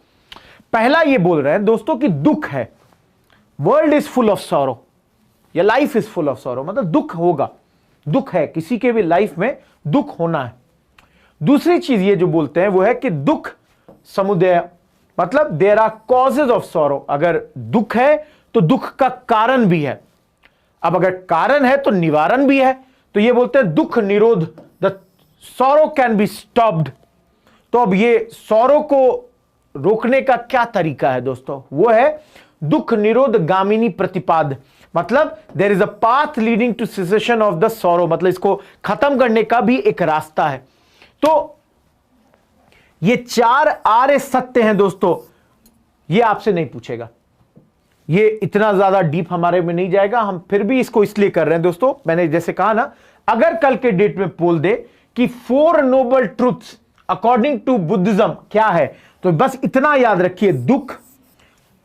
पहला ये बोल रहे हैं दोस्तों कि दुख है, world is full of sorrow या life is full of sorrow, मतलब दुख होगा, दुख है, किसी के भी लाइफ में दुख होना है। दूसरी चीज ये जो बोलते हैं वो है कि दुख समुदय, मतलब there are causes of sorrow, अगर दुख है तो दुख का कारण भी है। अब अगर कारण है तो निवारण भी है, तो ये बोलते हैं दुख निरोध, the sorrow can be stopped. तो अब ये सॉरो को रोकने का क्या तरीका है दोस्तों, वो है दुख निरोध गामिनी प्रतिपाद, मतलब there is a path leading to cessation of the sorrow, मतलब इसको खत्म करने का भी एक रास्ता है। तो ये 4 आर्य सत्य हैं दोस्तों, ये आपसे नहीं पूछेगा, ये इतना ज्यादा डीप हमारे में नहीं जाएगा, हम फिर भी इसको इसलिए कर रहे हैं दोस्तों, मैंने जैसे कहा ना, अगर कल के डेट में पोल दे कि 4 noble truths according to Buddhism क्या है, तो बस इतना याद रखिए, दुख,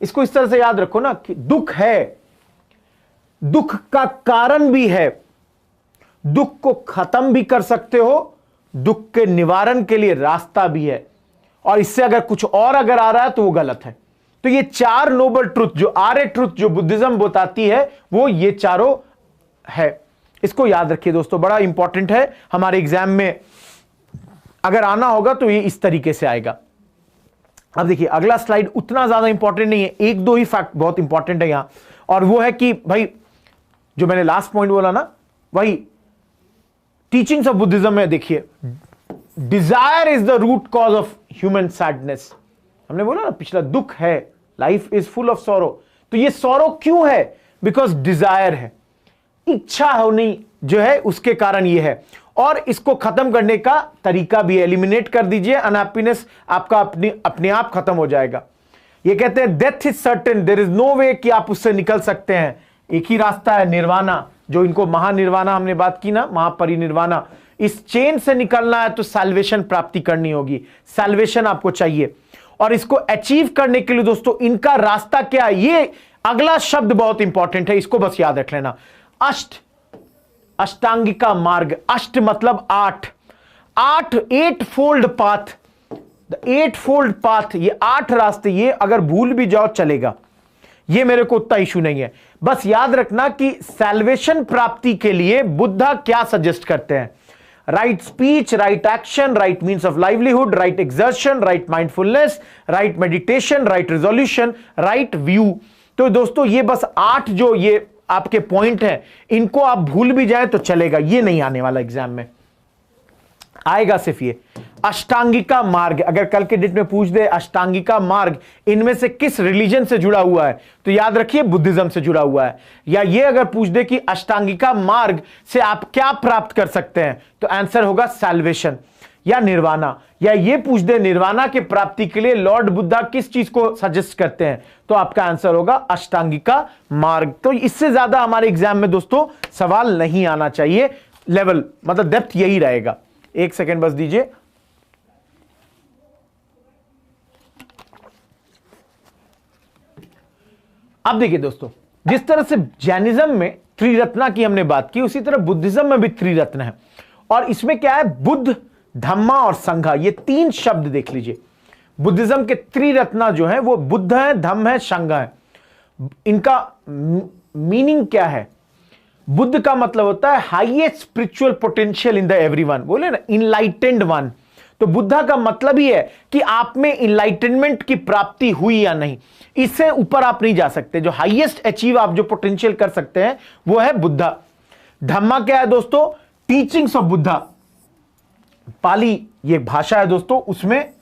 इसको इस तरह से याद रखो ना कि दुख है, दुख का कारण भी है, दुख को खत्म भी कर सकते हो, दुख के निवारण के लिए रास्ता भी है, और इससे अगर कुछ और अगर आ रहा है तो वो गलत है। तो ये 4 नोबल ट्रुथ, जो आर्य ट्रुथ जो बुद्धिज्म बताती है, वो ये चारों है। इसको याद रखिए दोस्तों, बड़ा इंपॉर्टेंट है, हमारे एग्जाम में अगर आना होगा तो ये इस तरीके से आएगा। अब देखिए अगला स्लाइड उतना ज्यादा इंपॉर्टेंट नहीं है, 1-2 ही फैक्ट बहुत इंपॉर्टेंट है यहां, और वो है कि भाई जो मैंने लास्ट पॉइंट बोला ना, वही टीचिंग्स ऑफ बुद्धिज्म में देखिए, desire is the root cause of human sadness. हमने बोला ना पिछला, दुख है, life is full of sorrow, तो ये सॉरो क्यों है, बिकॉज डिजायर है, इच्छा होनी जो है उसके कारण ये है, और इसको खत्म करने का तरीका भी है, एलिमिनेट कर दीजिए, अनहैप्पीनेस आपका अपने आप खत्म हो जाएगा। ये कहते हैं death is certain, there is no way कि आप उससे निकल सकते हैं, एक ही रास्ता है निर्वाणा, जो इनको महानिर्वाणा हमने बात की ना, महापरिनिर्वाणा, इस चेन से निकलना है तो सैल्वेशन प्राप्ति करनी होगी, सैल्वेशन आपको चाहिए, और इसको अचीव करने के लिए दोस्तों इनका रास्ता क्या है, ये अगला शब्द बहुत इंपॉर्टेंट है, इसको बस याद रख लेना, अष्ट, अष्टांगिका मार्ग, अष्ट मतलब 8, 8 fold path, the 8 fold path, ये 8 रास्ते, ये अगर भूल भी जाओ चलेगा, ये मेरे को उतना इशू नहीं है, बस याद रखना कि सैल्वेशन प्राप्ति के लिए बुद्धा क्या सजेस्ट करते हैं, right speech, right action, right means of livelihood, right exertion, right mindfulness, right meditation, right resolution, right view. तो दोस्तों ये बस 8 जो ये आपके पॉइंट हैं, इनको आप भूल भी जाए तो चलेगा, ये नहीं आने वाला एग्जाम में, आएगा सिर्फ ये अष्टांगिका मार्ग। अगर कल के डेट में पूछ दे अष्टांगिका मार्ग इनमें से किस रिलीजन से जुड़ा हुआ है, तो याद रखिए बुद्धिज्म से जुड़ा हुआ है। या ये अगर पूछ दे कि अष्टांगिका मार्ग से आप क्या प्राप्त कर सकते हैं, तो आंसर होगा सैल्वेशन या निर्वाणा। या ये पूछ दे निर्वाणा के प्राप्ति के लिए लॉर्ड बुद्धा किस चीज को सजेस्ट करते हैं, तो आपका आंसर होगा अष्टांगिका मार्ग। तो इससे ज्यादा हमारे एग्जाम में दोस्तों सवाल नहीं आना चाहिए, लेवल मतलब डेप्थ यही रहेगा। एक सेकेंड बस दीजिए। अब देखिए दोस्तों, जिस तरह से जैनिज्म में त्रिरत्ना की हमने बात की, उसी तरह बुद्धिज्म में भी त्रिरत्न है, और इसमें क्या है, बुद्ध, धम्मा और संघा, ये 3 शब्द देख लीजिए। बुद्धिज्म के त्रिरत्ना जो है वो बुद्ध है, धम्म है, संघ है। इनका मीनिंग क्या है? बुद्ध का मतलब होता है highest spiritual potential in the everyone, बोले ना इनलाइटेंड वन। तो बुद्धा का मतलब ही है कि आप में इनलाइटनमेंट की प्राप्ति हुई या नहीं, इससे ऊपर आप नहीं जा सकते। जो हाईएस्ट अचीव आप जो पोटेंशियल कर सकते हैं वो है बुद्धा। धम्मा क्या है दोस्तों? Teachings of Buddha. पाली ये भाषा है दोस्तों, उसमें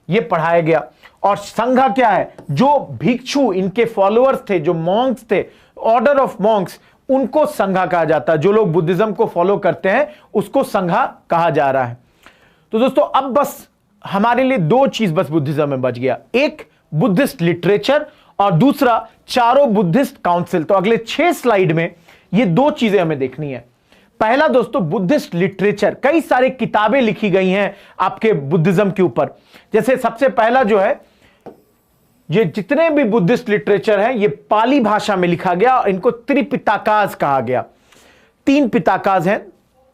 ये पढ़ाया गया। और संघा क्या है? जो भिक्षु इनके फॉलोअर्स थे, जो मॉन्क्स थे, ऑर्डर ऑफ मॉन्क्स, उनको संघा कहा जाता है। जो लोग बुद्धिज्म को फॉलो करते हैं उसको संघा कहा जा रहा है। तो दोस्तों अब बस हमारे लिए दो चीज बस बुद्धिज्म में बच गया, एक बुद्धिस्ट लिटरेचर और दूसरा चारों बुद्धिस्ट काउंसिल। तो अगले 6 स्लाइड में ये दो चीजें हमें देखनी है। पहला दोस्तों बुद्धिस्ट लिटरेचर, कई सारी किताबें लिखी गई हैं आपके बुद्धिज्म के ऊपर। जैसे सबसे पहला जो है, ये जितने भी बुद्धिस्ट लिटरेचर हैं ये पाली भाषा में लिखा गया और इनको त्रिपिताकाज कहा गया। 3 पिताकाज हैं।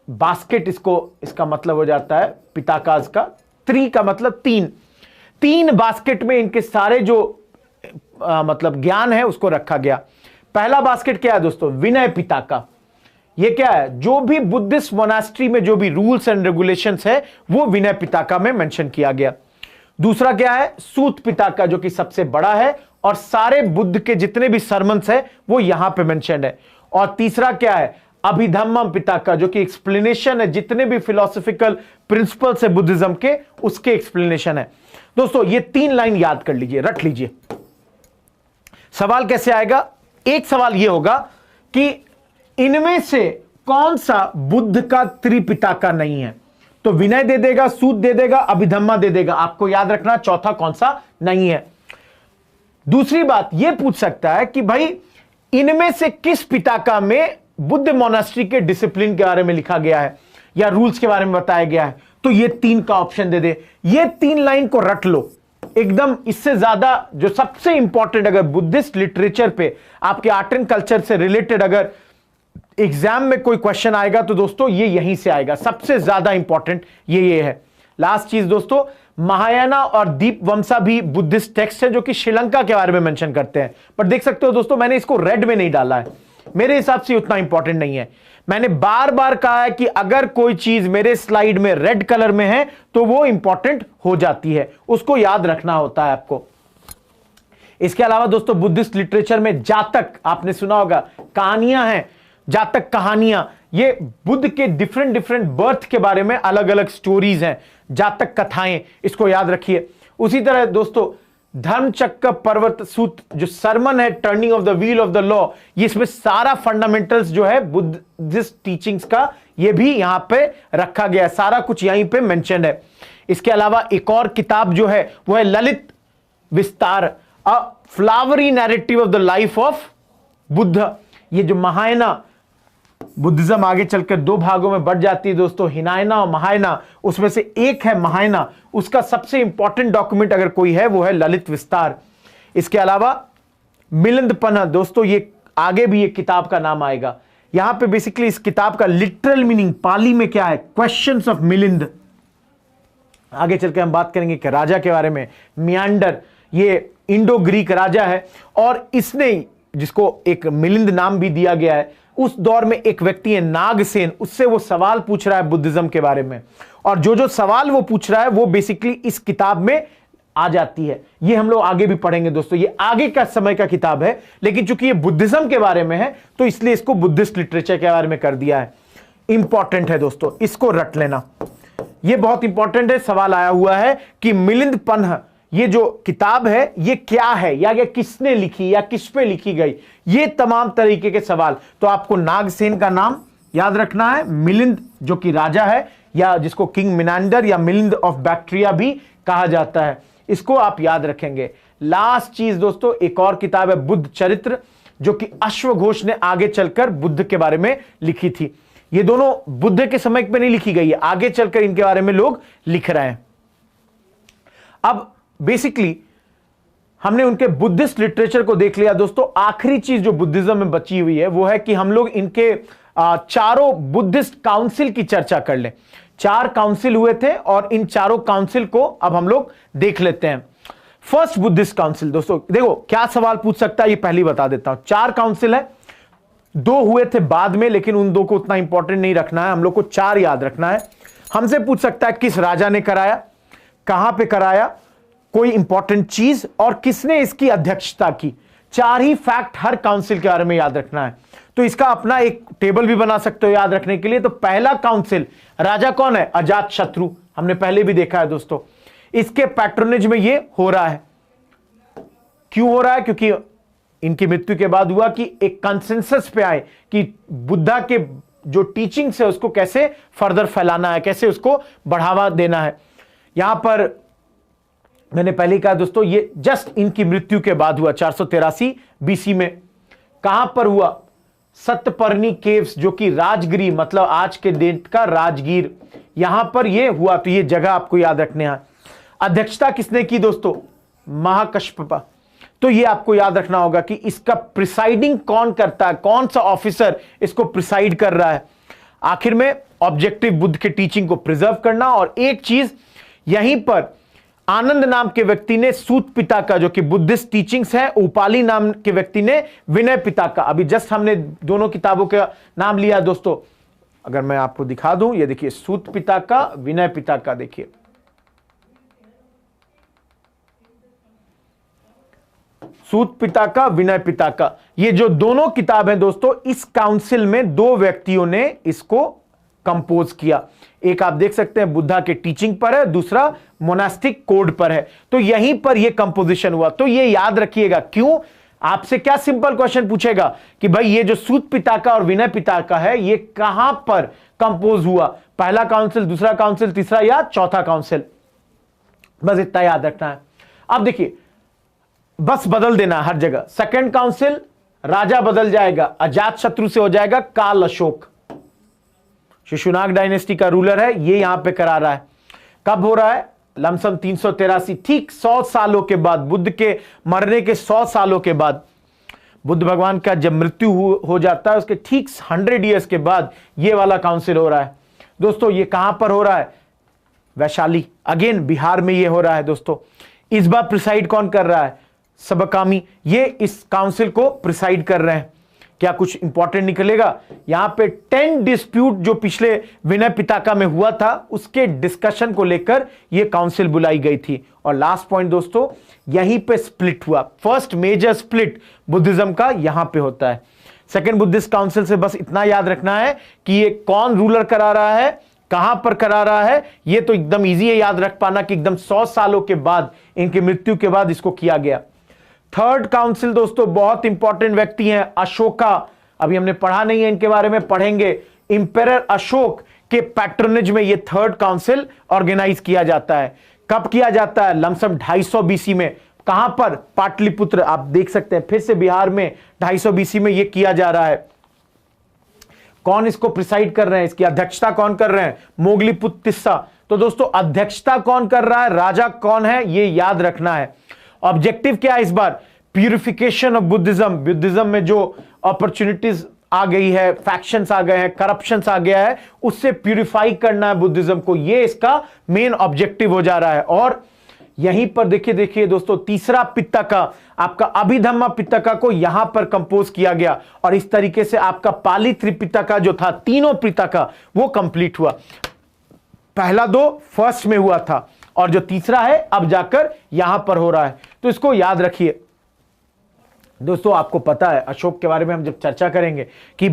बास्केट इसका मतलब हो जाता है पिताकाज का, त्रि का मतलब 3 बास्केट में इनके सारे जो मतलब ज्ञान है उसको रखा गया। पहला बास्केट क्या है दोस्तों? विनय पिताका। ये क्या है? जो भी बुद्धिस्ट मोनास्ट्री में जो भी रूल्स एंड रेगुलेशंस है वो विनय पिताका में मेंशन किया गया। दूसरा क्या है? सूत पिताका, जो कि सबसे बड़ा है और सारे बुद्ध के जितने भी सरमन्स है वो यहां पे मेंशन है। और तीसरा क्या है? अभिधम्मम पिताका, जो कि एक्सप्लेनेशन है जितने भी फिलोसॉफिकल प्रिंसिपल्स है बुद्धिज्म के, उसके एक्सप्लेनेशन है। दोस्तों ये 3 लाइन याद कर लीजिए, रट लीजिए। सवाल कैसे आएगा? एक सवाल यह होगा कि इनमें से कौन सा बुद्ध का त्रिपिताका नहीं है? तो विनय दे देगा, सूत दे देगा, अभिधम्मा दे देगा। आपको याद रखना चौथा कौन सा नहीं है। दूसरी बात यह पूछ सकता है कि भाई इनमें से किस पिताका में बुद्ध मोनास्ट्री के डिसिप्लिन के बारे में लिखा गया है या रूल्स के बारे में बताया गया है? तो ये 3 का ऑप्शन दे दे। ये 3 लाइन को रट लो एकदम। इससे ज्यादा जो सबसे इंपॉर्टेंट, अगर बुद्धिस्ट लिटरेचर पे आपके आर्ट एंड कल्चर से रिलेटेड अगर एग्जाम में कोई क्वेश्चन आएगा तो दोस्तों ये यहीं से आएगा। सबसे ज्यादा इंपॉर्टेंट ये है। लास्ट चीज दोस्तों, महायाना और दीपवंसा भी बुद्धिस्ट टेक्स्ट है जो कि श्रीलंका के बारे में मेंशन करते हैं। पर देख सकते हो दोस्तों मैंने इसको रेड में नहीं डाला है, मेरे हिसाब से उतना इंपॉर्टेंट नहीं है। मैंने बार बार कहा है कि अगर कोई चीज मेरे स्लाइड में रेड कलर में है तो वो इंपॉर्टेंट हो जाती है, उसको याद रखना होता है आपको। इसके अलावा दोस्तों बुद्धिस्ट लिटरेचर में जातक, आपने सुना होगा, कहानियां हैं, जातक कहानियां, ये बुद्ध के डिफरेंट बर्थ के बारे में अलग अलग स्टोरीज हैं, जातक कथाएं, इसको याद रखिए। उसी तरह दोस्तों धर्मचक्र पर्वत सूत जो सरमन है, turning of the wheel of the law, ये इसमें सारा फंडामेंटल्स जो है बुद्धिस्ट टीचिंग्स का ये भी यहां पे रखा गया है, सारा कुछ यहीं पे मेंशन है। इसके अलावा एक और किताब जो है वो है ललित विस्तार, अ flowery narrative of the life of Buddha. ये जो महायाना बुद्धिज्म आगे चलकर 2 भागों में बढ़ जाती है दोस्तों, हिनायना और महायाना, उसमें से एक है महायाना, उसका सबसे इंपॉर्टेंट डॉक्यूमेंट अगर कोई है वो है ललित विस्तार। इसके अलावा मिलिंदपन्हा दोस्तों, ये आगे भी एक किताब का नाम आएगा। यहां पे बेसिकली इस किताब का लिटरल मीनिंग पाली में क्या है, क्वेश्चंस ऑफ मिलिंद। आगे चलकर हम बात करेंगे कि राजा के बारे में, मियांडर, ये इंडो ग्रीक राजा है और इसने, जिसको एक मिलिंद नाम भी दिया गया है, उस दौर में एक व्यक्ति है नागसेन, उससे वो सवाल पूछ रहा है बुद्धिज्म के बारे में, और जो सवाल वो पूछ रहा है वो बेसिकली इस किताब में आ जाती है। ये हम लोग आगे भी पढ़ेंगे दोस्तों, ये आगे का समय का किताब है, लेकिन चूंकि ये बुद्धिज्म के बारे में है तो इसलिए इसको बुद्धिस्ट लिटरेचर के बारे में कर दिया है। इंपॉर्टेंट है दोस्तों, इसको रट लेना, ये बहुत इंपॉर्टेंट है। सवाल आया हुआ है कि मिलिंदपन्हा ये जो किताब है ये क्या है, या ये किसने लिखी या किस पे लिखी गई, ये तमाम तरीके के सवाल। तो आपको नागसेन का नाम याद रखना है, मिलिंद जो कि राजा है, या जिसको किंग मिनांडर या मिलिंद ऑफ बैक्ट्रिया भी कहा जाता है, इसको आप याद रखेंगे। लास्ट चीज दोस्तों, एक और किताब है बुद्ध चरित्र, जो कि अश्वघोष ने आगे चलकर बुद्ध के बारे में लिखी थी। ये दोनों बुद्ध के समय पे नहीं लिखी गई है, आगे चलकर इनके बारे में लोग लिख रहे हैं। अब बेसिकली हमने उनके बुद्धिस्ट लिटरेचर को देख लिया दोस्तों। आखिरी चीज जो बुद्धिज्म में बची हुई है वो है कि हम लोग इनके चारों बुद्धिस्ट काउंसिल की चर्चा कर लें। 4 काउंसिल हुए थे और इन चारों काउंसिल को अब हम लोग देख लेते हैं। फर्स्ट बुद्धिस्ट काउंसिल दोस्तों, देखो क्या सवाल पूछ सकता है ये पहले बता देता हूं। 4 काउंसिल है, 2 हुए थे बाद में, लेकिन उन 2 को उतना इंपॉर्टेंट नहीं रखना है, हम लोग को 4 याद रखना है। हमसे पूछ सकता है किस राजा ने कराया, कहां पे कराया, कोई इंपॉर्टेंट चीज, और किसने इसकी अध्यक्षता की। 4 ही फैक्ट हर काउंसिल के बारे में याद रखना है। तो इसका अपना एक टेबल भी बना सकते हो याद रखने के लिए। तो पहला काउंसिल, राजा कौन है? अजात शत्रु, हमने पहले भी देखा है दोस्तों। इसके पैट्रोनेज में ये हो रहा है। क्यों हो रहा है? क्योंकि इनकी मृत्यु के बाद हुआ कि एक कंसेंसस पे आए कि बुद्धा के जो टीचिंग्स है उसको कैसे फर्दर फैलाना है, कैसे उसको बढ़ावा देना है। यहां पर मैंने पहले ही कहा दोस्तों, ये जस्ट इनकी मृत्यु के बाद हुआ 483 बीसी में। कहां पर हुआ? सतपर्णी केव्स, जो कि राजगिरी, मतलब आज के डेट का राजगीर, यहां पर यह हुआ। तो यह जगह आपको याद रखने है। अध्यक्षता किसने की दोस्तों? महाकश्यप। तो यह आपको याद रखना होगा कि इसका प्रिसाइडिंग कौन करता है, कौन सा ऑफिसर इसको प्रिसाइड कर रहा है। आखिर में ऑब्जेक्टिव बुद्ध के टीचिंग को प्रिजर्व करना। और एक चीज यहीं पर आनंद नाम के व्यक्ति ने सूत पिता का, जो कि बुद्धिस्ट टीचिंग्स है, उपाली नाम के व्यक्ति ने विनय पिता का। अभी जस्ट हमने दोनों किताबों का नाम लिया दोस्तों। अगर मैं आपको दिखा दूं, ये देखिए, सूत पिता का, विनय पिता का, देखिए सूत पिता का, विनय पिता का, ये जो दोनों किताब है दोस्तों, इस काउंसिल में 2 व्यक्तियों ने इसको कंपोज किया। एक आप देख सकते हैं बुद्धा के टीचिंग पर है, दूसरा मोनास्टिक कोड पर है। तो यहीं पर यह कंपोजिशन हुआ। तो यह याद रखिएगा। क्यों? आपसे क्या सिंपल क्वेश्चन पूछेगा कि भाई ये जो सूत पिता का और विनय पिता का है, ये कहां पर कंपोज हुआ? पहला काउंसिल, दूसरा काउंसिल, तीसरा या चौथा काउंसिल? बस इतना याद रखना है। अब देखिए, बस बदल देना हर जगह। सेकंड काउंसिल, राजा बदल जाएगा, अजात शत्रु से हो जाएगा काल अशोक। शिशुनाग डायनेस्टी का रूलर है, ये यहां पे करा रहा है। कब हो रहा है? लमसम 383, ठीक 100 सालों के बाद, बुद्ध के मरने के 100 सालों के बाद, बुद्ध भगवान का जब मृत्यु हो जाता है, उसके ठीक 100 ईयर्स के बाद ये वाला काउंसिल हो रहा है दोस्तों। ये कहां पर हो रहा है? वैशाली, अगेन बिहार में ये हो रहा है दोस्तों। इस बार प्रिसाइड कौन कर रहा है? सबकामी, ये इस काउंसिल को प्रिसाइड कर रहे हैं। क्या कुछ इंपॉर्टेंट निकलेगा? यहां पे 10 डिस्प्यूट जो पिछले विनय पिताका में हुआ था, उसके डिस्कशन को लेकर यह काउंसिल बुलाई गई थी। और लास्ट पॉइंट दोस्तों, यहीं पे स्प्लिट हुआ। फर्स्ट मेजर स्प्लिट बुद्धिज्म का यहां पे होता है। सेकेंड बुद्धिस्ट काउंसिल से बस इतना याद रखना है कि ये कौन रूलर करा रहा है, कहां पर करा रहा है। ये तो एकदम इजी है याद रख पाना कि एकदम 100 सालों के बाद, इनकी मृत्यु के बाद इसको किया गया। थर्ड काउंसिल दोस्तों, बहुत इंपॉर्टेंट व्यक्ति हैं, अशोका। अभी हमने पढ़ा नहीं है इनके बारे में, पढ़ेंगे। इंपेरर अशोक के पैट्रोनेज में यह थर्ड काउंसिल ऑर्गेनाइज किया जाता है। कब किया जाता है? लमसम 250 बीसी में। कहां पर? पाटलिपुत्र। आप देख सकते हैं फिर से बिहार में 250 बीसी में यह किया जा रहा है। कौन इसको प्रिसाइड कर रहे हैं? इसकी अध्यक्षता कौन कर रहे हैं? मोगलीपुत्र तिस्सा। तो दोस्तों, अध्यक्षता कौन कर रहा है, राजा कौन है, यह याद रखना है। ऑब्जेक्टिव क्या है इस बार? Purification of Buddhism. बुद्धिज्म में जो अपॉर्चुनिटीज आ गई है, फैक्शंस आ गए हैं, करप्शंस आ गया है, उससे प्यूरिफाई करना है बुद्धिज्म को। यह इसका मेन ऑब्जेक्टिव हो जा रहा है। और यहीं पर देखिए दोस्तों, तीसरा पित्तका, आपका अभिधम्मा पित्तका को यहां पर कंपोज किया गया। और इस तरीके से आपका पाली त्रिपिटका जो था, तीनों पित्तका, वो कंप्लीट हुआ। पहला 2 फर्स्ट में हुआ था, और जो तीसरा है अब जाकर यहां पर हो रहा है। तो इसको याद रखिए दोस्तों। आपको पता है अशोक के बारे में हम जब चर्चा करेंगे कि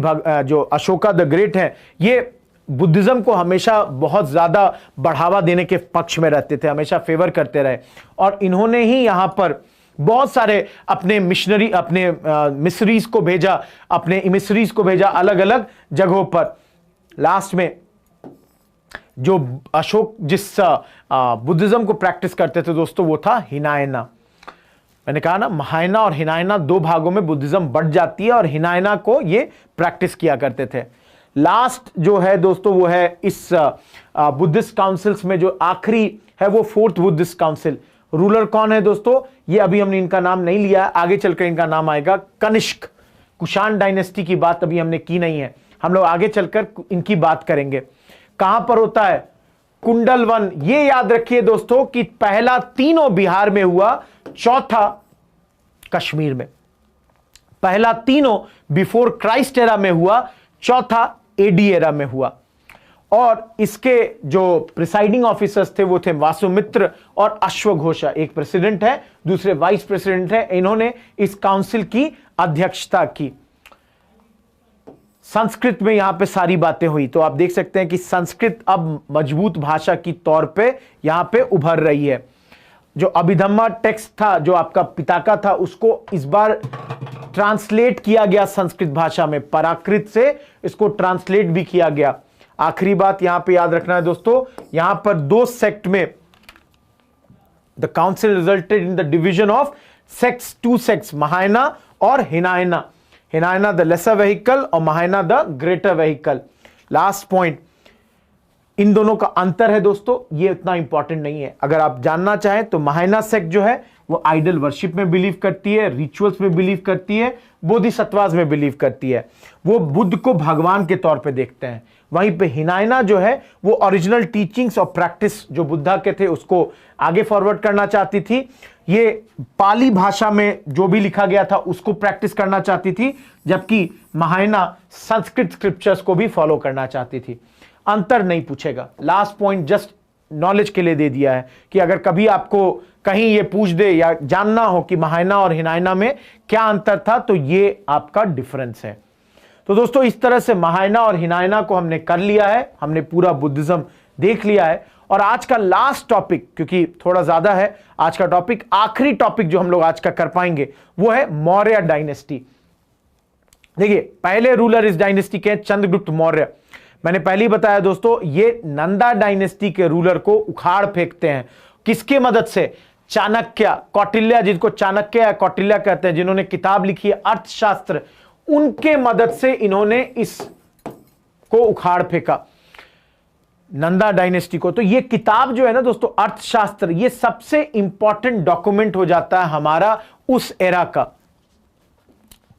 जो अशोका द ग्रेट है, ये बुद्धिज्म को हमेशा बहुत ज्यादा बढ़ावा देने के पक्ष में रहते थे, हमेशा फेवर करते रहे। और इन्होंने ही यहां पर बहुत सारे अपने मिशनरी, अपने मिशनरीज को भेजा, अपने इमिसरीज को भेजा अलग अलग जगहों पर। लास्ट में जो अशोक जिस बुद्धिज्म को प्रैक्टिस करते थे दोस्तों, वो था हिनायना। मैंने कहा ना, महायाना और हिनायना 2 भागों में बुद्धिज्म बंट जाती है, और हिनायना को ये प्रैक्टिस किया करते थे। लास्ट जो है दोस्तों, वो है इस बुद्धिस्ट काउंसिल्स में जो आखिरी है, वो 4th बुद्धिस्ट काउंसिल। रूलर कौन है दोस्तों? ये अभी हमने इनका नाम नहीं लिया, आगे चलकर इनका नाम आएगा। कनिष्क, कुषाण डायनेस्टी की बात अभी हमने की नहीं है, हम लोग आगे चलकर इनकी बात करेंगे। कहां पर होता है? कुंडलवन। ये याद रखिए दोस्तों कि पहला तीनों बिहार में हुआ, चौथा कश्मीर में। पहला तीनों बिफोर क्राइस्ट एरा में हुआ, चौथा एडी एरा में हुआ। और इसके जो प्रिसाइडिंग ऑफिसर्स थे वो थे वासुमित्र और अश्वघोषा। एक प्रेसिडेंट है, दूसरे वाइस प्रेसिडेंट है। इन्होंने इस काउंसिल की अध्यक्षता की। संस्कृत में यहां पे सारी बातें हुई, तो आप देख सकते हैं कि संस्कृत अब मजबूत भाषा की तौर पे यहां पे उभर रही है। जो अभिधम्मा टेक्स्ट था, जो आपका पिताका था, उसको इस बार ट्रांसलेट किया गया संस्कृत भाषा में, प्राकृत से इसको ट्रांसलेट भी किया गया। आखिरी बात यहां पे याद रखना है दोस्तों, यहां पर दो सेक्ट में the council resulted in the division of sects, two sects, Mahayana और Hinayana. Hinayana the lesser vehicle और Mahayana the greater vehicle. Last point, इन दोनों का अंतर है दोस्तों, ये इतना इंपॉर्टेंट नहीं है। अगर आप जानना चाहें तो महायाना सेक्ट जो है वो आइडल वर्शिप में बिलीव करती है, रिचुअल्स में बिलीव करती है, बोधिसत्वास में बिलीव करती है, वो बुद्ध को भगवान के तौर पे देखते हैं। वहीं पे हिनायना जो है वो ओरिजिनल टीचिंग्स और प्रैक्टिस जो बुद्धा के थे उसको आगे फॉरवर्ड करना चाहती थी। ये पाली भाषा में जो भी लिखा गया था उसको प्रैक्टिस करना चाहती थी, जबकि महायाना संस्कृत स्क्रिप्चर्स को भी फॉलो करना चाहती थी। अंतर नहीं पूछेगा। लास्ट पॉइंट जस्ट नॉलेज के लिए दे दिया है कि अगर कभी आपको कहीं ये पूछ दे या जानना हो कि महायाना और हिनायना में क्या अंतर था, तो ये आपका डिफरेंस है। तो दोस्तों इस तरह से महायाना और हिनायना को हमने कर लिया है, हमने पूरा बुद्धिज्म देख लिया है। और आज का लास्ट टॉपिक, क्योंकि थोड़ा ज्यादा है आज का टॉपिक, आखिरी टॉपिक जो हम लोग आज का कर पाएंगे वो है मौर्य डायनेस्टी। देखिए, पहले रूलर इस डायनेस्टी के चंद्रगुप्त मौर्य। मैंने पहले ही बताया दोस्तों, ये नंदा डायनेस्टी के रूलर को उखाड़ फेंकते हैं। किसके मदद से? चाणक्य, कौटिल्य, जिनको चाणक्य या कौटिल्य कहते हैं, जिन्होंने किताब लिखी है अर्थशास्त्र, उनके मदद से इन्होंने इस को उखाड़ फेंका, नंदा डायनेस्टी को। तो ये किताब जो है ना दोस्तों, अर्थशास्त्र, ये सबसे इंपॉर्टेंट डॉक्यूमेंट हो जाता है हमारा उस एरा का।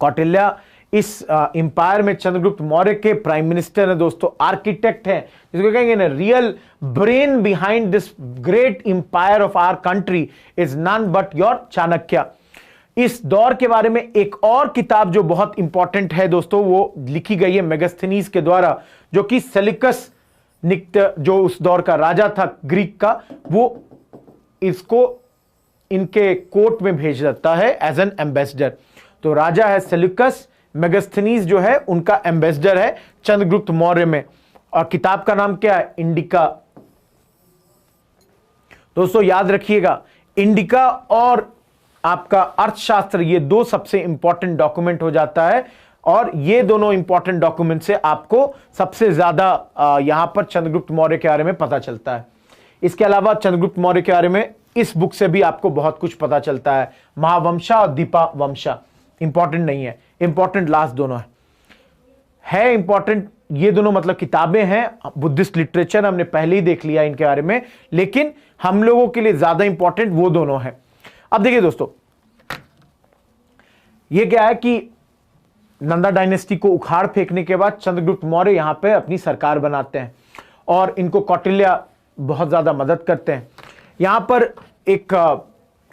कौटिल्य इस इंपायर में चंद्रगुप्त मौर्य के प्राइम मिनिस्टर है दोस्तों, आर्किटेक्ट है, जिसको कहेंगे ना real brain behind this great empire of our country is none but your Chanakya. इस दौर के बारे में एक और किताब जो बहुत इंपॉर्टेंट है दोस्तों, वो लिखी गई है मेगास्थनीज के द्वारा, जो कि सेल्यूकस निक्टर, जो उस दौर का राजा था ग्रीक का, वो इसको इनके कोर्ट में भेज देता है एज एन एम्बेसडर। तो राजा है सेल्यूकस, मेगास्थनीज जो है उनका एम्बेसडर है चंद्रगुप्त मौर्य में। और किताब का नाम क्या है? इंडिका। दोस्तों याद रखिएगा, इंडिका और आपका अर्थशास्त्र, ये दो सबसे इंपॉर्टेंट डॉक्यूमेंट हो जाता है। और ये दोनों इंपॉर्टेंट डॉक्यूमेंट से आपको सबसे ज्यादा यहां पर चंद्रगुप्त मौर्य के बारे में पता चलता है। इसके अलावा चंद्रगुप्त मौर्य के बारे में इस बुक से भी आपको बहुत कुछ पता चलता है। महावंशा और दीपा वंशा इंपॉर्टेंट नहीं है, इंपॉर्टेंट लास्ट दोनों है इंपॉर्टेंट। ये दोनों मतलब किताबें हैं, बुद्धिस्ट लिटरेचर हमने पहले ही देख लिया इनके बारे में, लेकिन हम लोगों के लिए ज्यादा इंपॉर्टेंट वो दोनों हैं। अब देखिए दोस्तों, ये क्या है कि नंदा डायनेस्टी को उखाड़ फेंकने के बाद चंद्रगुप्त मौर्य यहां पे अपनी सरकार बनाते हैं और इनको कौटिल्य बहुत ज्यादा मदद करते हैं। यहां पर एक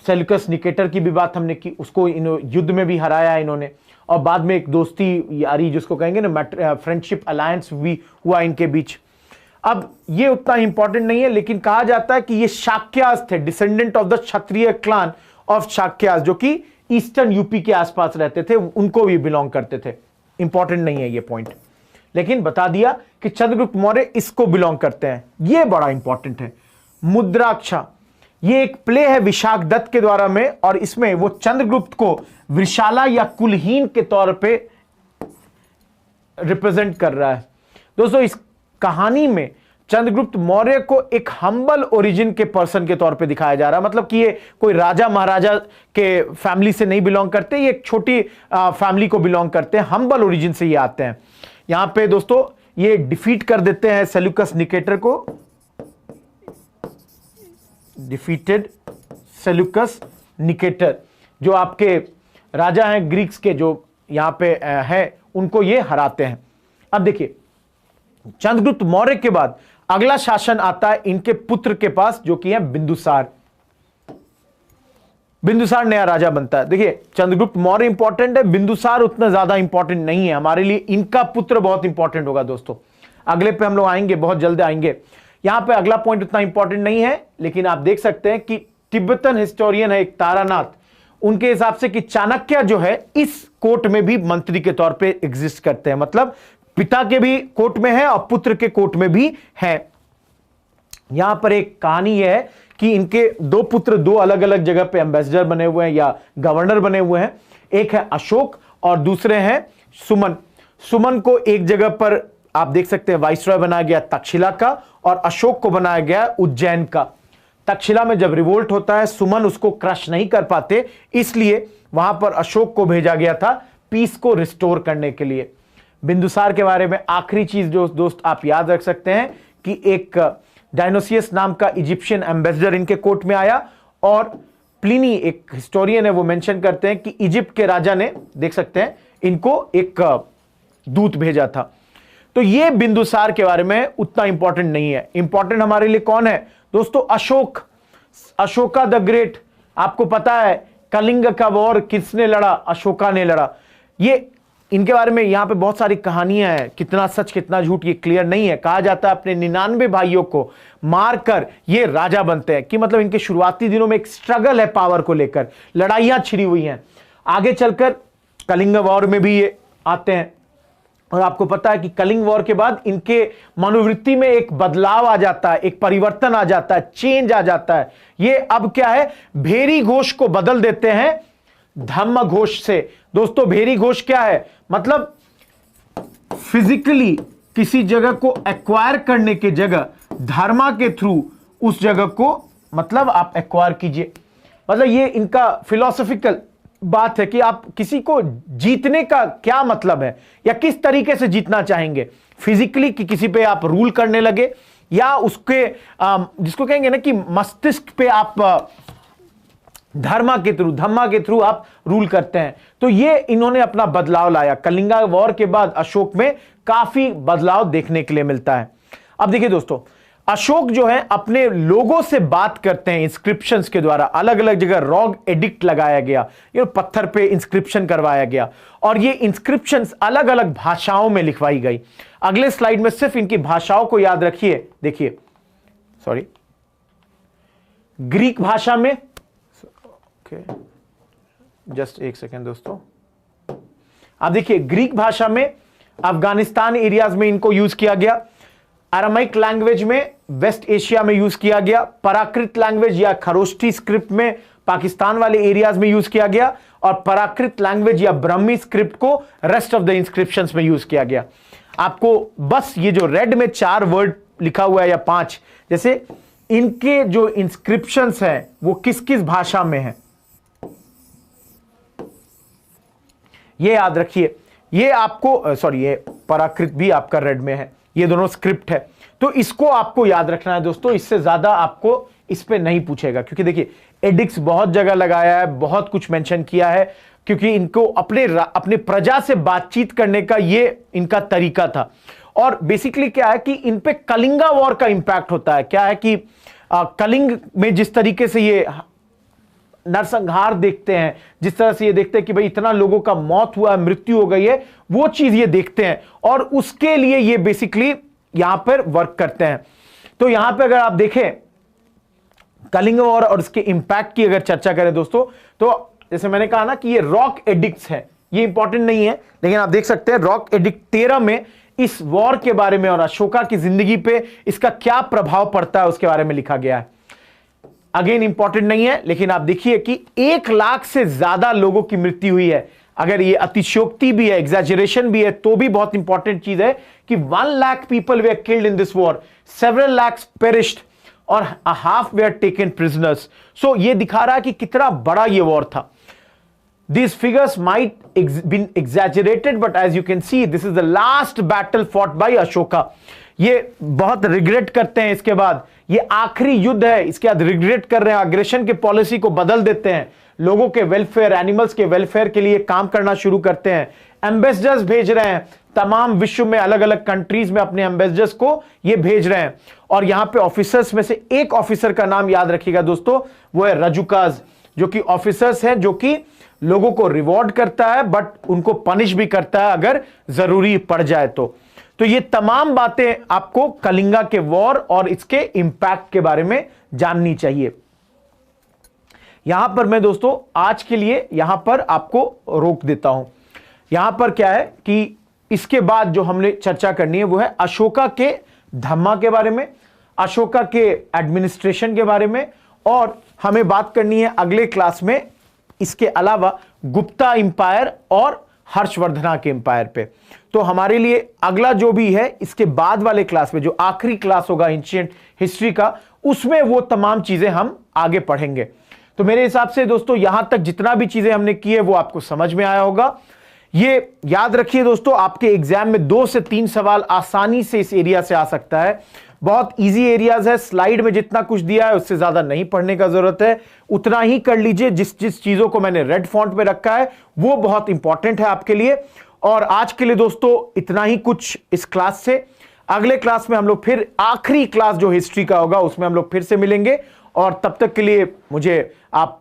सेल्यूकस निकेटर की भी बात हमने की, उसको युद्ध में भी हराया इन्होंने, और बाद में एक दोस्ती यारी जिसको कहेंगे ना फ्रेंडशिप अलायंस भी हुआ इनके बीच। अब ये उतना इंपॉर्टेंट नहीं है, लेकिन कहा जाता है कि ये शाक्यास थे, descendant of the Kshatriya clan of Shakyas, जो कि ईस्टर्न यूपी के आसपास रहते थे, उनको भी बिलोंग करते थे। इंपॉर्टेंट नहीं है ये पॉइंट, लेकिन बता दिया कि चंद्रगुप्त मौर्य इसको बिलोंग करते हैं। ये बड़ा इंपॉर्टेंट है। मुद्राक्षा, ये एक प्ले है विशाख दत्त के द्वारा में, और इसमें वो चंद्रगुप्त को वृषाला या कुलहीन के तौर पे रिप्रेजेंट कर रहा है। दोस्तों इस कहानी में चंद्रगुप्त मौर्य को एक हम्बल ओरिजिन के पर्सन के तौर पे दिखाया जा रहा है, मतलब कि ये कोई राजा महाराजा के फैमिली से नहीं बिलोंग करते, ये एक छोटी फैमिली को बिलोंग करते हैं, हम्बल ओरिजिन से ये आते हैं। यहां पे दोस्तों ये डिफीट कर देते हैं सेल्यूकस निकेटर को, डिफीटेड सेल्यूकस निकेटर, जो आपके राजा हैं ग्रीक्स के, जो यहां पे है, उनको ये हराते हैं। अब देखिए, चंद्रगुप्त मौर्य के बाद अगला शासन आता है इनके पुत्र के पास, जो कि है बिंदुसार। बिंदुसार नया राजा बनता है। देखिए, चंद्रगुप्त मौर्य इंपॉर्टेंट है, बिंदुसार उतना ज्यादा इंपॉर्टेंट नहीं है हमारे लिए, इनका पुत्र बहुत इंपॉर्टेंट होगा दोस्तों। अगले पे हम लोग आएंगे, बहुत जल्द आएंगे। यहां पे अगला पॉइंट उतना इंपॉर्टेंट नहीं है, लेकिन आप देख सकते हैं कि तिब्बतन हिस्टोरियन है एक तारानाथ, उनके हिसाब से कि चाणक्य जो है इस कोर्ट में भी मंत्री के तौर पे एग्जिस्ट करते हैं, मतलब पिता के भी कोर्ट में है और पुत्र के कोर्ट में भी है। यहां पर एक कहानी है कि इनके दो पुत्र दो अलग अलग जगह पे एम्बेसडर बने हुए हैं या गवर्नर बने हुए हैं। एक है अशोक और दूसरे हैं सुमन। सुमन को एक जगह पर आप देख सकते हैं वाइसरॉय बनाया गया तक्षशिला का, और अशोक को बनाया गया उज्जैन का। तक्षशिला में जब रिवोल्ट होता है, सुमन उसको क्रश नहीं कर पाते, इसलिए वहां पर अशोक को भेजा गया था पीस को रिस्टोर करने के लिए। बिंदुसार के बारे में आखिरी चीज जो दोस्त आप याद रख सकते हैं कि एक डायनोसियस नाम का इजिप्शियन एम्बेसडर इनके कोर्ट में आया, और प्लिनी एक हिस्टोरियन है वो मेंशन करते हैं कि इजिप्ट के राजा ने, देख सकते हैं, इनको एक दूत भेजा था। तो ये बिंदुसार के बारे में उतना इंपॉर्टेंट नहीं है। इंपॉर्टेंट हमारे लिए कौन है दोस्तों? Ashok, Ashoka the great. आपको पता है कलिंग का वॉर किसने लड़ा? अशोका ने लड़ा। ये इनके बारे में यहां पे बहुत सारी कहानियां हैं, कितना सच कितना झूठ ये क्लियर नहीं है। कहा जाता है अपने 99 भाइयों को मारकर ये राजा बनते हैं, कि मतलब इनके शुरुआती दिनों में एक स्ट्रगल है पावर को लेकर, लड़ाइयां छिड़ी हुई हैं। आगे चलकर कलिंग वॉर में भी ये आते हैं, और आपको पता है कि कलिंग वॉर के बाद इनके मनोवृत्ति में एक बदलाव आ जाता है, एक परिवर्तन आ जाता है, चेंज आ जाता है। ये अब क्या है, भेरी घोष को बदल देते हैं धम्म घोष से। दोस्तों भेरी घोष क्या है? मतलब फिजिकली किसी जगह को एक्वायर करने के जगह धर्मा के थ्रू उस जगह को मतलब आप एक्वायर कीजिए। मतलब ये इनका फिलॉसफिकल बात है कि आप किसी को जीतने का क्या मतलब है, या किस तरीके से जीतना चाहेंगे। फिजिकली कि किसी पे आप रूल करने लगे, या उसके जिसको कहेंगे ना कि मस्तिष्क पे आप धर्मा के थ्रू आप रूल करते हैं। तो ये इन्होंने अपना बदलाव लाया। कलिंगा वॉर के बाद अशोक में काफी बदलाव देखने के लिए मिलता है। अब देखिए दोस्तों, अशोक जो है अपने लोगों से बात करते हैं इंस्क्रिप्शंस के द्वारा। अलग अलग जगह रॉग एडिक्ट लगाया गया, ये पत्थर पे इंस्क्रिप्शन करवाया गया, और ये इंस्क्रिप्शंस अलग अलग भाषाओं में लिखवाई गई। अगले स्लाइड में सिर्फ इनकी भाषाओं को याद रखिए। देखिए, सॉरी, ग्रीक भाषा में, जस्ट एक सेकेंड दोस्तों, आप देखिए ग्रीक भाषा में अफगानिस्तान एरियाज में इनको यूज किया गया। अरामाइक लैंग्वेज में वेस्ट एशिया में यूज किया गया। प्राकृत लैंग्वेज या खरोष्ठी स्क्रिप्ट में पाकिस्तान वाले एरियाज में यूज किया गया, और प्राकृत लैंग्वेज या ब्राह्मी स्क्रिप्ट को रेस्ट ऑफ द इंस्क्रिप्शंस में यूज किया गया। आपको बस ये जो रेड में 4 वर्ड लिखा हुआ है या 5, जैसे इनके जो इंस्क्रिप्शंस हैं वो किस किस भाषा में है ये याद रखिए। ये आपको सॉरी, ये प्राकृत भी आपका रेड में है, ये दोनों स्क्रिप्ट है। तो इसको आपको याद रखना है दोस्तों, इससे ज्यादा आपको इस पे नहीं पूछेगा, क्योंकि देखिए एडिक्स बहुत जगह लगाया है, बहुत कुछ मेंशन किया है, क्योंकि इनको अपने प्रजा से बातचीत करने का ये इनका तरीका था। और बेसिकली क्या है कि इन पे कलिंगा वॉर का इंपैक्ट होता है। क्या है कि कलिंग में जिस तरीके से ये नरसंहार देखते हैं, जिस तरह से ये देखते हैं कि भाई इतना लोगों का मौत हुआ, मृत्यु हो गई है, वो चीज ये देखते हैं, और उसके लिए ये बेसिकली यहां पर वर्क करते हैं। तो यहां पर अगर आप देखें कलिंग वॉर और इसके इंपैक्ट की अगर चर्चा करें दोस्तों, तो जैसे मैंने कहा ना कि ये रॉक एडिक्ट्स है, ये इंपॉर्टेंट नहीं है, लेकिन आप देख सकते हैं रॉक एडिक्ट 13 में इस वॉर के बारे में और अशोका की जिंदगी पे इसका क्या प्रभाव पड़ता है उसके बारे में लिखा गया है। अगेन इंपॉर्टेंट नहीं है, लेकिन आप देखिए कि 1 लाख से ज्यादा लोगों की मृत्यु हुई है। अगर ये अतिशयोक्ति भी है, एग्जैजरेशन भी है, तो भी बहुत इंपॉर्टेंट चीज है कि 1 lakh people where killed in this war, several lakhs perished, और हाफ वेयर टेकन प्रिजनर्स। सो ये दिखा रहा है कि कितना बड़ा ये वॉर था। These figures might been exaggerated, but as you can see, this is the last battle fought by Ashoka. ये बहुत रिग्रेट करते हैं इसके बाद, ये आखिरी युद्ध है, इसके बाद रिग्रेट कर रहे हैं, अग्रेशन के पॉलिसी को बदल देते हैं, लोगों के वेलफेयर, एनिमल्स के वेलफेयर के लिए काम करना शुरू करते हैं, एम्बेसडर्स भेज रहे हैं, तमाम विश्व में अलग अलग कंट्रीज में अपने एम्बेसडर्स को ये भेज रहे हैं। और यहां पे ऑफिसर्स में से एक ऑफिसर का नाम याद रखिएगा दोस्तों, वो है रजुकाज, जो कि ऑफिसर्स हैं जो कि लोगों को रिवॉर्ड करता है बट उनको पनिश भी करता है अगर जरूरी पड़ जाए तो तो ये तमाम बातें आपको कलिंगा के वॉर और इसके इंपैक्ट के बारे में जाननी चाहिए। यहां पर मैं दोस्तों आज के लिए यहां पर आपको रोक देता हूं। यहां पर क्या है कि इसके बाद जो हमने चर्चा करनी है वो है अशोका के धम्मा के बारे में, अशोका के एडमिनिस्ट्रेशन के बारे में, और हमें बात करनी है अगले क्लास में इसके अलावा गुप्ता इंपायर और हर्षवर्धना के इंपायर पे। तो हमारे लिए अगला जो भी है इसके बाद वाले क्लास में, जो आखिरी क्लास होगा एंशिएंट हिस्ट्री का, उसमें वो तमाम चीजें हम आगे पढ़ेंगे। तो मेरे हिसाब से दोस्तों यहां तक जितना भी चीजें हमने की है वो आपको समझ में आया होगा। ये याद रखिए दोस्तों, आपके एग्जाम में 2 से 3 सवाल आसानी से इस एरिया से आ सकता है। बहुत इजी एरियाज है, स्लाइड में जितना कुछ दिया है उससे ज्यादा नहीं पढ़ने का जरूरत है, उतना ही कर लीजिए। जिस जिस चीजों को मैंने रेड फॉन्ट में रखा है वो बहुत इंपॉर्टेंट है आपके लिए। और आज के लिए दोस्तों इतना ही कुछ इस क्लास से। अगले क्लास में हम लोग फिर आखिरी क्लास जो हिस्ट्री का होगा उसमें हम लोग फिर से मिलेंगे, और तब तक के लिए मुझे आप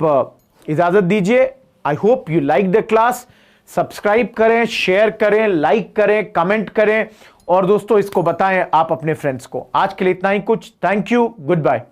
इजाजत दीजिए। I hope you like the class. Subscribe करें, शेयर करें, लाइक करें, कमेंट करें, और दोस्तों इसको बताएं आप अपने फ्रेंड्स को। आज के लिए इतना ही कुछ। Thank you, good bye.